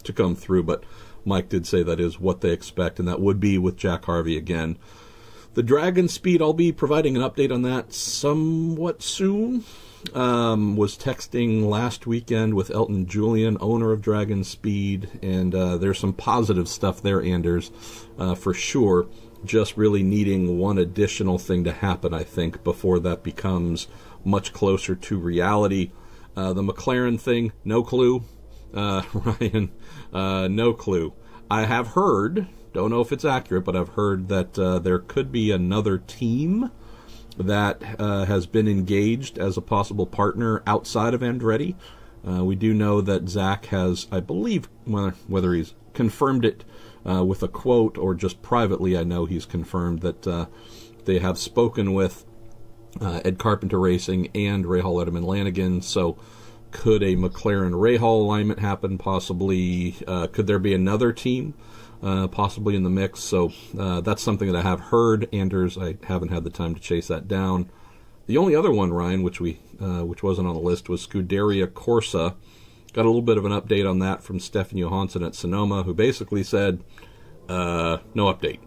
to come through, but Mike did say that is what they expect, and that would be with Jack Harvey again The Dragon Speed, I'll be providing an update on that somewhat soon. Was texting last weekend with Elton Julian, owner of Dragon Speed, and there's some positive stuff there, Anders, for sure. Just really needing one additional thing to happen, I think, before that becomes much closer to reality. The McLaren thing, no clue. Ryan, no clue. I have heard, don't know if it's accurate, but I've heard that there could be another team that has been engaged as a possible partner outside of Andretti. We do know that Zach has, I believe, whether he's confirmed it with a quote or just privately, I know he's confirmed that they have spoken with Ed Carpenter Racing and Rahal Letterman Lanigan. So could a McLaren Rahal alignment happen? Possibly. Could there be another team possibly in the mix? So that's something that I have heard. Anders, I haven't had the time to chase that down. The only other one, Ryan, which wasn't on the list, was Scuderia Corsa. Got a little bit of an update on that from Stefan Johansson at Sonoma, who basically said, no update.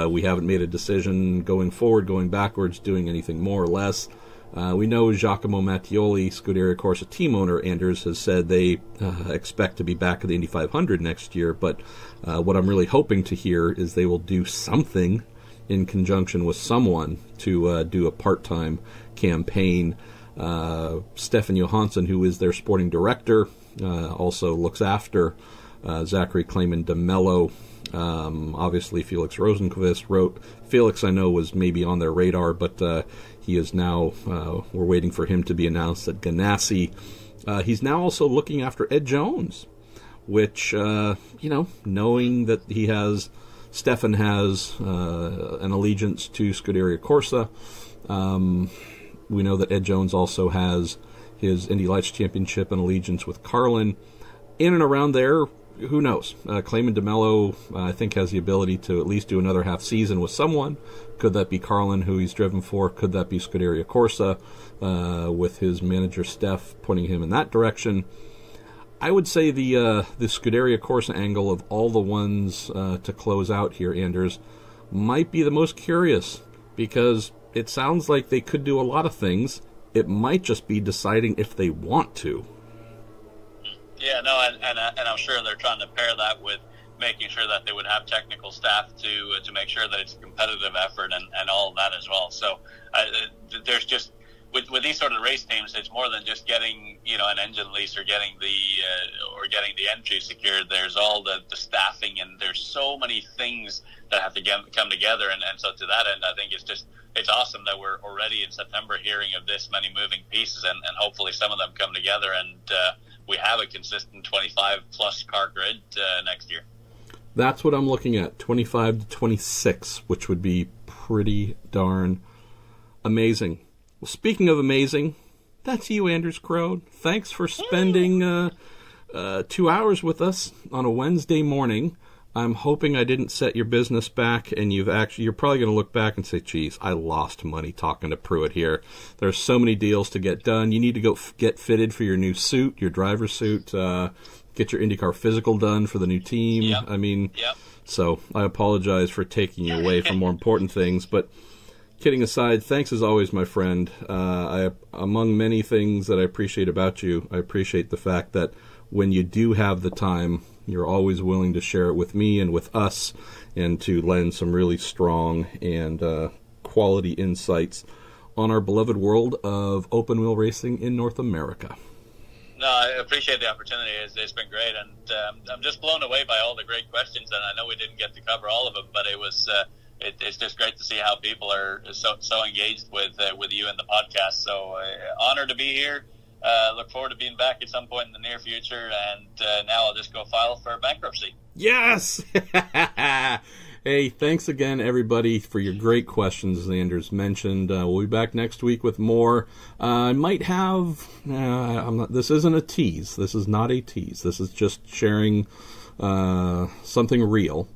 We haven't made a decision going forward, going backwards, doing anything more or less. We know Giacomo Mattioli, Scuderia Corsa team owner, Anders, has said they expect to be back at the Indy 500 next year, but what I'm really hoping to hear is they will do something in conjunction with someone to do a part-time campaign. Stefan Johansson, who is their sporting director, also looks after Zachary Clayman DeMello. Obviously, Felix Rosenqvist wrote. Felix, I know, was maybe on their radar, but he is now, we're waiting for him to be announced at Ganassi. He's now also looking after Ed Jones, which, knowing that Stefan has an allegiance to Scuderia Corsa. We know that Ed Jones also has his Indy Lights Championship and allegiance with Carlin. In and around there, who knows? Clayman DeMello, I think, has the ability to at least do another half season with someone. Could that be Carlin, who he's driven for? Could that be Scuderia Corsa, with his manager Steph pointing him in that direction? I would say the Scuderia Corsa angle of all the ones to close out here, Anders, might be the most curious, because it sounds like they could do a lot of things. It might just be deciding if they want to. Yeah, no, and I'm sure they're trying to pair that with making sure that they would have technical staff to make sure that it's a competitive effort and all of that as well. So there's just with these sort of race teams, it's more than just getting an engine lease or getting the entry secured. There's all the staffing, and there's so many things that have to come together. And so to that end, I think it's awesome that we're already in September hearing of this many moving pieces, and hopefully some of them come together and we have a consistent 25-plus car grid next year. That's what I'm looking at, 25 to 26, which would be pretty darn amazing. Well, speaking of amazing, that's you, Anders Krohn. Thanks for spending 2 hours with us on a Wednesday morning. I'm hoping I didn't set your business back, and you're probably going to look back and say, geez, I lost money talking to Pruett here. There's so many deals to get done. You need to go get fitted for your new suit, your driver's suit, get your IndyCar physical done for the new team. Yep. So I apologize for taking you away from more important things, but kidding aside, thanks as always, my friend. Among many things that I appreciate about you, I appreciate the fact that when you do have the time, you're always willing to share it with me and with us, and to lend some really strong and quality insights on our beloved world of open-wheel racing in North America. No, I appreciate the opportunity. It's been great, and I'm just blown away by all the great questions, and I know we didn't get to cover all of them, but it was it's just great to see how people are so engaged with you and the podcast. So honored to be here. Look forward to being back at some point in the near future, and now I'll just go file for bankruptcy. Yes! Hey, thanks again, everybody, for your great questions, as Anders mentioned. We'll be back next week with more. I might have... this isn't a tease. This is not a tease. This is just sharing something real.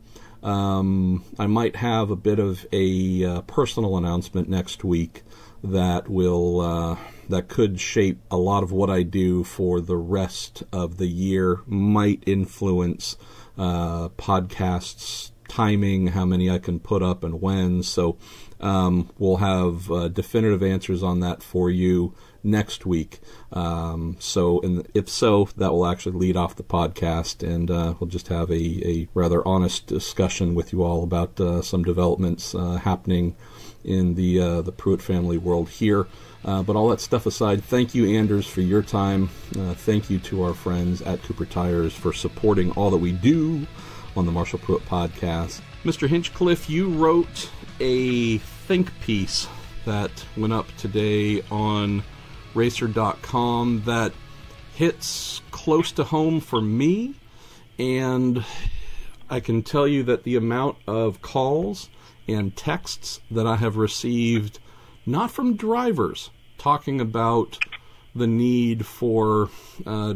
I might have a bit of a personal announcement next week that will... that could shape a lot of what I do for the rest of the year, might influence podcasts timing, how many I can put up and when. So we'll have definitive answers on that for you next week. If so, that will actually lead off the podcast, and we'll just have a rather honest discussion with you all about some developments happening in the Pruett family world here. But all that stuff aside, thank you, Anders, for your time. Thank you to our friends at Cooper Tires for supporting all that we do on the Marshall Pruett podcast. Mr. Hinchcliffe, you wrote a think piece that went up today on Racer.com that hits close to home for me, and I can tell you that the amount of calls and texts that I have received, not from drivers, talking about the need for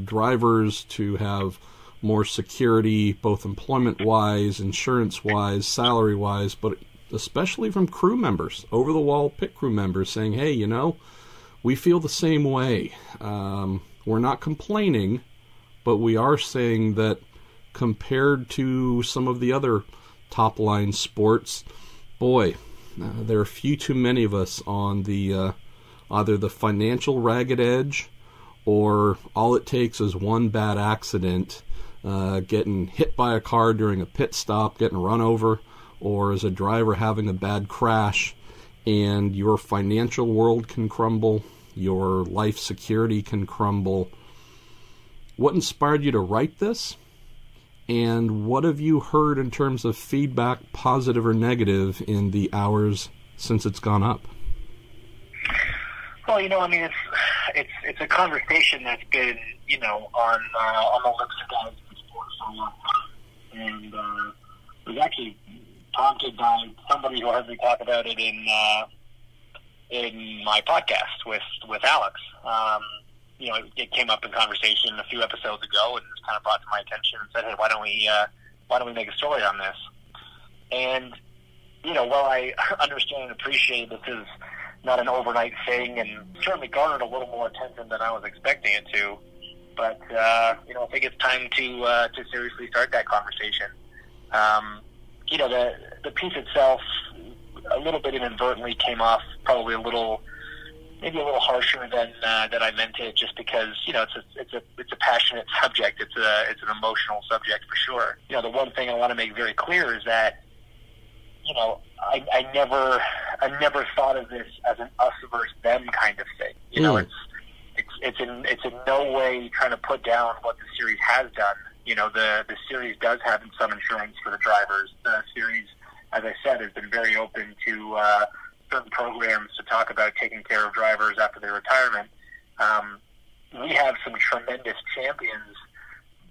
drivers to have more security, both employment-wise, insurance-wise, salary-wise, but especially from crew members, over-the-wall pit crew members saying, hey, you know, we feel the same way. We're not complaining, but we are saying that compared to some of the other top-line sports, boy, there are few too many of us on the either the financial ragged edge, or all it takes is one bad accident, getting hit by a car during a pit stop, getting run over, or as a driver having a bad crash, and your financial world can crumble, your life security can crumble. What inspired you to write this? And what have you heard in terms of feedback, positive or negative, in the hours since it's gone up? Well, you know, I mean, it's a conversation that's been, you know, on the lips of guys in sport for a long time, and it was actually prompted by somebody who heard me talk about it in my podcast with Alex. You know, it came up in conversation a few episodes ago, and it was kind of brought to my attention and said, hey, why don't we make a story on this? And, you know, while I understand and appreciate this is not an overnight thing, and certainly garnered a little more attention than I was expecting it to, but, you know, I think it's time to seriously start that conversation. You know, the piece itself, a little bit inadvertently came off probably maybe a little harsher than I meant it, just because, you know, it's a passionate subject. It's an emotional subject for sure. You know, the one thing I want to make very clear is that, you know, I never thought of this as an us versus them kind of thing. You know, it's in no way trying to put down what the series has done. You know, the series does have some insurance for the drivers. The series, as I said, has been very open to certain programs to talk about taking care of drivers after their retirement. We have some tremendous champions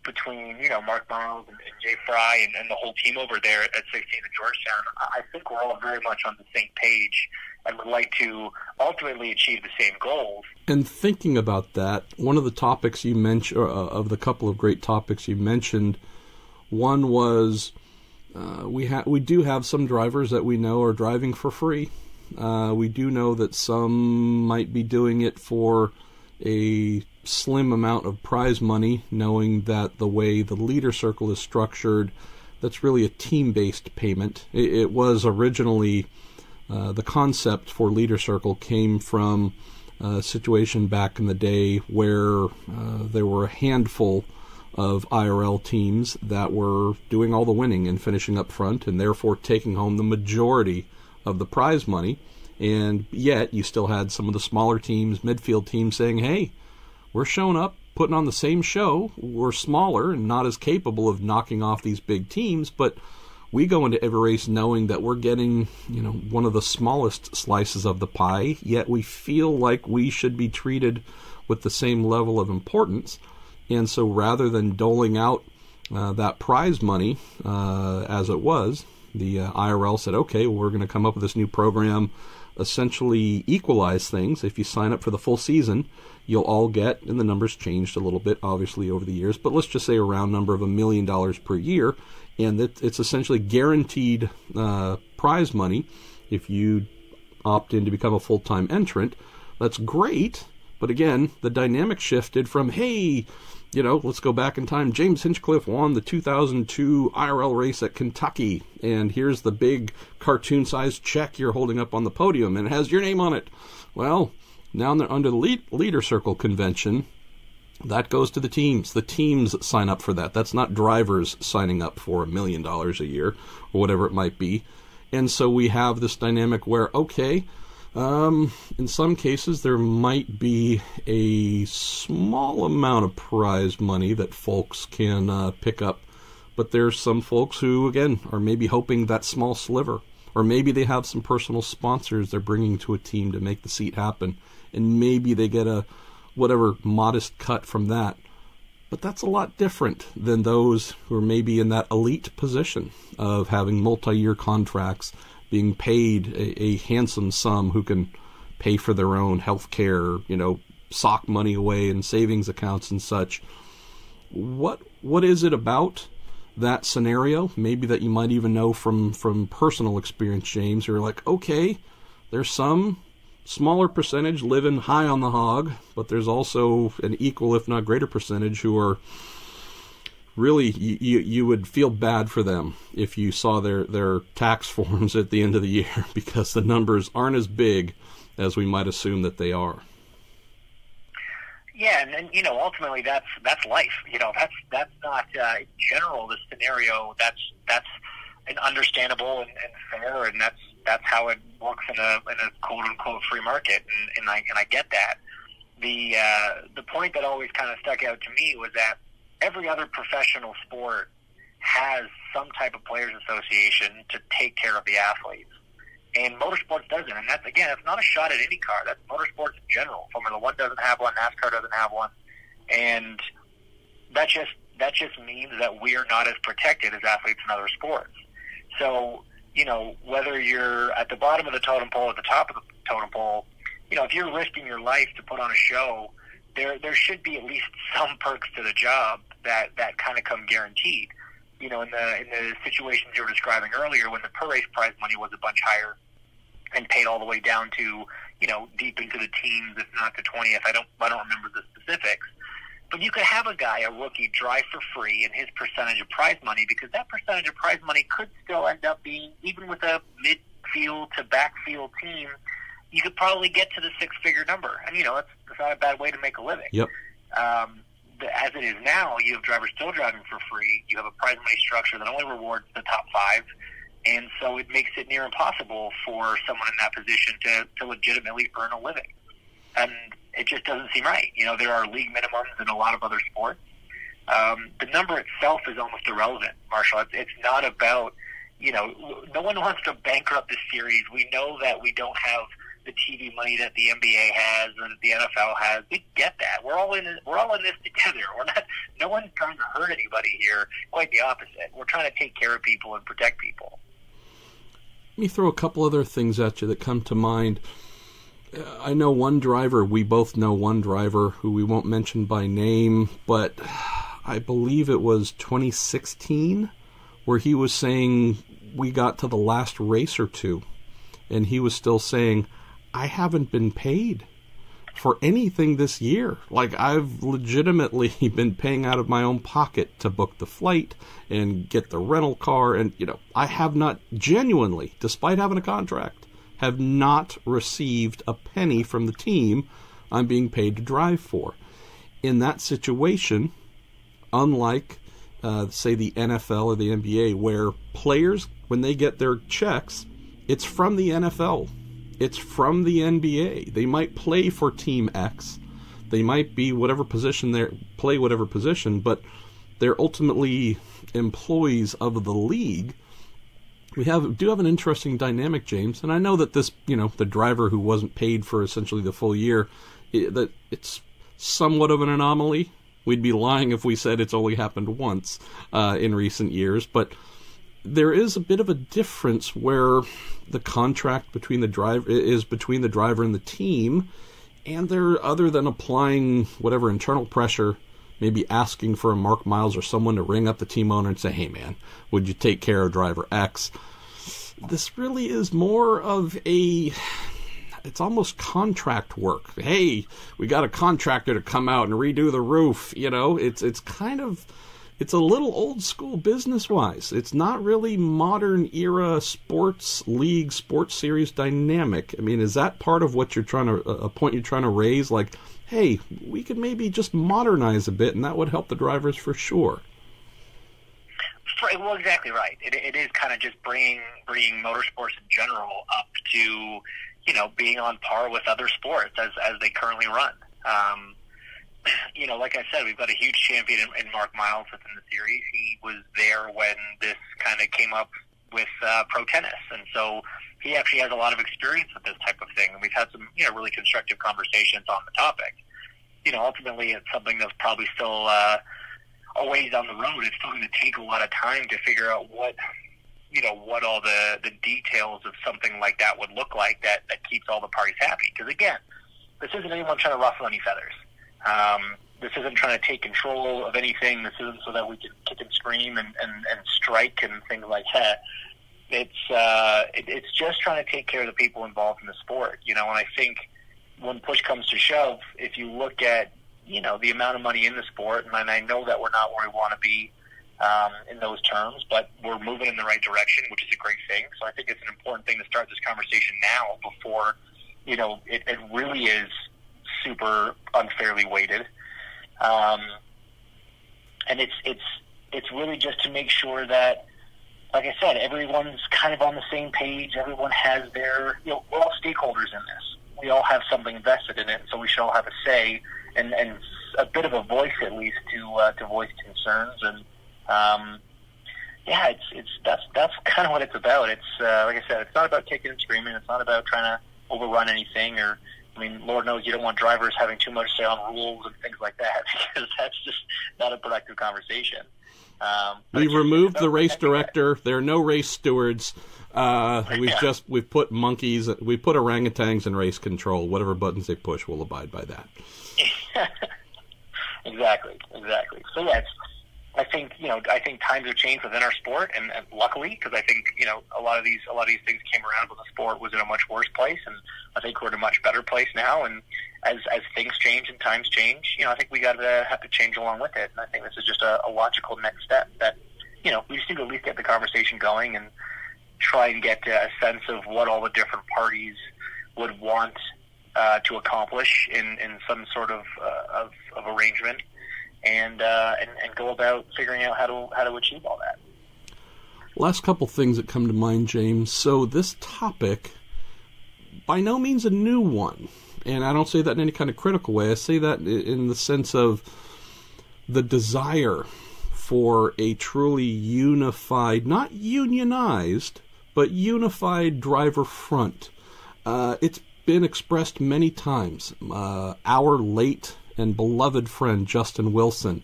between, you know, Mark Miles and Jay Fry and the whole team over there at 16 at Georgetown. I think we're all very much on the same page and would like to ultimately achieve the same goals. And thinking about that, one of the topics you mentioned, of the couple of great topics you mentioned, one was we do have some drivers that we know are driving for free. We do know that some might be doing it for a slim amount of prize money, knowing that the way the leader circle is structured, that's really a team-based payment. It was originally, the concept for leader circle came from a situation back in the day where there were a handful of IRL teams that were doing all the winning and finishing up front, and therefore taking home the majority of the prize money. And yet you still had some of the smaller teams, midfield teams, saying, hey, we're showing up, putting on the same show. We're smaller and not as capable of knocking off these big teams, but we go into every race knowing that we're getting, you know, one of the smallest slices of the pie, yet we feel like we should be treated with the same level of importance. And so rather than doling out that prize money as it was, the IRL said, okay, well, we're going to come up with this new program, essentially equalize things. If you sign up for the full season, you'll all get, and the numbers changed a little bit, obviously, over the years, but let's just say a round number of $1 million per year, and it's essentially guaranteed prize money if you opt in to become a full-time entrant. That's great, but again, the dynamic shifted from, hey, let's go back in time. James Hinchcliffe won the 2002 IRL race at Kentucky, and here's the big cartoon-sized check you're holding up on the podium, and it has your name on it. Well, now they're under the leader circle convention. That goes to the teams. The teams sign up for that. That's not drivers signing up for $1 million a year or whatever it might be. And so we have this dynamic where, okay, in some cases there might be a small amount of prize money that folks can pick up. But there's some folks who, again, are maybe hoping that small sliver. Or maybe they have some personal sponsors they're bringing to a team to make the seat happen. And maybe they get a whatever modest cut from that. But that's a lot different than those who are maybe in that elite position of having multi-year contracts, being paid a handsome sum, who can pay for their own health care, sock money away in savings accounts and such. What is it about that scenario, maybe that you might even know from personal experience, James, you're like, okay, there's some smaller percentage living high on the hog, but there's also an equal, if not greater percentage who are really, you would feel bad for them if you saw their tax forms at the end of the year, because the numbers aren't as big as we might assume that they are. Yeah, and ultimately that's life. That's not in general the scenario. That's an understandable and fair, and that's how it works in a quote unquote free market, and I get that. The point that always kind of stuck out to me was that every other professional sport has some type of players association to take care of the athletes. And motorsports doesn't. And that's, again, it's not a shot at IndyCar. That's motorsports in general. Formula One doesn't have one. NASCAR doesn't have one. And that just means that we are not as protected as athletes in other sports. So, whether you're at the bottom of the totem pole or at the top of the totem pole, if you're risking your life to put on a show, there should be at least some perks to the job that kind of come guaranteed. In the situations you were describing earlier, when the per race prize money was a bunch higher and paid all the way down to, deep into the teens, if not the 20th. I don't remember the specifics. But you could have a guy, a rookie, drive for free in his percentage of prize money, because that percentage of prize money could still end up being, even with a midfield to backfield team, you could probably get to the six-figure number. And, that's not a bad way to make a living. Yep. As it is now, you have drivers still driving for free. You have a prize money structure that only rewards the top five. And so it makes it near impossible for someone in that position to legitimately earn a living. And it just doesn't seem right. There are league minimums in a lot of other sports. The number itself is almost irrelevant, Marshall. It's not about, no one wants to bankrupt the series. We know that we don't have the TV money that the NBA has or that the NFL has. We get that. We're all in this together. No one's trying to hurt anybody here. Quite the opposite. We're trying to take care of people and protect people. Let me throw a couple other things at you that come to mind. I know one driver, we both know one driver who we won't mention by name, but I believe it was 2016 where he was saying we got to the last race or two, and he was still saying, I haven't been paid for anything this year. Like, I've legitimately been paying out of my own pocket to book the flight and get the rental car, and, I have not genuinely, despite having a contract, have not received a penny from the team I'm being paid to drive for. In that situation, unlike, say, the NFL or the NBA, where players, when they get their checks, it's from the NFL. It's from the NBA. They might play for Team X. They might be whatever position play whatever position, but they're ultimately employees of the league. We do have an interesting dynamic, James, and I know that this, the driver who wasn't paid for essentially the full year, that it's somewhat of an anomaly. We'd be lying if we said it's only happened once in recent years, but there is a bit of a difference where the contract between the driver and the team, and they're, other than applying whatever internal pressure, maybe asking for a Mark Miles or someone to ring up the team owner and say, hey man, would you take care of driver X? This really is more of a it's almost contract work. Hey, we got a contractor to come out and redo the roof. It's a little old school business-wise. It's not really modern era sports league, sports series dynamic. I mean, is that part of what a point you're trying to raise? Like, hey, we could maybe just modernize a bit, and that would help the drivers for sure. Well, exactly right. It is kind of just bringing motorsports in general up to, being on par with other sports as they currently run. Like I said, we've got a huge champion in Mark Miles within the series. He was there when this kind of came up with pro tennis, and so he actually has a lot of experience with this type of thing. And we've had some, really constructive conversations on the topic. Ultimately, it's something that's probably still a ways down the road. It's still going to take a lot of time to figure out what all the details of something like that would look like that keeps all the parties happy. Because again, this isn't anyone trying to ruffle any feathers. This isn't trying to take control of anything. This isn't so that we can kick and scream and strike and things like that. It's just trying to take care of the people involved in the sport. And I think when push comes to shove, if you look at the amount of money in the sport, and I know that we're not where we want to be in those terms, but we're moving in the right direction, which is a great thing. So I think it's an important thing to start this conversation now before it really is super unfairly weighted. And it's really just to make sure that, like I said, everyone's kind of on the same page. Everyone has their, we're all stakeholders in this. We all have something invested in it, so we should all have a say and a bit of a voice at least to voice concerns. And that's kind of what it's about. It's like I said, it's not about kicking and screaming. It's not about trying to overrun anything Lord knows you don't want drivers having too much say on rules and things like that, because that's just not a productive conversation. We've removed the race director. There are no race stewards. We've put monkeys. We put orangutans in race control. Whatever buttons they push, we'll abide by that. Exactly. So yeah, I think times have changed within our sport, and luckily, because I think a lot of these things came around when the sport was in a much worse place, and I think we're in a much better place now. And as things change and times change, I think we have to change along with it. And I think this is just a logical next step that we just need to at least get the conversation going and try and get a sense of what all the different parties would want to accomplish in some sort of arrangement. And go about figuring out how to achieve all that. Last couple things that come to mind, James. So this topic, by no means a new one, and I don't say that in any kind of critical way. I say that in the sense of the desire for a truly unified, not unionized, but unified driver front. It's been expressed many times. Our late and beloved friend Justin Wilson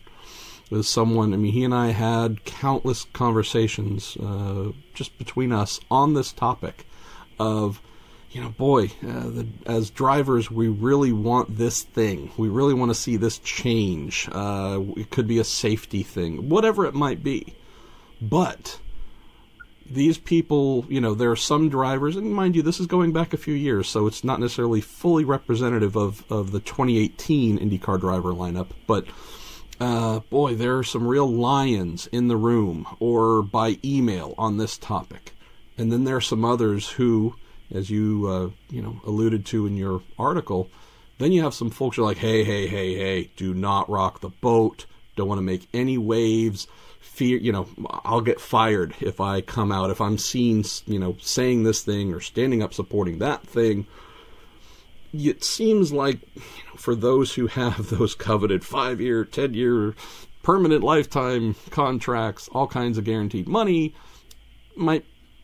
was someone, he and I had countless conversations just between us on this topic of, as drivers, we really want this thing. We really want to see this change. It could be a safety thing, whatever it might be. But these people, there are some drivers, and mind you, this is going back a few years, so it's not necessarily fully representative of the 2018 IndyCar driver lineup, but there are some real lions in the room or by email on this topic. And then there are some others who, as you alluded to in your article, then you have some folks who are like, hey, do not rock the boat, don't want to make any waves. Fear, I'll get fired if I come out, if I'm seen, saying this thing or standing up supporting that thing. It seems like, for those who have those coveted 5-year, 10-year, permanent lifetime contracts, all kinds of guaranteed money,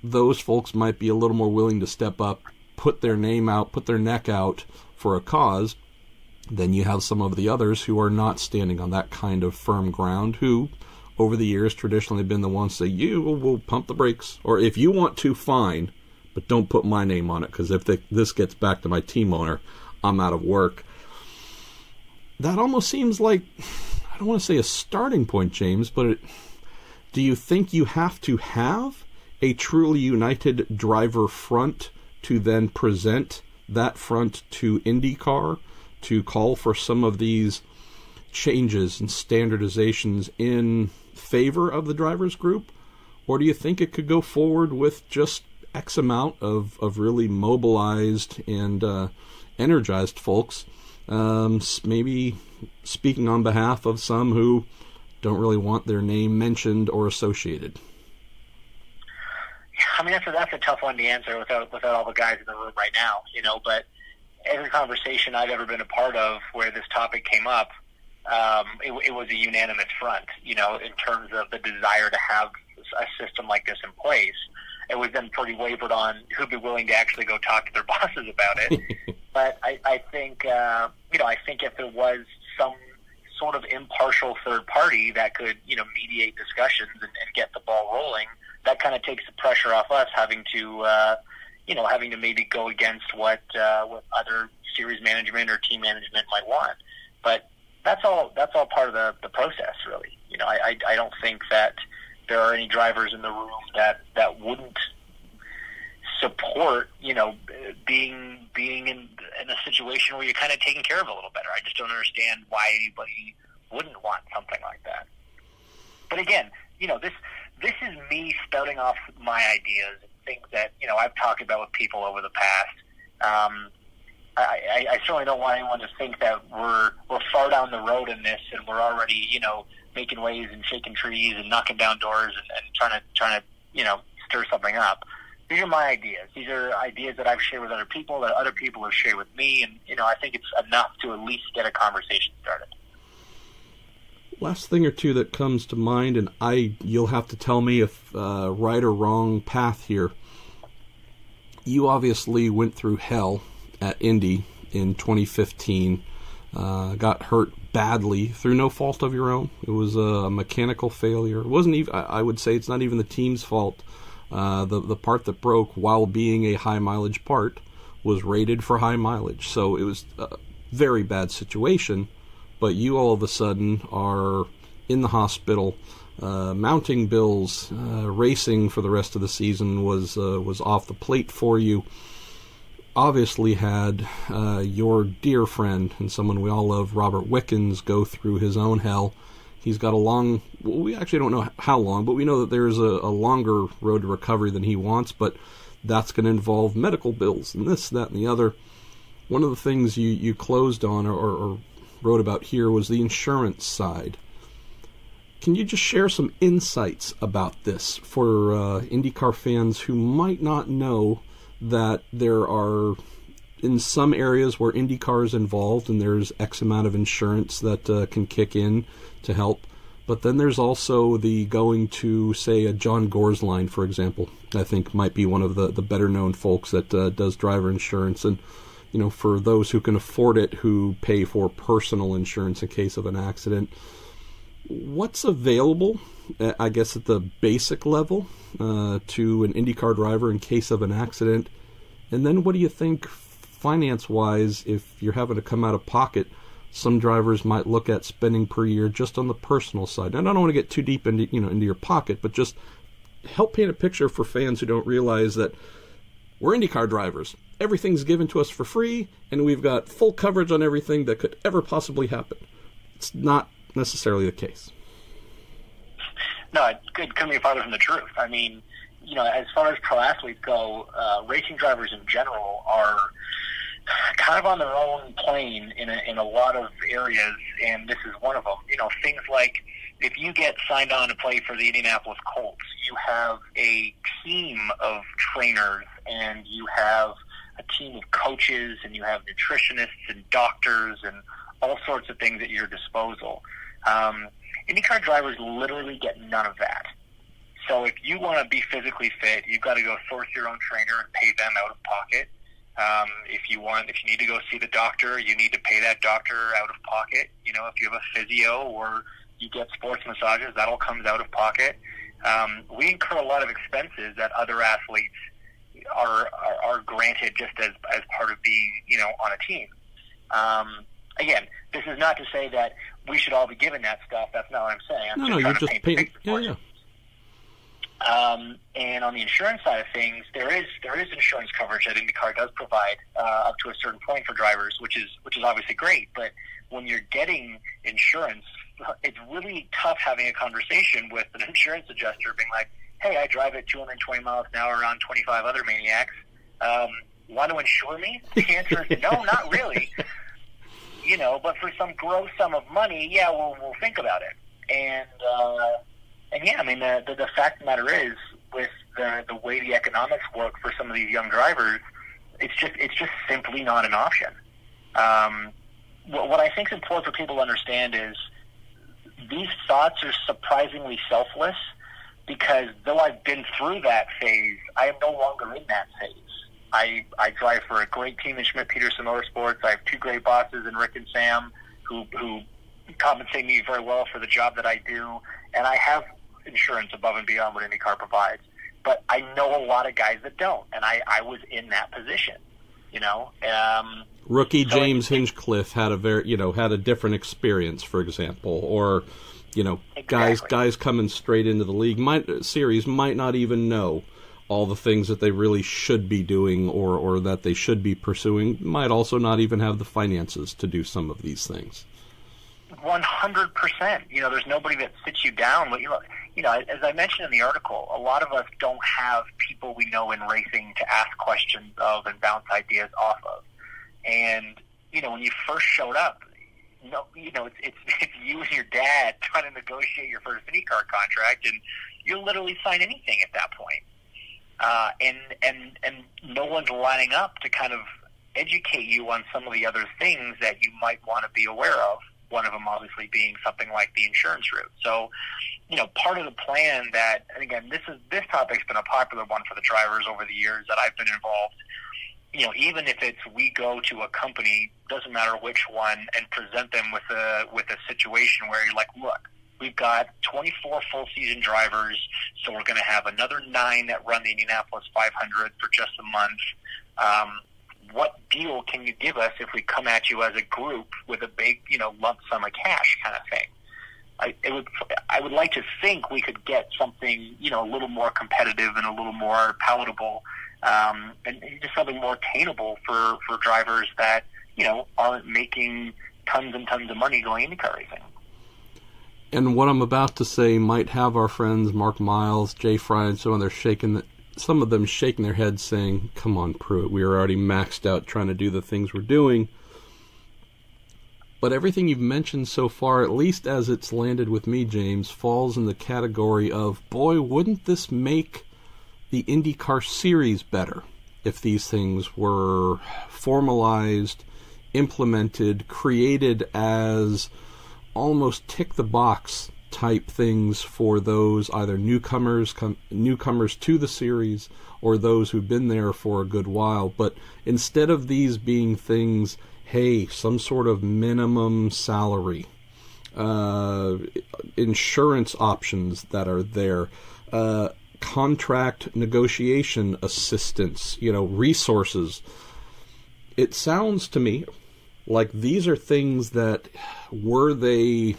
those folks might be a little more willing to step up, put their name out, put their neck out for a cause. Then you have some of the others who are not standing on that kind of firm ground, who over the years traditionally been the ones to say, you will pump the brakes, or if you want to, fine, but don't put my name on it, because if this gets back to my team owner, I'm out of work. That almost seems like, I don't want to say a starting point, James, but do you think you have to have a truly united driver front to then present that front to IndyCar to call for some of these changes and standardizations in favor of the drivers group? Or do you think it could go forward with just X amount of really mobilized and energized folks, maybe speaking on behalf of some who don't really want their name mentioned or associated? I mean, that's a tough one to answer without all the guys in the room right now, but every conversation I've ever been a part of where this topic came up, it was a unanimous front, in terms of the desire to have a system like this in place. It was then pretty wavered on who'd be willing to actually go talk to their bosses about it. But I think, I think if there was some sort of impartial third party that could, mediate discussions and get the ball rolling, that kind of takes the pressure off us having to maybe go against what other series management or team management might want. But that's all part of the process, really. I don't think that there are any drivers in the room that wouldn't support, being in a situation where you're kind of taken care of a little better. I just don't understand why anybody wouldn't want something like that. But again, this is me spouting off my ideas and things that, I've talked about with people over the past. I certainly don't want anyone to think that we're far down the road in this and we're already, making waves and shaking trees and knocking down doors and trying to stir something up. These are my ideas. These are ideas that I've shared with other people, that other people have shared with me, and I think it's enough to at least get a conversation started. Last thing or two that comes to mind, and you'll have to tell me if right or wrong path here. You obviously went through hell at Indy in 2015, got hurt badly through no fault of your own. It was a mechanical failure. It wasn't even, I would say it's not even the team's fault. The part that broke, while being a high mileage part, was rated for high mileage. So it was a very bad situation, but you all of a sudden are in the hospital, mounting bills, racing for the rest of the season was off the plate for you. Obviously had your dear friend and someone we all love, Robert Wickens, go through his own hell. He's got we actually don't know how long, but we know that there's a longer road to recovery than he wants, but that's going to involve medical bills and this, that, and the other. One of the things you closed on or wrote about here was the insurance side. Can you just share some insights about this for IndyCar fans who might not know that there are, in some areas where IndyCar is involved and there's X amount of insurance that can kick in to help, but then there's also the going to, say, a John Gore's line, for example, I think might be one of the better known folks that does driver insurance, and for those who can afford it, who pay for personal insurance in case of an accident. What's available, I guess, at the basic level to an IndyCar driver in case of an accident? And then what do you think finance-wise, if you're having to come out of pocket, some drivers might look at spending per year just on the personal side? And I don't want to get too deep into your pocket, but just help paint a picture for fans who don't realize that we're IndyCar drivers. Everything's given to us for free, and we've got full coverage on everything that could ever possibly happen. It's not necessarily the case. No, it couldn't be farther from the truth. I mean, as far as pro athletes go, racing drivers in general are kind of on their own plane in a lot of areas, and this is one of them. Things like if you get signed on to play for the Indianapolis Colts, you have a team of trainers, and you have a team of coaches, and you have nutritionists and doctors and all sorts of things at your disposal. IndyCar drivers literally get none of that. So if you want to be physically fit, you've got to go source your own trainer and pay them out of pocket. If you need to go see the doctor, you need to pay that doctor out of pocket. If you have a physio or you get sports massages, that all comes out of pocket. We incur a lot of expenses that other athletes are granted just as part of being, on a team. Again, this is not to say that we should all be given that stuff. That's not what I'm saying. You're just painting. Yeah. And on the insurance side of things, there is insurance coverage that IndyCar does provide up to a certain point for drivers, which is obviously great. But when you're getting insurance, it's really tough having a conversation with an insurance adjuster, being like, "Hey, I drive at 220 miles an hour around 25 other maniacs. Want to insure me?" The answer is no, not really. But for some gross sum of money, yeah, we'll think about it. And yeah, I mean, the fact of the matter is, with the way the economics work for some of these young drivers, it's just simply not an option. What I think is important for people to understand is these thoughts are surprisingly selfless, because though I've been through that phase, I am no longer in that phase. I drive for a great team in Schmidt-Peterson Motorsports. I have two great bosses in Rick and Sam who compensate me very well for the job that I do, and I have insurance above and beyond what IndyCar provides. But I know a lot of guys that don't, and I was in that position, Rookie James Hinchcliffe had a different experience, for example, or exactly. guys coming straight into the league series might not even know all the things that they really should be doing or that they should be pursuing, might also not even have the finances to do some of these things. 100%. There's nobody that sits you down. As I mentioned in the article, a lot of us don't have people we know in racing to ask questions of and bounce ideas off of. And, when you first showed up, it's you and your dad trying to negotiate your first IndyCar contract, and you'll literally sign anything at that point. And no one's lining up to kind of educate you on some of the other things that you might want to be aware of. One of them obviously being something like the insurance route. So, part of the plan that, and again, this topic's been a popular one for the drivers over the years that I've been involved. Even if it's we go to a company, doesn't matter which one, and present them with a situation where you're like, look, we've got 24 full season drivers, so we're going to have another 9 that run the Indianapolis 500 for just a month. What deal can you give us if we come at you as a group with a big, lump sum of cash kind of thing? I would like to think we could get something, a little more competitive and a little more palatable, and just something more attainable for drivers that, aren't making tons and tons of money going IndyCar racing. And what I'm about to say might have our friends Mark Miles, Jay Fry, and so on, some of them shaking their heads saying, come on, Pruett, we are already maxed out trying to do the things we're doing. But everything you've mentioned so far, at least as it's landed with me, James, falls in the category of, boy, wouldn't this make the IndyCar series better if these things were formalized, implemented, created as almost tick-the-box type things for those either newcomers to the series or those who've been there for a good while. But instead of these being things, hey, some sort of minimum salary, insurance options that are there, contract negotiation assistance, resources, it sounds to me like these are things that, were they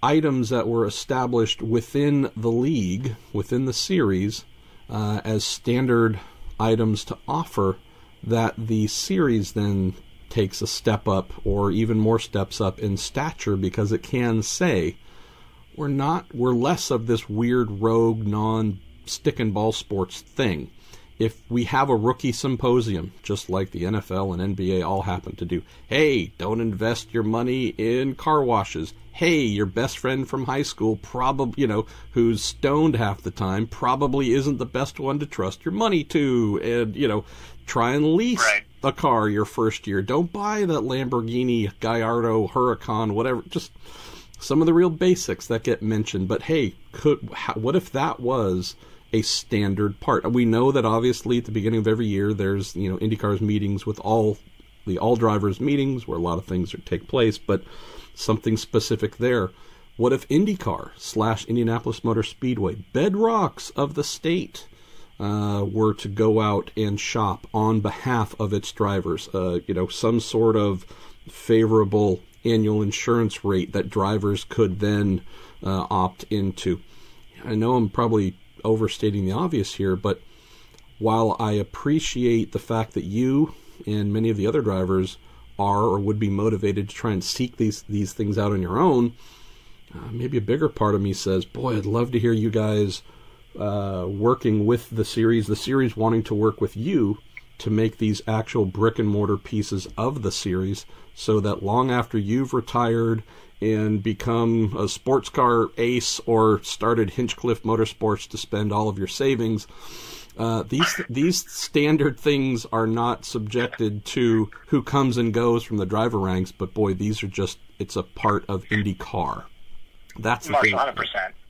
items that were established within the league, within the series, as standard items to offer, that the series then takes a step up or even more steps up in stature, because it can say, we're less of this weird rogue non-stick and ball sports thing. If we have a rookie symposium, just like the NFL and NBA all happen to do, hey, don't invest your money in car washes. Hey, your best friend from high school, probably, who's stoned half the time, probably isn't the best one to trust your money to. And, try and lease a car your first year. Don't buy that Lamborghini Gallardo Huracan, whatever. Just some of the real basics that get mentioned. But hey, what if that was a standard part? We know that obviously at the beginning of every year there's IndyCar's meetings with all drivers meetings where a lot of things take place, but something specific there. What if IndyCar / Indianapolis Motor Speedway, bedrocks of the state, were to go out and shop on behalf of its drivers? Some sort of favorable annual insurance rate that drivers could then opt into. I know I'm probably overstating the obvious here, but while I appreciate the fact that you and many of the other drivers are or would be motivated to try and seek these things out on your own, maybe a bigger part of me says, boy, I'd love to hear you guys working with the series wanting to work with you to make these actual brick-and-mortar pieces of the series so that long after you've retired and become a sports car ace or started Hinchcliffe Motorsports to spend all of your savings, these standard things are not subjected to who comes and goes from the driver ranks, but boy, these are just, it's a part of IndyCar. That's the thing. 100%.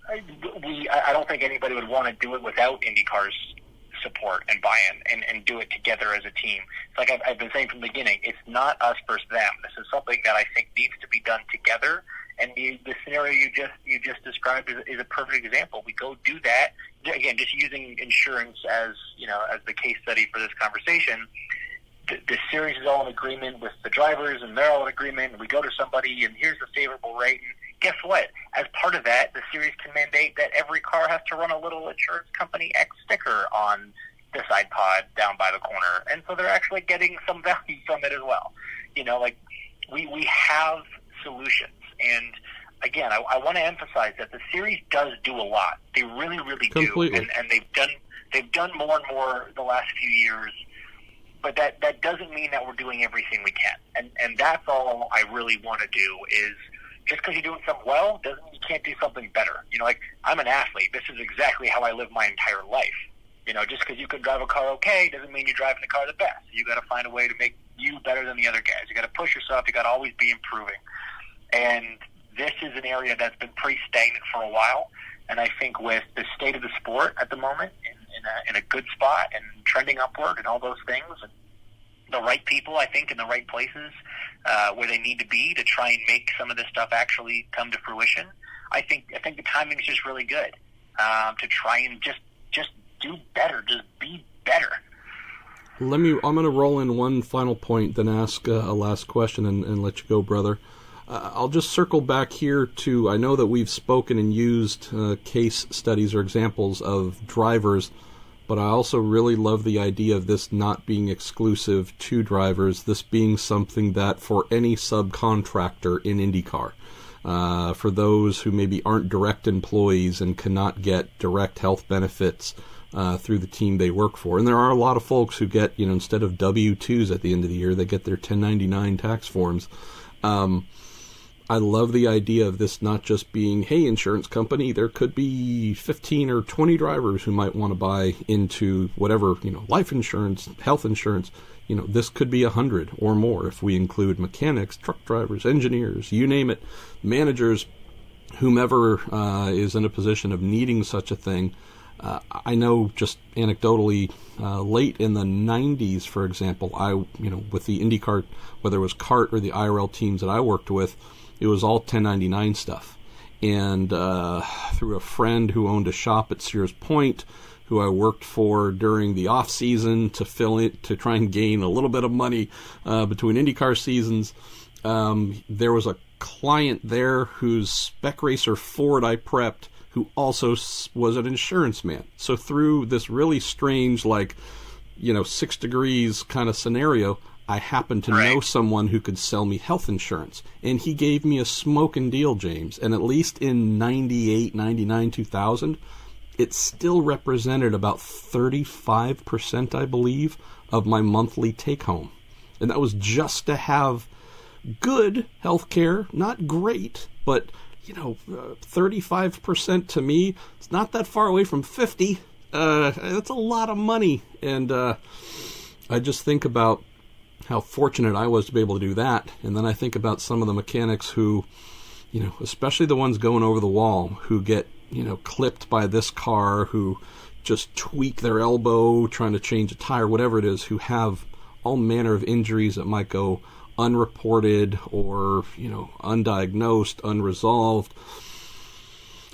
I don't think anybody would want to do it without IndyCar's support and buy-in and do it together as a team. It's like I've been saying from the beginning, it's not us versus them. This is something that I think needs to be done together. And the scenario you just described is a perfect example. We go do that again, just using insurance as the case study for this conversation. The series is all in agreement with the drivers, and they're all in agreement. And we go to somebody, and here's the favorable rate. And guess what? As part of that, the series can mandate that every car has to run a little insurance company X sticker on the side pod down by the corner, and so they're actually getting some value from it as well. We have solutions. And again, I want to emphasize that the series does do a lot. They really, really Completely. do, and they've done more and more the last few years. But that doesn't mean that we're doing everything we can, and that's all I really want to do. Is just because you're doing something well doesn't mean you can't do something better. I'm an athlete. This is exactly how I live my entire life. Just because you can drive a car okay doesn't mean you're driving the car the best. You got to find a way to make you better than the other guys. You got to push yourself. You got to always be improving. And this is an area that's been pretty stagnant for a while. And I think with the state of the sport at the moment, in a good spot and trending upward and all those things, and the right people, I think, in the right places where they need to be to try and make some of this stuff actually come to fruition, I think the timing is just really good to try and just do better, just be better. I'm going to roll in one final point, then ask a last question and let you go, brother. I'll just circle back here to, I know that we've spoken and used case studies or examples of drivers, but I also really love the idea of this not being exclusive to drivers, this being something that for any subcontractor in IndyCar, for those who maybe aren't direct employees and cannot get direct health benefits through the team they work for. And there are a lot of folks who get, instead of W-2s at the end of the year, they get their 1099 tax forms. I love the idea of this not just being, hey, insurance company, there could be 15 or 20 drivers who might want to buy into whatever, life insurance, health insurance. This could be 100 or more if we include mechanics, truck drivers, engineers, you name it, managers, whomever is in a position of needing such a thing. I know just anecdotally, late in the 90s, for example, with the IndyCar, whether it was CART or the IRL teams that I worked with, it was all 1099 stuff. And through a friend who owned a shop at Sears Point, who I worked for during the off season to try and gain a little bit of money between IndyCar seasons, there was a client there whose spec racer Ford I prepped, who also was an insurance man. So through this really strange, 6 degrees kind of scenario, I happened to know someone who could sell me health insurance. And he gave me a smoking deal, James. And at least in 98, 99, 2000, it still represented about 35%, I believe, of my monthly take-home. And that was just to have good health care, not great, but 35% to me, it's not that far away from 50. That's a lot of money. And I just think about how fortunate I was to be able to do that. And then I think about some of the mechanics who, especially the ones going over the wall, who get, clipped by this car, who just tweak their elbow trying to change a tire, whatever it is, who have all manner of injuries that might go unreported or, undiagnosed, unresolved.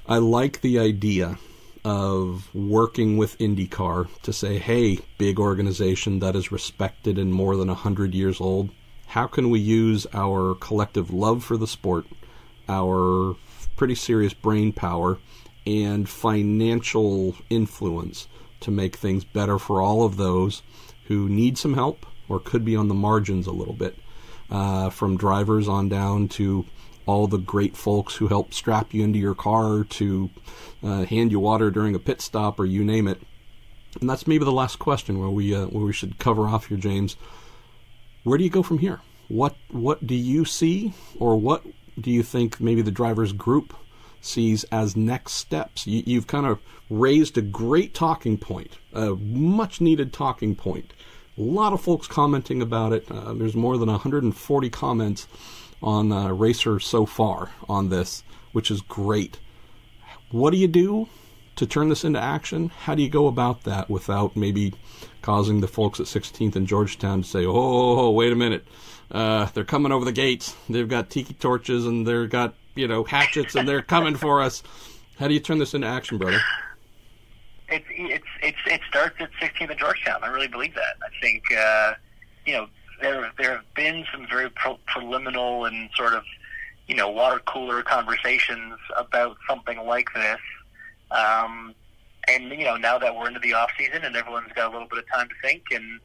I like the idea of working with IndyCar to say, hey, big organization that is respected and more than 100 years old, how can we use our collective love for the sport, our pretty serious brain power, and financial influence to make things better for all of those who need some help or could be on the margins a little bit, from drivers on down to all the great folks who help strap you into your car, to hand you water during a pit stop, or you name it. And that's maybe the last question where we should cover off here, James. Where do you go from here? What do you see, or what do you think maybe the drivers group sees as next steps? You've kind of raised a great talking point, a much needed talking point. A lot of folks commenting about it. There's more than 140 comments on Racer so far on this, which is great. What do you do to turn this into action? How do you go about that without maybe causing the folks at 16th and Georgetown to say, oh, wait a minute, they're coming over the gates, they've got tiki torches and they've got, hatchets and they're coming for us. How do you turn this into action, brother? It starts at 16th and Georgetown. I really believe that. I think, there have been some very preliminary and sort of, water cooler conversations about something like this. And, now that we're into the off season and everyone's got a little bit of time to think, and,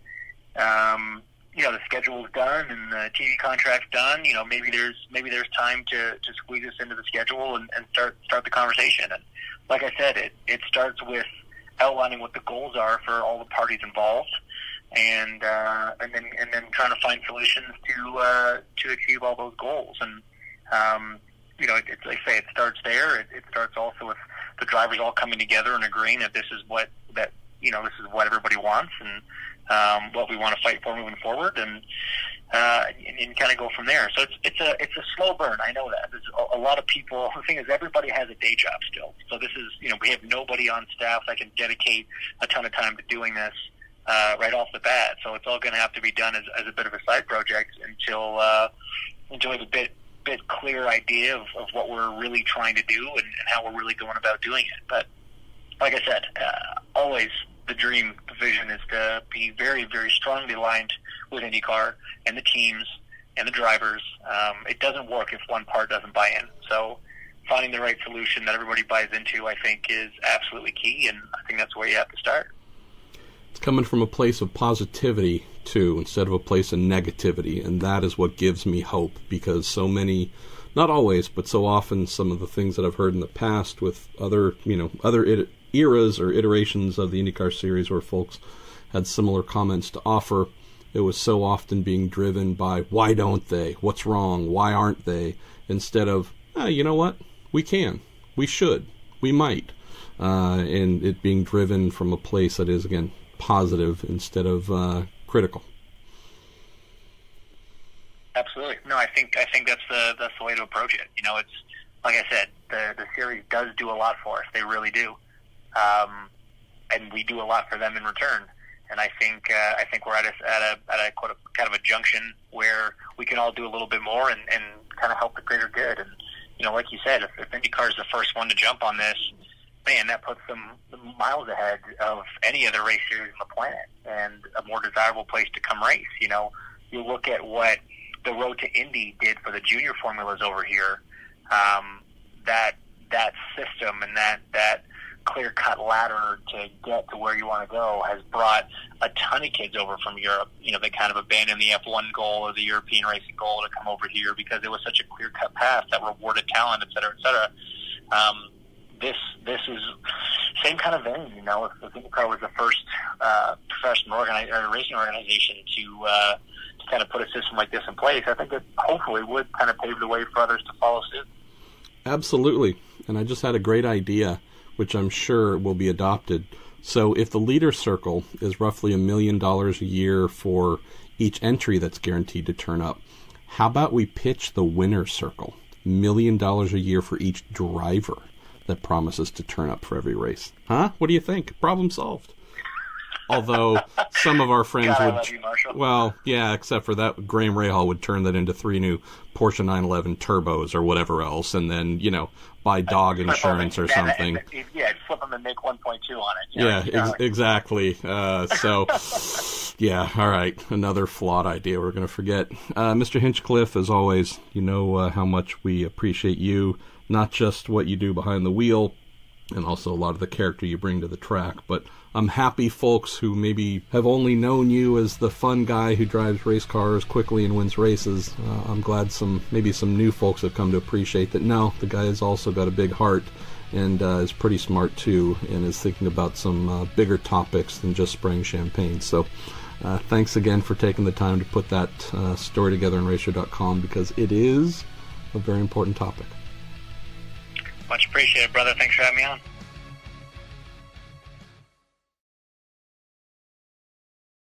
the schedule's done and the TV contract's done, maybe there's time to squeeze this into the schedule and start the conversation. And like I said, it starts with outlining what the goals are for all the parties involved, and then trying to find solutions to achieve all those goals. And it's like I say, it starts there. It starts also with the drivers all coming together and agreeing that this is what everybody wants, and what we want to fight for moving forward, and kind of go from there. So it's a slow burn. I know that. There's a lot of people. The thing is, everybody has a day job still. So this is, we have nobody on staff that can dedicate a ton of time to doing this right off the bat. So it's all going to have to be done as a bit of a side project until we have a bit clear idea of what we're really trying to do and how we're really going about doing it. But like I said, always the dream, the vision is to be very, very strongly aligned with IndyCar and the teams and the drivers. It doesn't work if one part doesn't buy in. So finding the right solution that everybody buys into, I think, is absolutely key, and I think that's where you have to start. It's coming from a place of positivity, too, instead of a place of negativity, and that is what gives me hope, because so many, not always, but so often, some of the things that I've heard in the past with other eras or iterations of the IndyCar series where folks had similar comments to offer, it was so often being driven by, why don't they? What's wrong? Why aren't they? Instead of, you know what? We can. We should. We might. And it being driven from a place that is, again, positive instead of critical. Absolutely. No, I think that's the way to approach it. It's like I said, the series does do a lot for us. They really do. And we do a lot for them in return. And I think we're at a kind of a junction where we can all do a little bit more and kind of help the greater good. And like you said, if IndyCar is the first one to jump on this, man, that puts them miles ahead of any other race series on the planet, and a more desirable place to come race. You look at what the Road to Indy did for the junior formulas over here. That system and that clear-cut ladder to get to where you want to go has brought a ton of kids over from Europe. They kind of abandoned the F1 goal or the European racing goal to come over here because it was such a clear-cut path that rewarded talent, et cetera, et cetera. This is same kind of vein. If IndyCar was the first professional racing organization to kind of put a system like this in place, I think it hopefully would kind of pave the way for others to follow suit. Absolutely. And I just had a great idea, which I'm sure will be adopted. So if the leader circle is roughly $1 million a year for each entry that's guaranteed to turn up, how about we pitch the winner circle, $1 million a year for each driver that promises to turn up for every race? Huh? What do you think? Problem solved. Although some of our friends would, except for that, Graham Rahal would turn that into 3 new Porsche 911 turbos or whatever else, and then, buy dog insurance or something. Flip them and make 1.2 on it. Exactly. All right. Another flawed idea we're going to forget. Mr. Hinchcliffe, as always, how much we appreciate you, not just what you do behind the wheel, and also a lot of the character you bring to the track. But I'm happy folks who maybe have only known you as the fun guy who drives race cars quickly and wins races. I'm glad maybe some new folks have come to appreciate that. No, the guy has also got a big heart and is pretty smart too, and is thinking about some bigger topics than just spraying champagne. So thanks again for taking the time to put that story together on Racer.com, because it is a very important topic. Much appreciated, brother. Thanks for having me on.